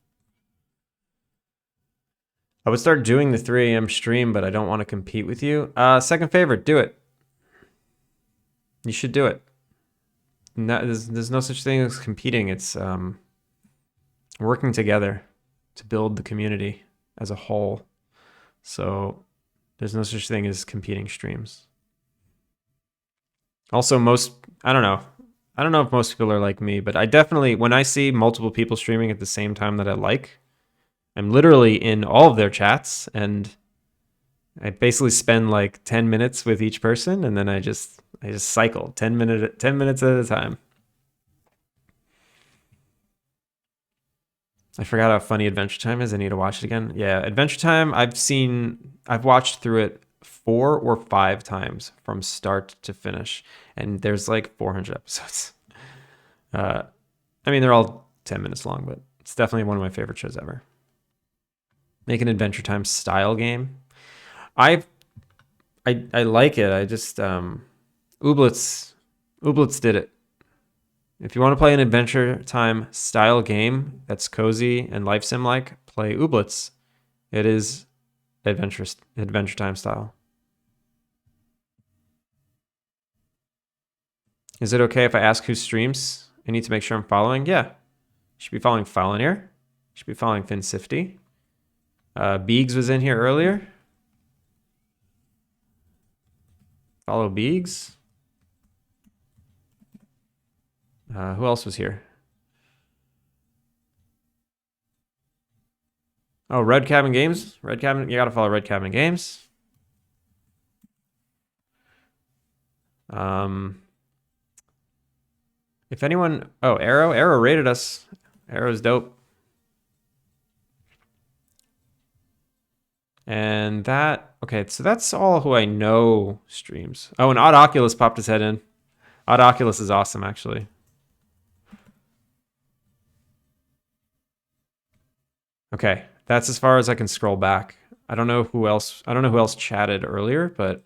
I would start doing the 3 a.m. stream, but I don't want to compete with you. Second favorite, do it. You should do it. There's no such thing as competing. It's working together to build the community as a whole. So there's no such thing as competing streams. Also, I don't know if most people are like me, but I definitely, when I see multiple people streaming at the same time that I like, I'm literally in all of their chats, and I basically spend like 10 minutes with each person, and then I just cycle 10 minutes at a time. I forgot how funny Adventure Time is. I need to watch it again. Yeah, Adventure Time, I've watched through it 4 or 5 times from start to finish, and there's like 400 episodes. I mean, they're all 10 minutes long, but it's definitely one of my favorite shows ever. Make an Adventure Time style game. I like it. I just Ooblets did it. If you want to play an Adventure Time style game that's cozy and life sim like, play Ooblets. It is Adventure Time style. Is it okay if I ask who streams? I need to make sure I'm following. Yeah, you should be following Falonir. You should be following Fin Sifty. Beegs was in here earlier. Follow Beegs. Who else was here? Oh, Red Cabin Games. Red Cabin, you gotta follow Red Cabin Games. If anyone, Arrow rated us. Arrow's dope. And okay, so that's all who I know streams. Oh, and Odd Oculus popped his head in. Odd Oculus is awesome, actually. Okay, that's as far as I can scroll back. I don't know who else chatted earlier, but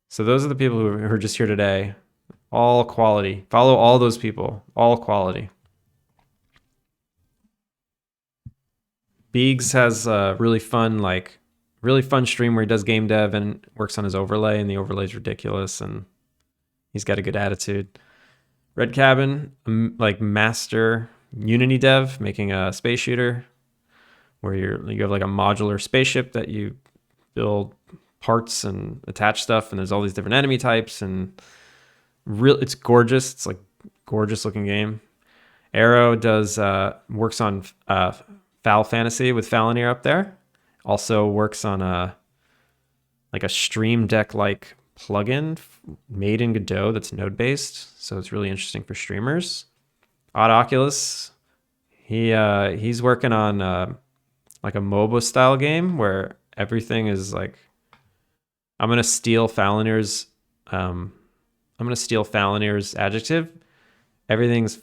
so those are the people who are just here today. All quality. Follow all those people. All quality. Beegs has a really fun stream where he does game dev and works on his overlay, and the overlay is ridiculous, and he's got a good attitude. Red Cabin, like master Unity dev, making a space shooter where you have like a modular spaceship that you build parts and attach stuff, and there's all these different enemy types, and it's gorgeous. It's like gorgeous looking game. Arrow does works on Foul Fantasy with Falonir up there. Also works on like a Stream Deck like plugin made in Godot that's node based. So it's really interesting for streamers. Odd Oculus, he's working on like a MOBA style game where everything is like, I'm gonna steal Falinir's adjective. Everything's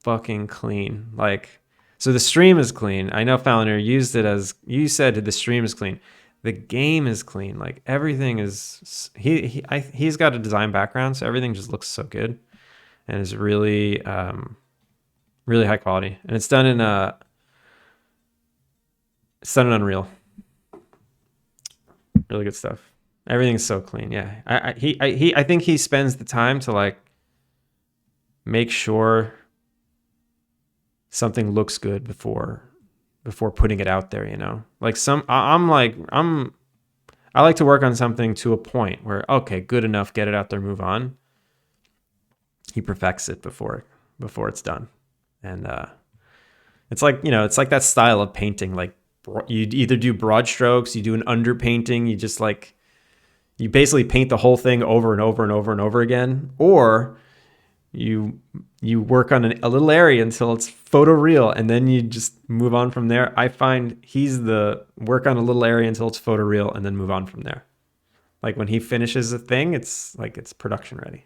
fucking clean. Like, so the stream is clean. I know Falinir used it as, you said the stream is clean. The game is clean. Like everything is, he's got a design background, so everything just looks so good and is really really high quality. And it's done in Unreal. Really good stuff. Everything's so clean. Yeah. I think he spends the time to like make sure something looks good before putting it out there, you know? Like I like to work on something to a point where, okay, good enough, get it out there, move on. He perfects it before it's done. And it's like, you know, it's like that style of painting. Like you either do broad strokes, you do an underpainting, you just like, you basically paint the whole thing over and over and over and over again, or you work on a little area until it's photoreal and then you just move on from there. I find he's the work on a little area until it's photoreal and then move on from there. Like when he finishes a thing, it's like it's production ready.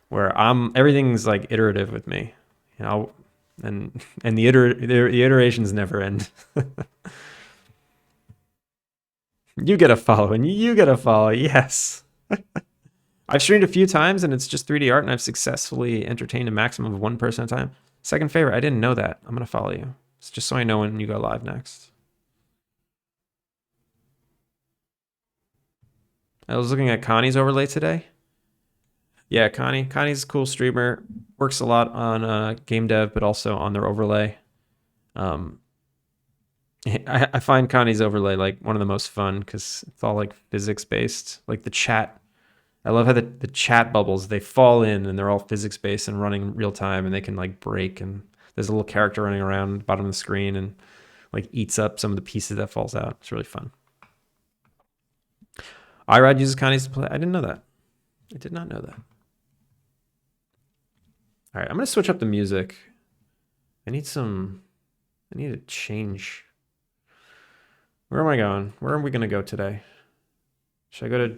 Where everything's like iterative with me, you know, and the iterations never end. You get a follow and you get a follow. Yes. I've streamed a few times and it's just 3D art and I've successfully entertained a maximum of one person at a time. Second favorite. I didn't know that. I'm going to follow you. It's just so I know when you go live next. I was looking at Connie's overlay today. Yeah, Connie's a cool streamer. Works a lot on game dev, but also on their overlay. I find Connie's overlay like one of the most fun because it's all like physics based. Like the chat, I love how the chat bubbles, they fall in and they're all physics based and running real time and they can like break, and there's a little character running around the bottom of the screen and like eats up some of the pieces that falls out. It's really fun. iRad uses Connie's to play. I didn't know that. I did not know that. All right, I'm gonna switch up the music. I need to change. Where am I going? Where are we gonna go today? Should I go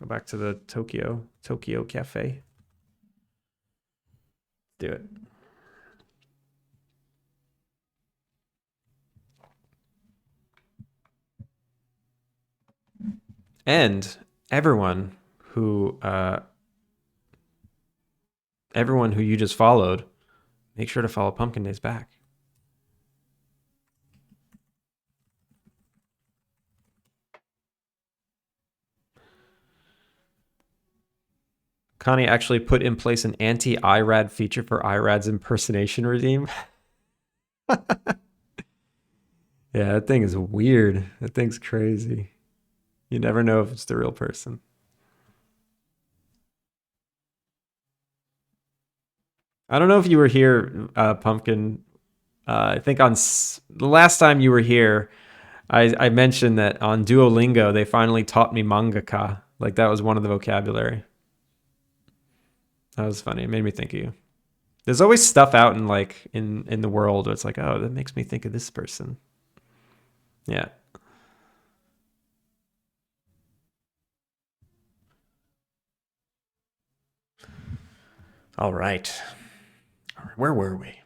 back to the Tokyo Cafe? Do it. And everyone who you just followed, make sure to follow Pumpkin Days back. Connie actually put in place an anti-IRAD feature for IRAD's impersonation regime. Yeah, that thing is weird. That thing's crazy. You never know if it's the real person. I don't know if you were here, Pumpkin. I think on the last time you were here, I mentioned that on Duolingo, they finally taught me mangaka. Like that was one of the vocabulary. That was funny. It made me think of you. There's always stuff out in like in the world where it's like, oh, that makes me think of this person. Yeah. All right. Where were we?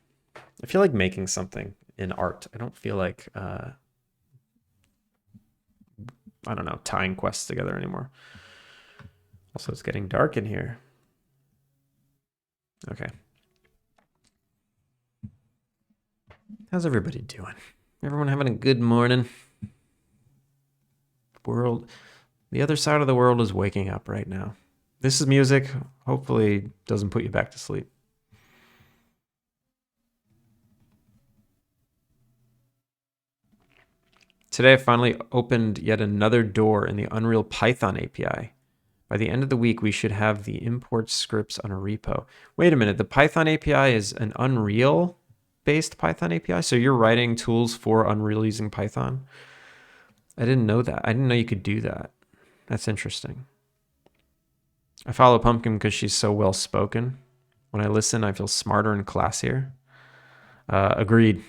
I feel like making something in art. I don't feel like I don't know, tying quests together anymore. Also, it's getting dark in here. Okay. How's everybody doing? Everyone having a good morning? The other side of the world is waking up right now. This is music. Hopefully doesn't put you back to sleep. Today I finally opened yet another door in the Unreal Python API. By the end of the week, we should have the import scripts on a repo. Wait a minute, the Python API is an Unreal-based Python API? So you're writing tools for Unreal using Python? I didn't know that. I didn't know you could do that. That's interesting. I follow Pumpkin because she's so well spoken. When I listen, I feel smarter and classier. Agreed.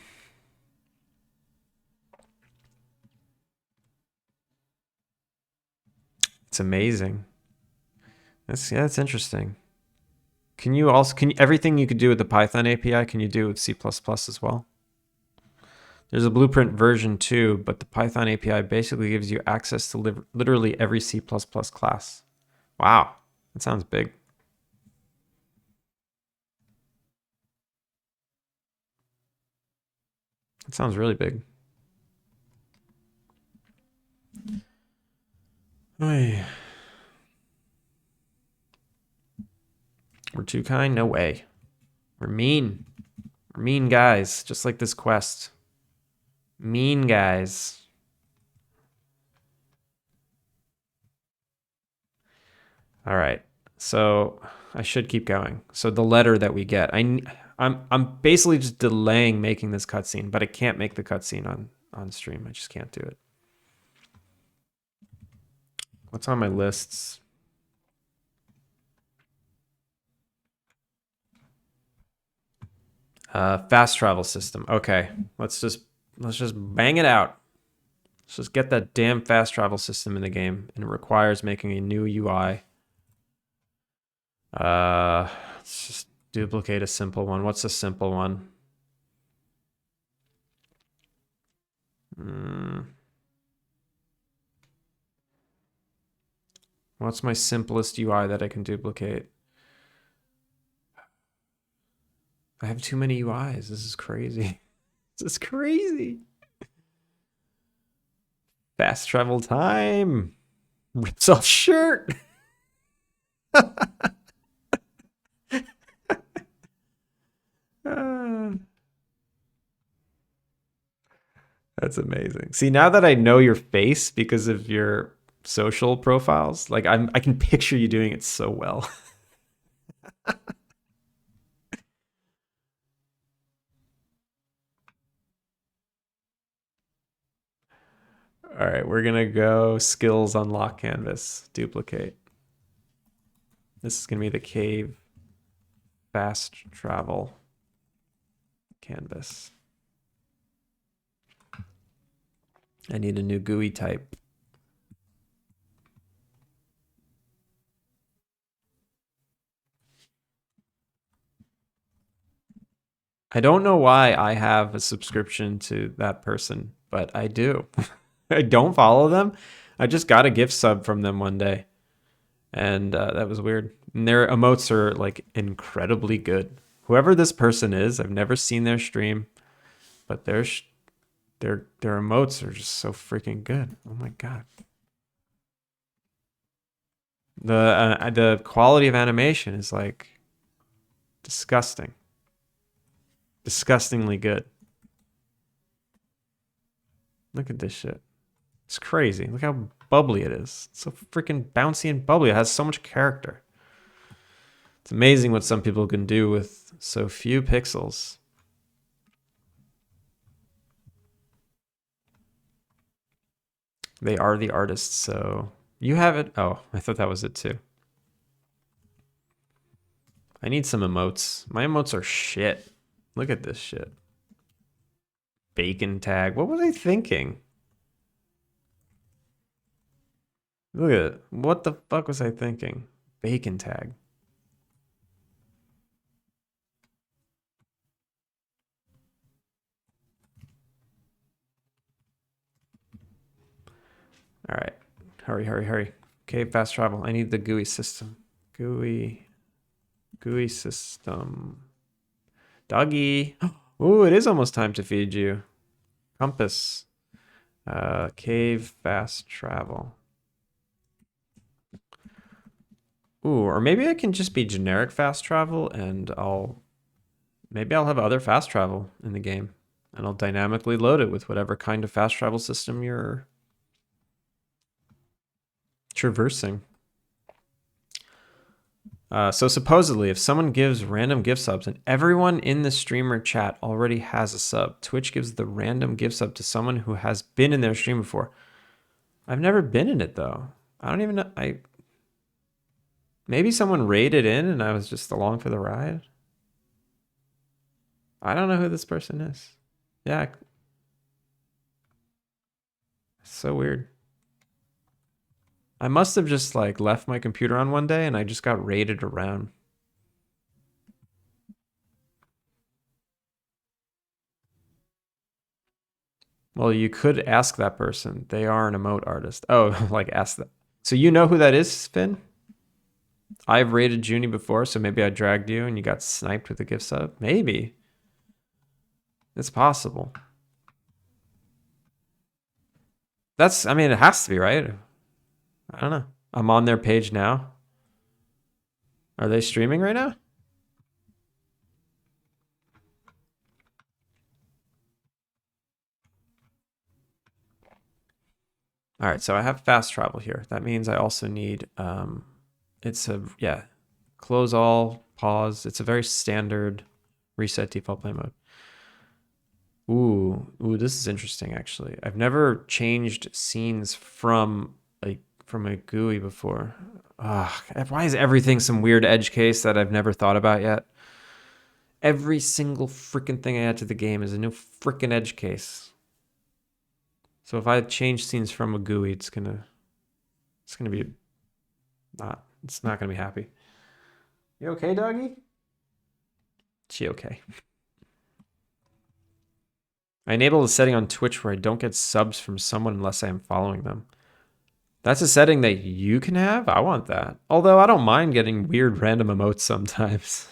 It's amazing. That's interesting. Can you everything you could do with the Python API, can you do with C++ as well? There's a blueprint version 2, but the Python API basically gives you access to literally every C++ class. Wow, that sounds big. That sounds really big. Oy. We're too kind? No way. We're mean. We're mean guys, just like this quest. Mean guys. All right. So I should keep going. So the letter that we get, I'm basically just delaying making this cutscene, but I can't make the cutscene on stream. I just can't do it. What's on my lists? Fast travel system. Okay, let's just bang it out. Let's just get that damn fast travel system in the game, and it requires making a new UI. Let's just duplicate a simple one. What's a simple one? What's my simplest UI that I can duplicate? I have too many UIs. This is crazy. This is crazy. Fast travel time. Rips off shirt. That's amazing. See, now that I know your face because of your social profiles, like I can picture you doing it so well. All right, we're gonna go skills unlock canvas, duplicate. This is gonna be the cave fast travel canvas. I need a new GUI type. I don't know why I have a subscription to that person, but I do. I don't follow them. I just got a gift sub from them one day, and that was weird. And their emotes are like incredibly good. Whoever this person is, I've never seen their stream, but their emotes are just so freaking good. Oh my god. The quality of animation is like disgusting. Disgustingly good. Look at this shit. It's crazy. Look how bubbly it is. It's so freaking bouncy and bubbly. It has so much character. It's amazing what some people can do with so few pixels. They are the artists, so you have it. Oh, I thought that was it too. I need some emotes. My emotes are shit. Look at this shit. Bacon tag. What was I thinking? Look at it. What the fuck was I thinking? Bacon tag. All right. Hurry, hurry, hurry. Okay, fast travel. I need the GUI system. GUI system. Doggy. Ooh, it is almost time to feed you. Compass. Cave fast travel. Ooh, or maybe I can just be generic fast travel and maybe I'll have other fast travel in the game and I'll dynamically load it with whatever kind of fast travel system you're traversing. So supposedly, if someone gives random gift subs and everyone in the streamer chat already has a sub, Twitch gives the random gift sub to someone who has been in their stream before. I've never been in it though. I don't even know. Maybe someone raided in and I was just along for the ride. I don't know who this person is. Yeah, so weird. I must have just like left my computer on one day and I just got raided around. Well, you could ask that person. They are an emote artist. Oh, like ask that. So you know who that is, Finn? I've raided Junie before, so maybe I dragged you and you got sniped with a gift sub. Maybe. It's possible. I mean, it has to be, right? I don't know. I'm on their page now. Are they streaming right now? All right, so I have fast travel here. That means I also need, close all, pause. It's a very standard reset default play mode. Ooh, this is interesting actually. I've never changed scenes from a GUI before. Why is everything some weird edge case that I've never thought about yet? Every single freaking thing I add to the game is a new freaking edge case. So if I change scenes from a GUI, it's gonna be not. It's not gonna be happy. You okay, doggy? She okay. I enable a setting on Twitch where I don't get subs from someone unless I am following them. That's a setting that you can have? I want that. Although I don't mind getting weird random emotes sometimes.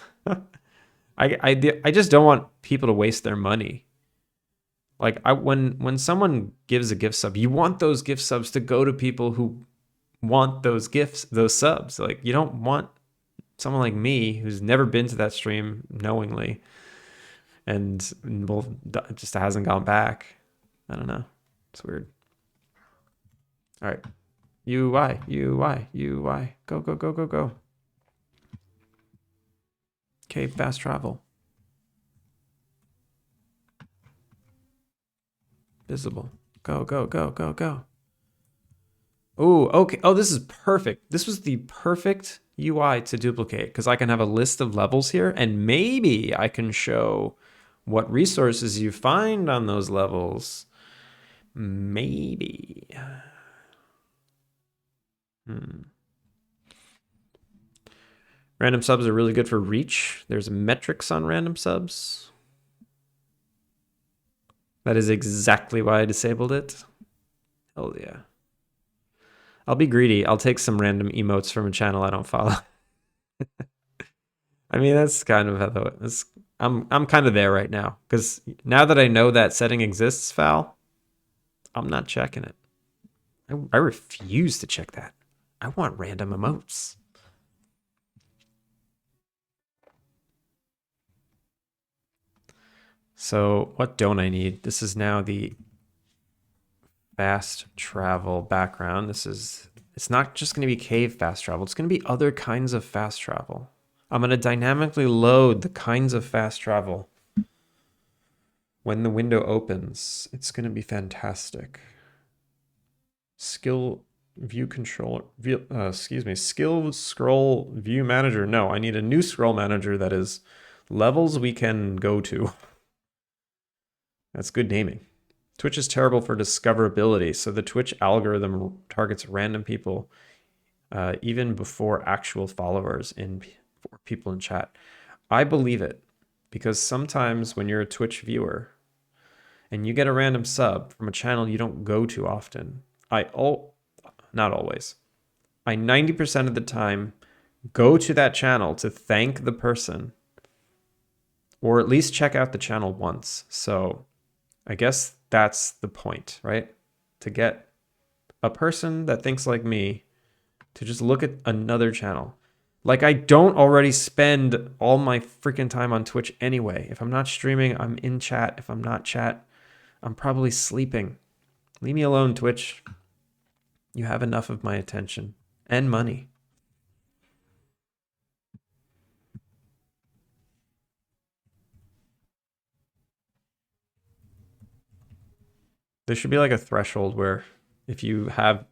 I just don't want people to waste their money. Like when someone gives a gift sub, you want those gift subs to go to people who want those gifts, those subs. Like you don't want someone like me who's never been to that stream knowingly and well, just hasn't gone back. I don't know. It's weird. All right. UI. Go. Okay, fast travel. Visible. Go. Oh, okay. Oh, this is perfect. This was the perfect UI to duplicate because I can have a list of levels here and maybe I can show what resources you find on those levels. Maybe. Random subs are really good for reach. There's metrics on random subs. That is exactly why I disabled it. Hell yeah. I'll be greedy. I'll take some random emotes from a channel I don't follow. I mean, that's kind of how I'm kind of there right now because now that I know that setting exists, Val, I'm not checking it. I refuse to check that. I want random emotes. So what don't I need? This is now the fast travel background. It's not just going to be cave fast travel. It's going to be other kinds of fast travel. I'm going to dynamically load the kinds of fast travel. When the window opens, it's going to be fantastic. Skill view controller, skill scroll view manager. No, I need a new scroll manager that is levels we can go to. That's good naming. Twitch is terrible for discoverability, so the Twitch algorithm targets random people even before actual followers or people in chat. I believe it because sometimes when you're a Twitch viewer and you get a random sub from a channel you don't go to often, not always. I 90% of the time go to that channel to thank the person or at least check out the channel once. So I guess that's the point, right? To get a person that thinks like me to just look at another channel. Like I don't already spend all my freaking time on Twitch anyway. If I'm not streaming, I'm in chat. If I'm not chat, I'm probably sleeping. Leave me alone, Twitch. You have enough of my attention and money. There should be like a threshold where If you have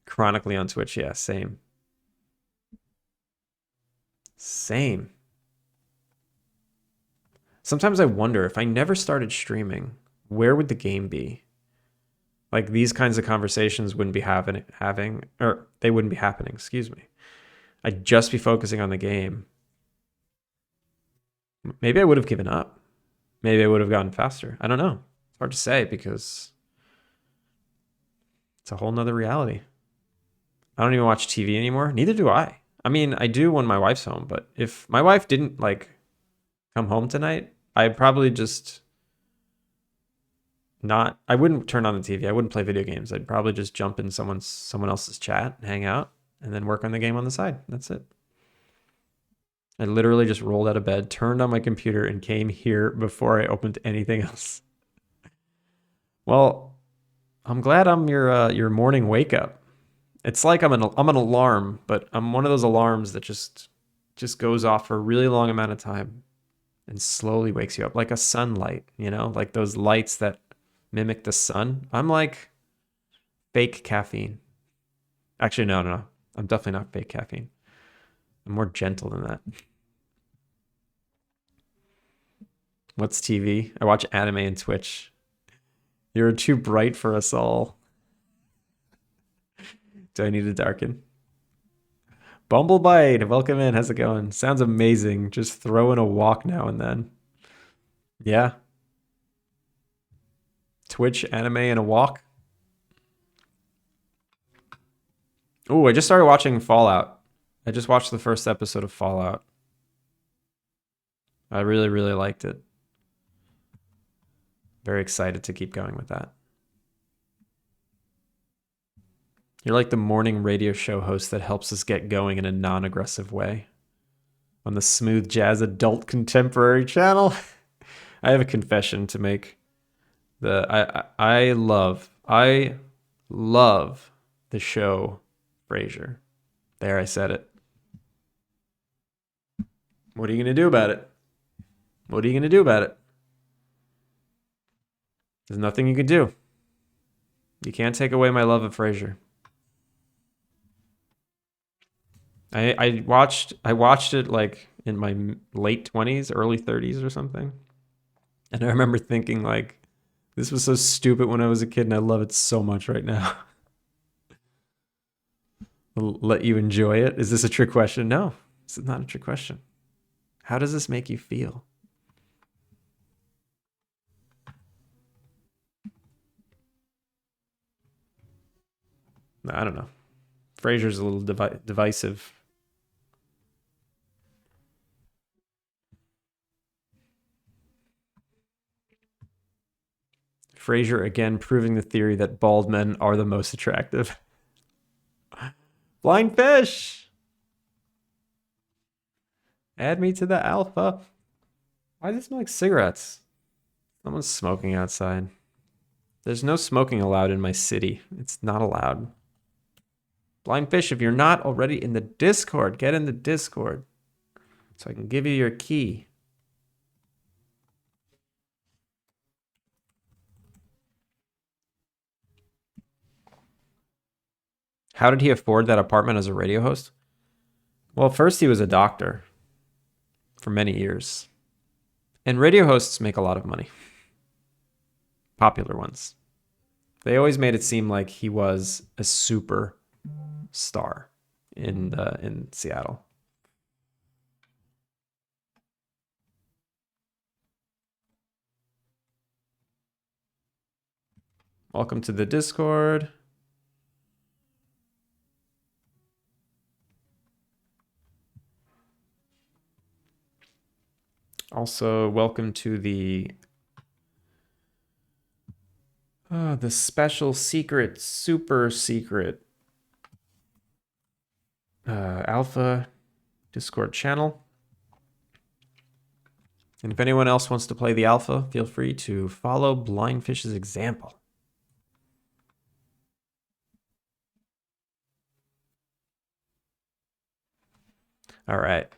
chronically on Twitch, yeah, same. Same. Sometimes I wonder if I never started streaming, where would the game be? Like these kinds of conversations wouldn't be having, or they wouldn't be happening, excuse me. I'd just be focusing on the game. Maybe I would have given up. Maybe I would have gotten faster. I don't know. It's hard to say because it's a whole nother reality. I don't even watch TV anymore. Neither do I. I mean, I do when my wife's home, but if my wife didn't like come home tonight, I'd probably just not, I wouldn't turn on the TV. I wouldn't play video games. I'd probably just jump in someone else's chat, hang out, and then work on the game on the side. That's it. I literally just rolled out of bed, turned on my computer, and came here before I opened anything else. Well, I'm glad I'm your morning wake up. It's like I'm an alarm, but I'm one of those alarms that just goes off for a really long amount of time and slowly wakes you up, like a sunlight, you know, like those lights that mimic the sun. I'm like fake caffeine. Actually, no. I'm definitely not fake caffeine. I'm more gentle than that. What's TV? I watch anime and Twitch. You're too bright for us all. Do I need to darken? Bumblebite, welcome in. How's it going? Sounds amazing. Just throw in a walk now and then. Yeah. Twitch, anime, and a walk. Oh, I just started watching Fallout. I just watched the first episode of Fallout. I really, really liked it. Very excited to keep going with that. You're like the morning radio show host that helps us get going in a non-aggressive way. On the Smooth Jazz Adult Contemporary channel. I have a confession to make. I love the show Frasier. There, I said it. What are you going to do about it? What are you going to do about it? There's nothing you can do. You can't take away my love of Frasier. I watched it like in my late 20s, early 30s or something. And I remember thinking like, this was so stupid when I was a kid and I love it so much right now. I'll let you enjoy it. Is this a trick question? No, this is not a trick question. How does this make you feel? I don't know. Frasier's a little divisive. Frasier again proving the theory that bald men are the most attractive. Blind fish! Add me to the alpha. Why does it smell like cigarettes? Someone's smoking outside. There's no smoking allowed in my city. It's not allowed. Blind fish, if you're not already in the Discord, get in the Discord so I can give you your key. How did he afford that apartment as a radio host? Well, first he was a doctor for many years. And radio hosts make a lot of money. Popular ones. They always made it seem like he was a super star in Seattle. Welcome to the Discord. Also, welcome to the special secret, super secret alpha Discord channel. And if anyone else wants to play the alpha, feel free to follow Blindfish's example. All right.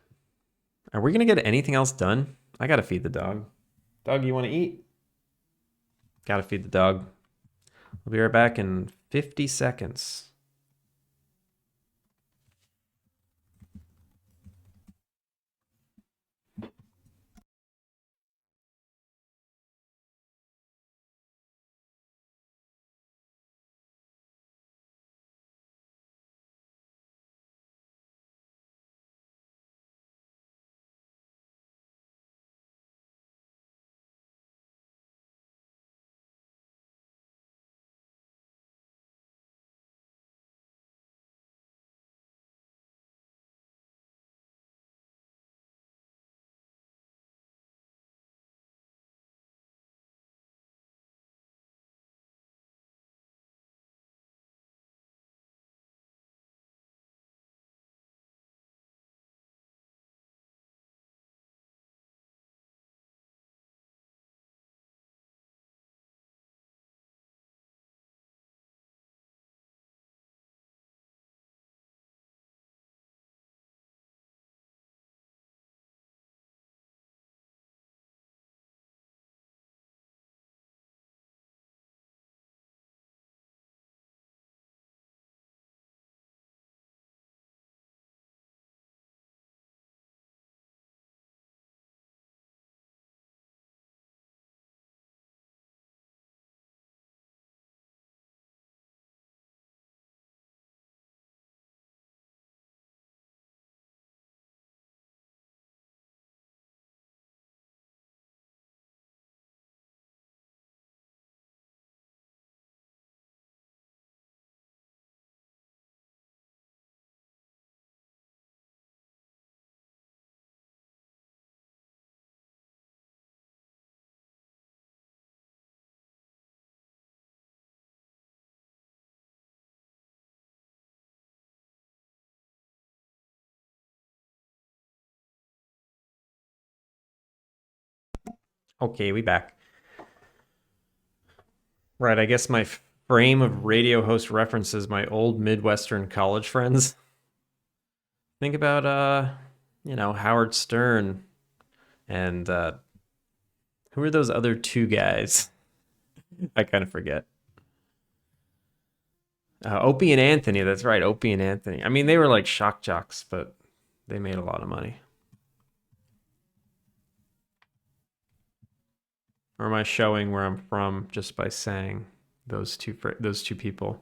Are we going to get anything else done? I got to feed the dog. Dog, you want to eat? Got to feed the dog. We'll be right back in 50 seconds. Okay, we back. Right, I guess my frame of radio host references my old Midwestern college friends. Think about Howard Stern and who are those other two guys? I kind of forget. Opie and Anthony, that's right, Opie and Anthony. I mean, they were like shock jocks, but they made a lot of money. Or am I showing where I'm from just by saying those two people?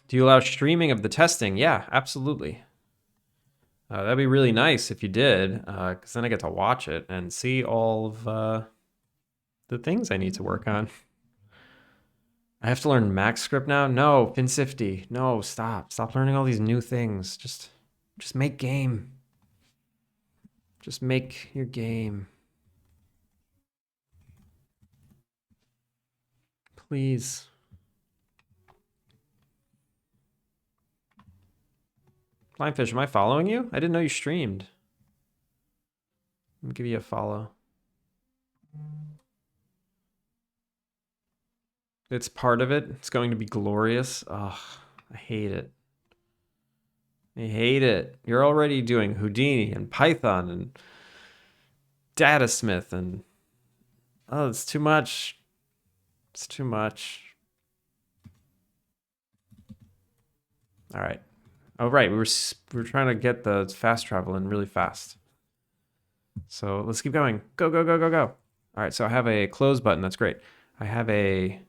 Do you allow streaming of the testing? Yeah, absolutely. That'd be really nice if you did, because then I get to watch it and see all of the things I need to work on. I have to learn MaxScript now? No, FinSifty. No, stop. Stop learning all these new things. Just make game. Just make your game. Please. Lionfish, am I following you? I didn't know you streamed. Let me give you a follow. It's part of it. It's going to be glorious. Ugh, I hate it. I hate it. You're already doing Houdini and Python and Datasmith and oh, it's too much. It's too much. All right. Oh, right. We were trying to get the fast travel in really fast. So let's keep going. Go, go, go, go, go. All right. So I have a close button. That's great. I have a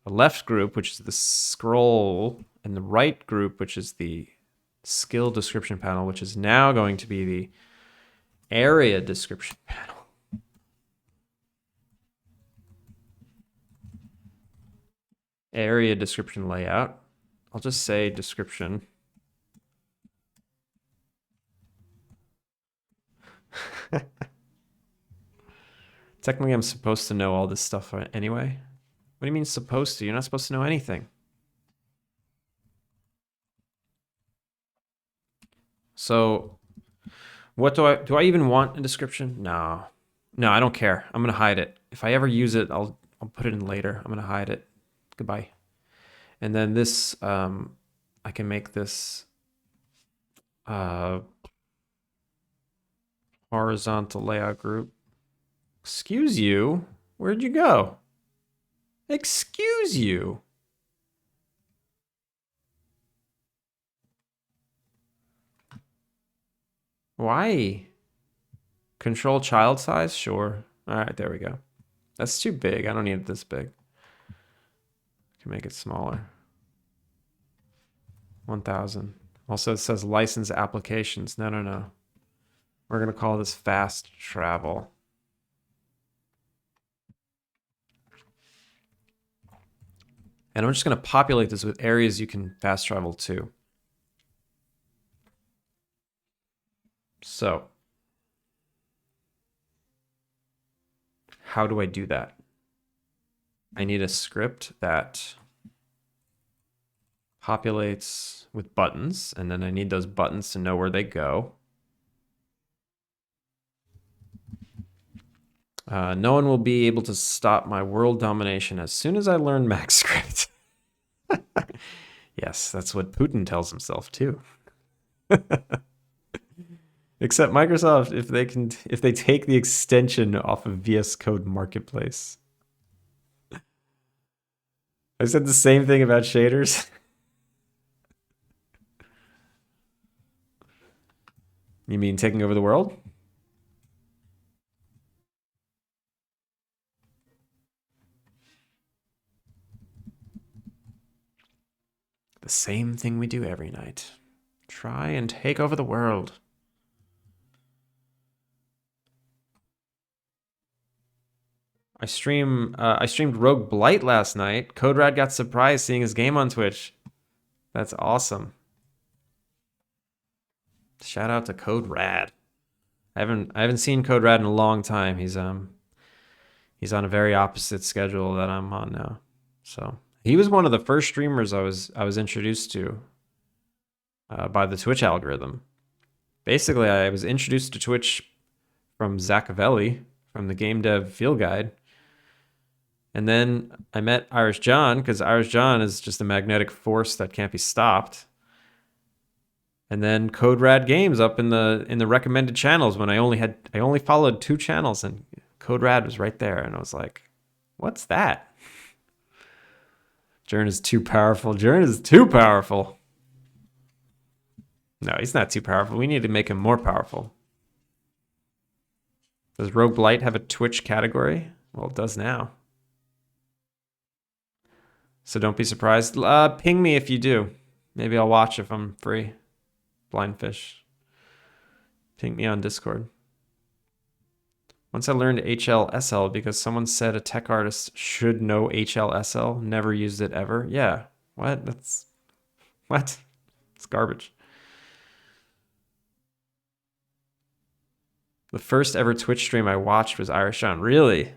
left group, which is the scroll, and the right group, which is the skill description panel, which is now going to be the area description panel. Area description layout. I'll just say description. Technically, I'm supposed to know all this stuff anyway. What do you mean supposed to? You're not supposed to know anything. So, what do I even want a description? No. No, I don't care. I'm going to hide it. If I ever use it, I'll put it in later. I'm going to hide it. Goodbye. And then this I can make this horizontal layout group. Excuse you? Where'd you go? Excuse you? Why? Control child size? Sure. All right, there we go. That's too big. I don't need it this big. I can make it smaller. 1,000. Also, it says license applications. No, no, no. We're going to call this fast travel. And I'm just going to populate this with areas you can fast travel to. So, how do I do that? I need a script that populates with buttons, and then I need those buttons to know where they go. No one will be able to stop my world domination as soon as I learn MaxScript. Yes, that's what Putin tells himself too. Except Microsoft, if they take the extension off of VS Code Marketplace. I said the same thing about shaders. You mean taking over the world? The same thing we do every night. Try and take over the world. I streamed Rogue Blight last night. CodeRad got surprised seeing his game on Twitch. That's awesome. Shout out to CodeRad. I haven't seen CodeRad in a long time. He's on a very opposite schedule that I'm on now. So he was one of the first streamers I was introduced to by the Twitch algorithm. Basically, I was introduced to Twitch from Zachavelli from the Game Dev Field Guide. And then I met Irish John because Irish John is just a magnetic force that can't be stopped. And then CodeRad Games up in the recommended channels when I only followed 2 channels and CodeRad was right there and I was like, "What's that?" Jern is too powerful. Jern is too powerful. No, he's not too powerful. We need to make him more powerful. Does Rogue Blight have a Twitch category? Well, it does now. So don't be surprised. Ping me if you do. Maybe I'll watch if I'm free. Blindfish. Ping me on Discord. Once I learned HLSL because someone said a tech artist should know HLSL, never used it ever. Yeah. What? What? It's garbage. The first ever Twitch stream I watched was Irish John. Really?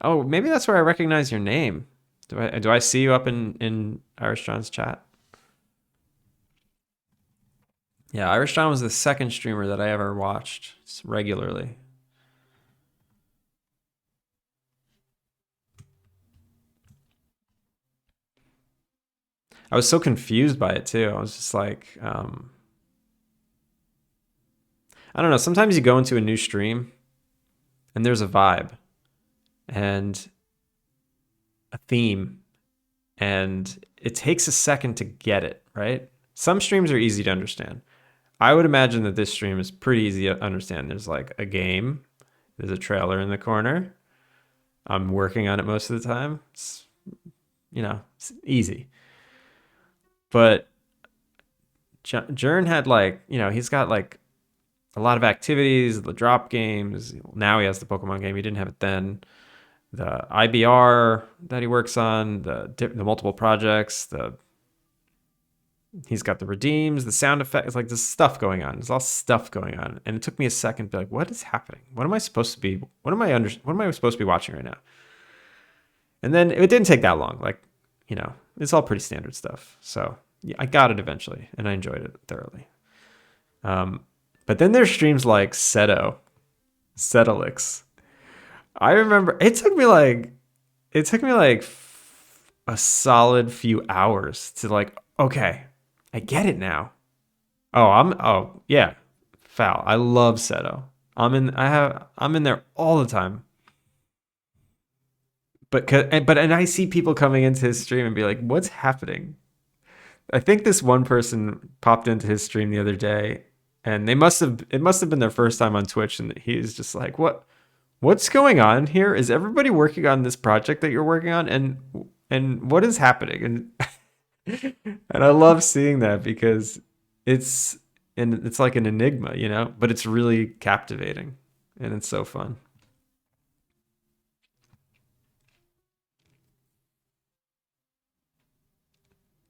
Oh, maybe that's where I recognize your name. Do I see you up in Irish John's chat? Yeah, Irish John was the second streamer that I ever watched regularly. I was so confused by it too. I was just like, I don't know. Sometimes you go into a new stream and there's a vibe and a theme and it takes a second to get it, right? Some streams are easy to understand. I would imagine that this stream is pretty easy to understand. There's like a game, there's a trailer in the corner. I'm working on it most of the time. It's easy. But Jern had he's got like a lot of activities, the drop games. Now he has the Pokemon game. He didn't have it then. The IBR that he works on, the multiple projects, he's got the redeems, the sound effects, like there's stuff going on. There's all stuff going on. And it took me a second to be like, what is happening? What am I supposed to be watching right now? And then it didn't take that long. It's all pretty standard stuff. So yeah, I got it eventually and I enjoyed it thoroughly. But then there's streams like Setolix. I remember it took me like a solid few hours to like, okay, I get it now. Oh yeah. Foul. I love Seto. I'm in there all the time. And I see people coming into his stream and be like, "What's happening?" I think this one person popped into his stream the other day, and it must have been their first time on Twitch, and he's just like, what's going on here? Is everybody working on this project that you're working on, and what is happening?" And I love seeing that because it's it's like an enigma, you know, but it's really captivating and it's so fun.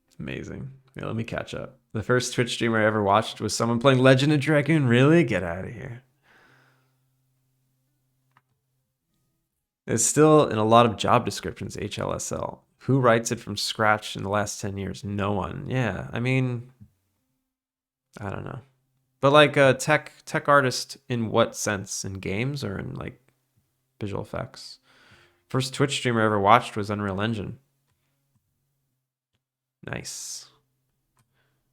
It's amazing. Yeah, let me catch up. The first Twitch streamer I ever watched was someone playing Legend of Dragoon. Really? Get out of here. It's still in a lot of job descriptions, HLSL. Who writes it from scratch in the last 10 years? No one. Yeah, I mean, I don't know. But like a tech artist in what sense? In games or in like visual effects? First Twitch streamer I ever watched was Unreal Engine. Nice.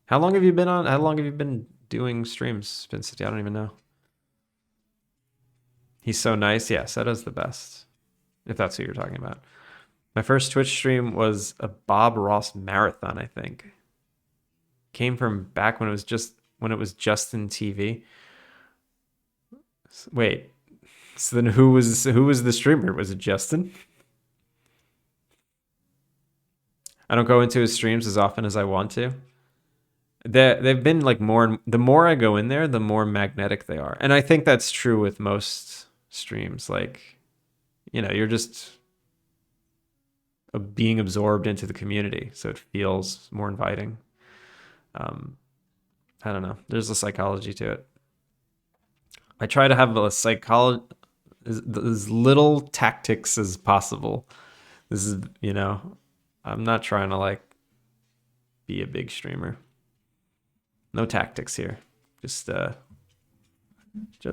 How long have you been on? How long have you been doing streams, Vincent? I don't even know. He's so nice. Yeah, Seta's the best. If that's who you're talking about. My first Twitch stream was a Bob Ross marathon, I think. Came from back when it was Justin TV. Wait. So then who was the streamer? Was it Justin? I don't go into his streams as often as I want to. They've been like the more I go in there, the more magnetic they are. And I think that's true with most streams. Like, you know, you're just being absorbed into the community, so it feels more inviting. I don't know. There's a psychology to it. I try to have a psychology, as little tactics as possible. This is, you know, I'm not trying to like be a big streamer. No tactics here. Just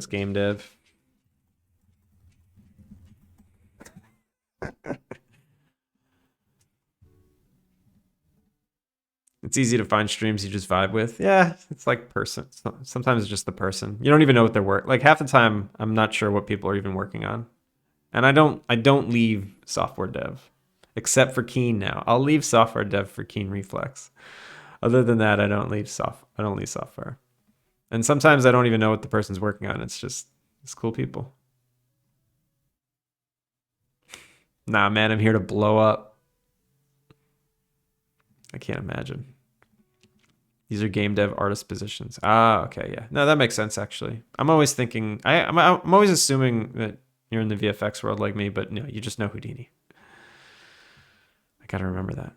game dev. It's easy to find streams you just vibe with. Yeah, it's like person. Sometimes it's just the person. You don't even know what they're work. Like half the time, I'm not sure what people are even working on, and I don't leave software dev, except for Keen now. I'll leave software dev for Keen Reflex. Other than that, I don't leave software. And sometimes I don't even know what the person's working on. It's cool people. Nah, man, I'm here to blow up. I can't imagine. These are game dev artist positions. Ah, okay, yeah. No, that makes sense actually. I'm always thinking I'm always assuming that you're in the VFX world like me, but no, you just know Houdini. I gotta remember that.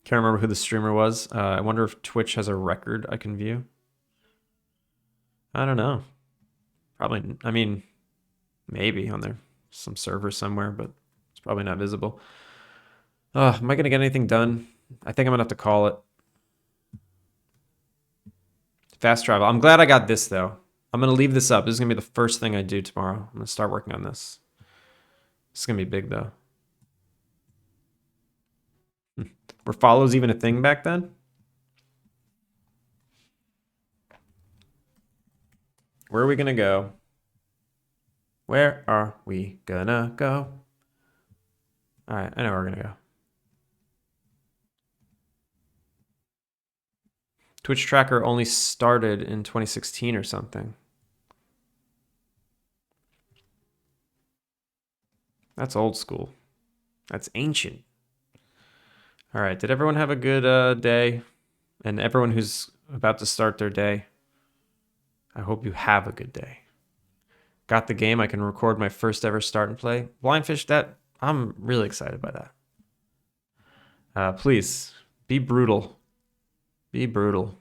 Can't remember who the streamer was. I wonder if Twitch has a record I can view. I don't know. Probably. I mean, maybe on there some server somewhere, but it's probably not visible. Am I gonna get anything done? I think I'm gonna have to call it. Fast travel. I'm glad I got this though. I'm gonna leave this up. This is gonna be the first thing I do tomorrow. I'm gonna start working on this. This is gonna be big though. Were follows even a thing back then? Where are we gonna go? Where are we gonna go? All right, I know where we're gonna go. Twitch tracker only started in 2016 or something. That's old school. That's ancient. All right, did everyone have a good day? And everyone who's about to start their day, I hope you have a good day. Got the game. I can record my first ever start and play. Blindfish, I'm really excited by that. Please, be brutal. Be brutal.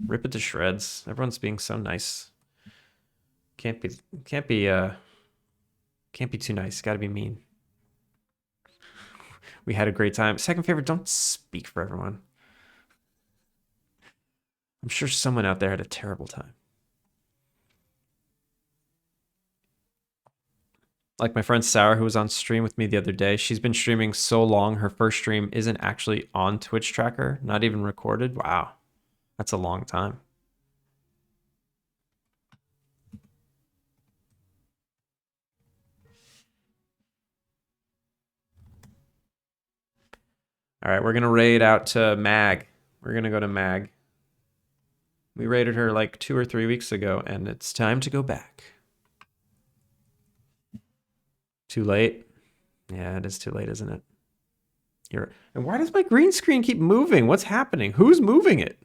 Rip it to shreds. Everyone's being so nice. Can't be too nice. Gotta be mean. We had a great time. Second favorite, don't speak for everyone. I'm sure someone out there had a terrible time. Like my friend Sarah, who was on stream with me the other day, she's been streaming so long, her first stream isn't actually on Twitch tracker, not even recorded. Wow, that's a long time. All right, we're going to raid out to Mag. We're going to go to Mag. We raided her like 2 or 3 weeks ago, and it's time to go back. Too late? Yeah, it is too late, isn't it? And why does my green screen keep moving? What's happening? Who's moving it?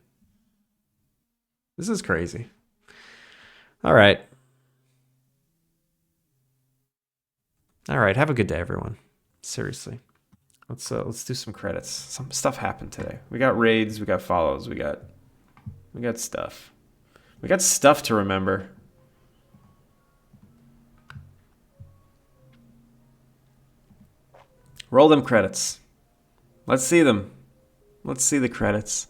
This is crazy. All right. All right, have a good day, everyone. Seriously. Let's do some credits. Some stuff happened today. We got raids, we got follows, we got stuff. We got stuff to remember. Roll them credits. Let's see them. Let's see the credits.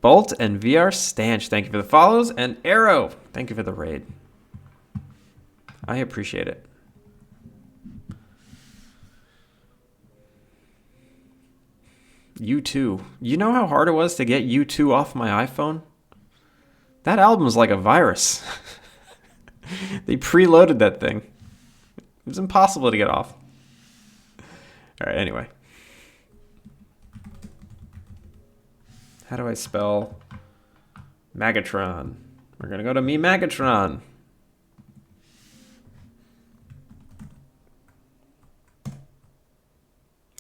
Bolt and VR Stanch, thank you for the follows. And Arrow, thank you for the raid. I appreciate it. U2. You know how hard it was to get U2 off my iPhone? That album's like a virus. They preloaded that thing. It was impossible to get off. All right, anyway. How do I spell Magatron? We're going to go to me Magatron.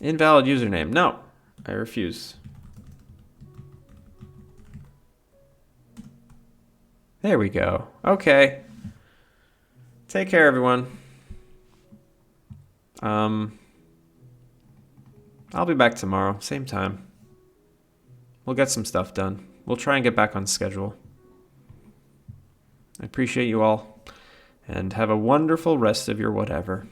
Invalid username. No, I refuse. There we go. Okay. Take care, everyone. I'll be back tomorrow, same time. We'll get some stuff done. We'll try and get back on schedule. I appreciate you all, and have a wonderful rest of your whatever.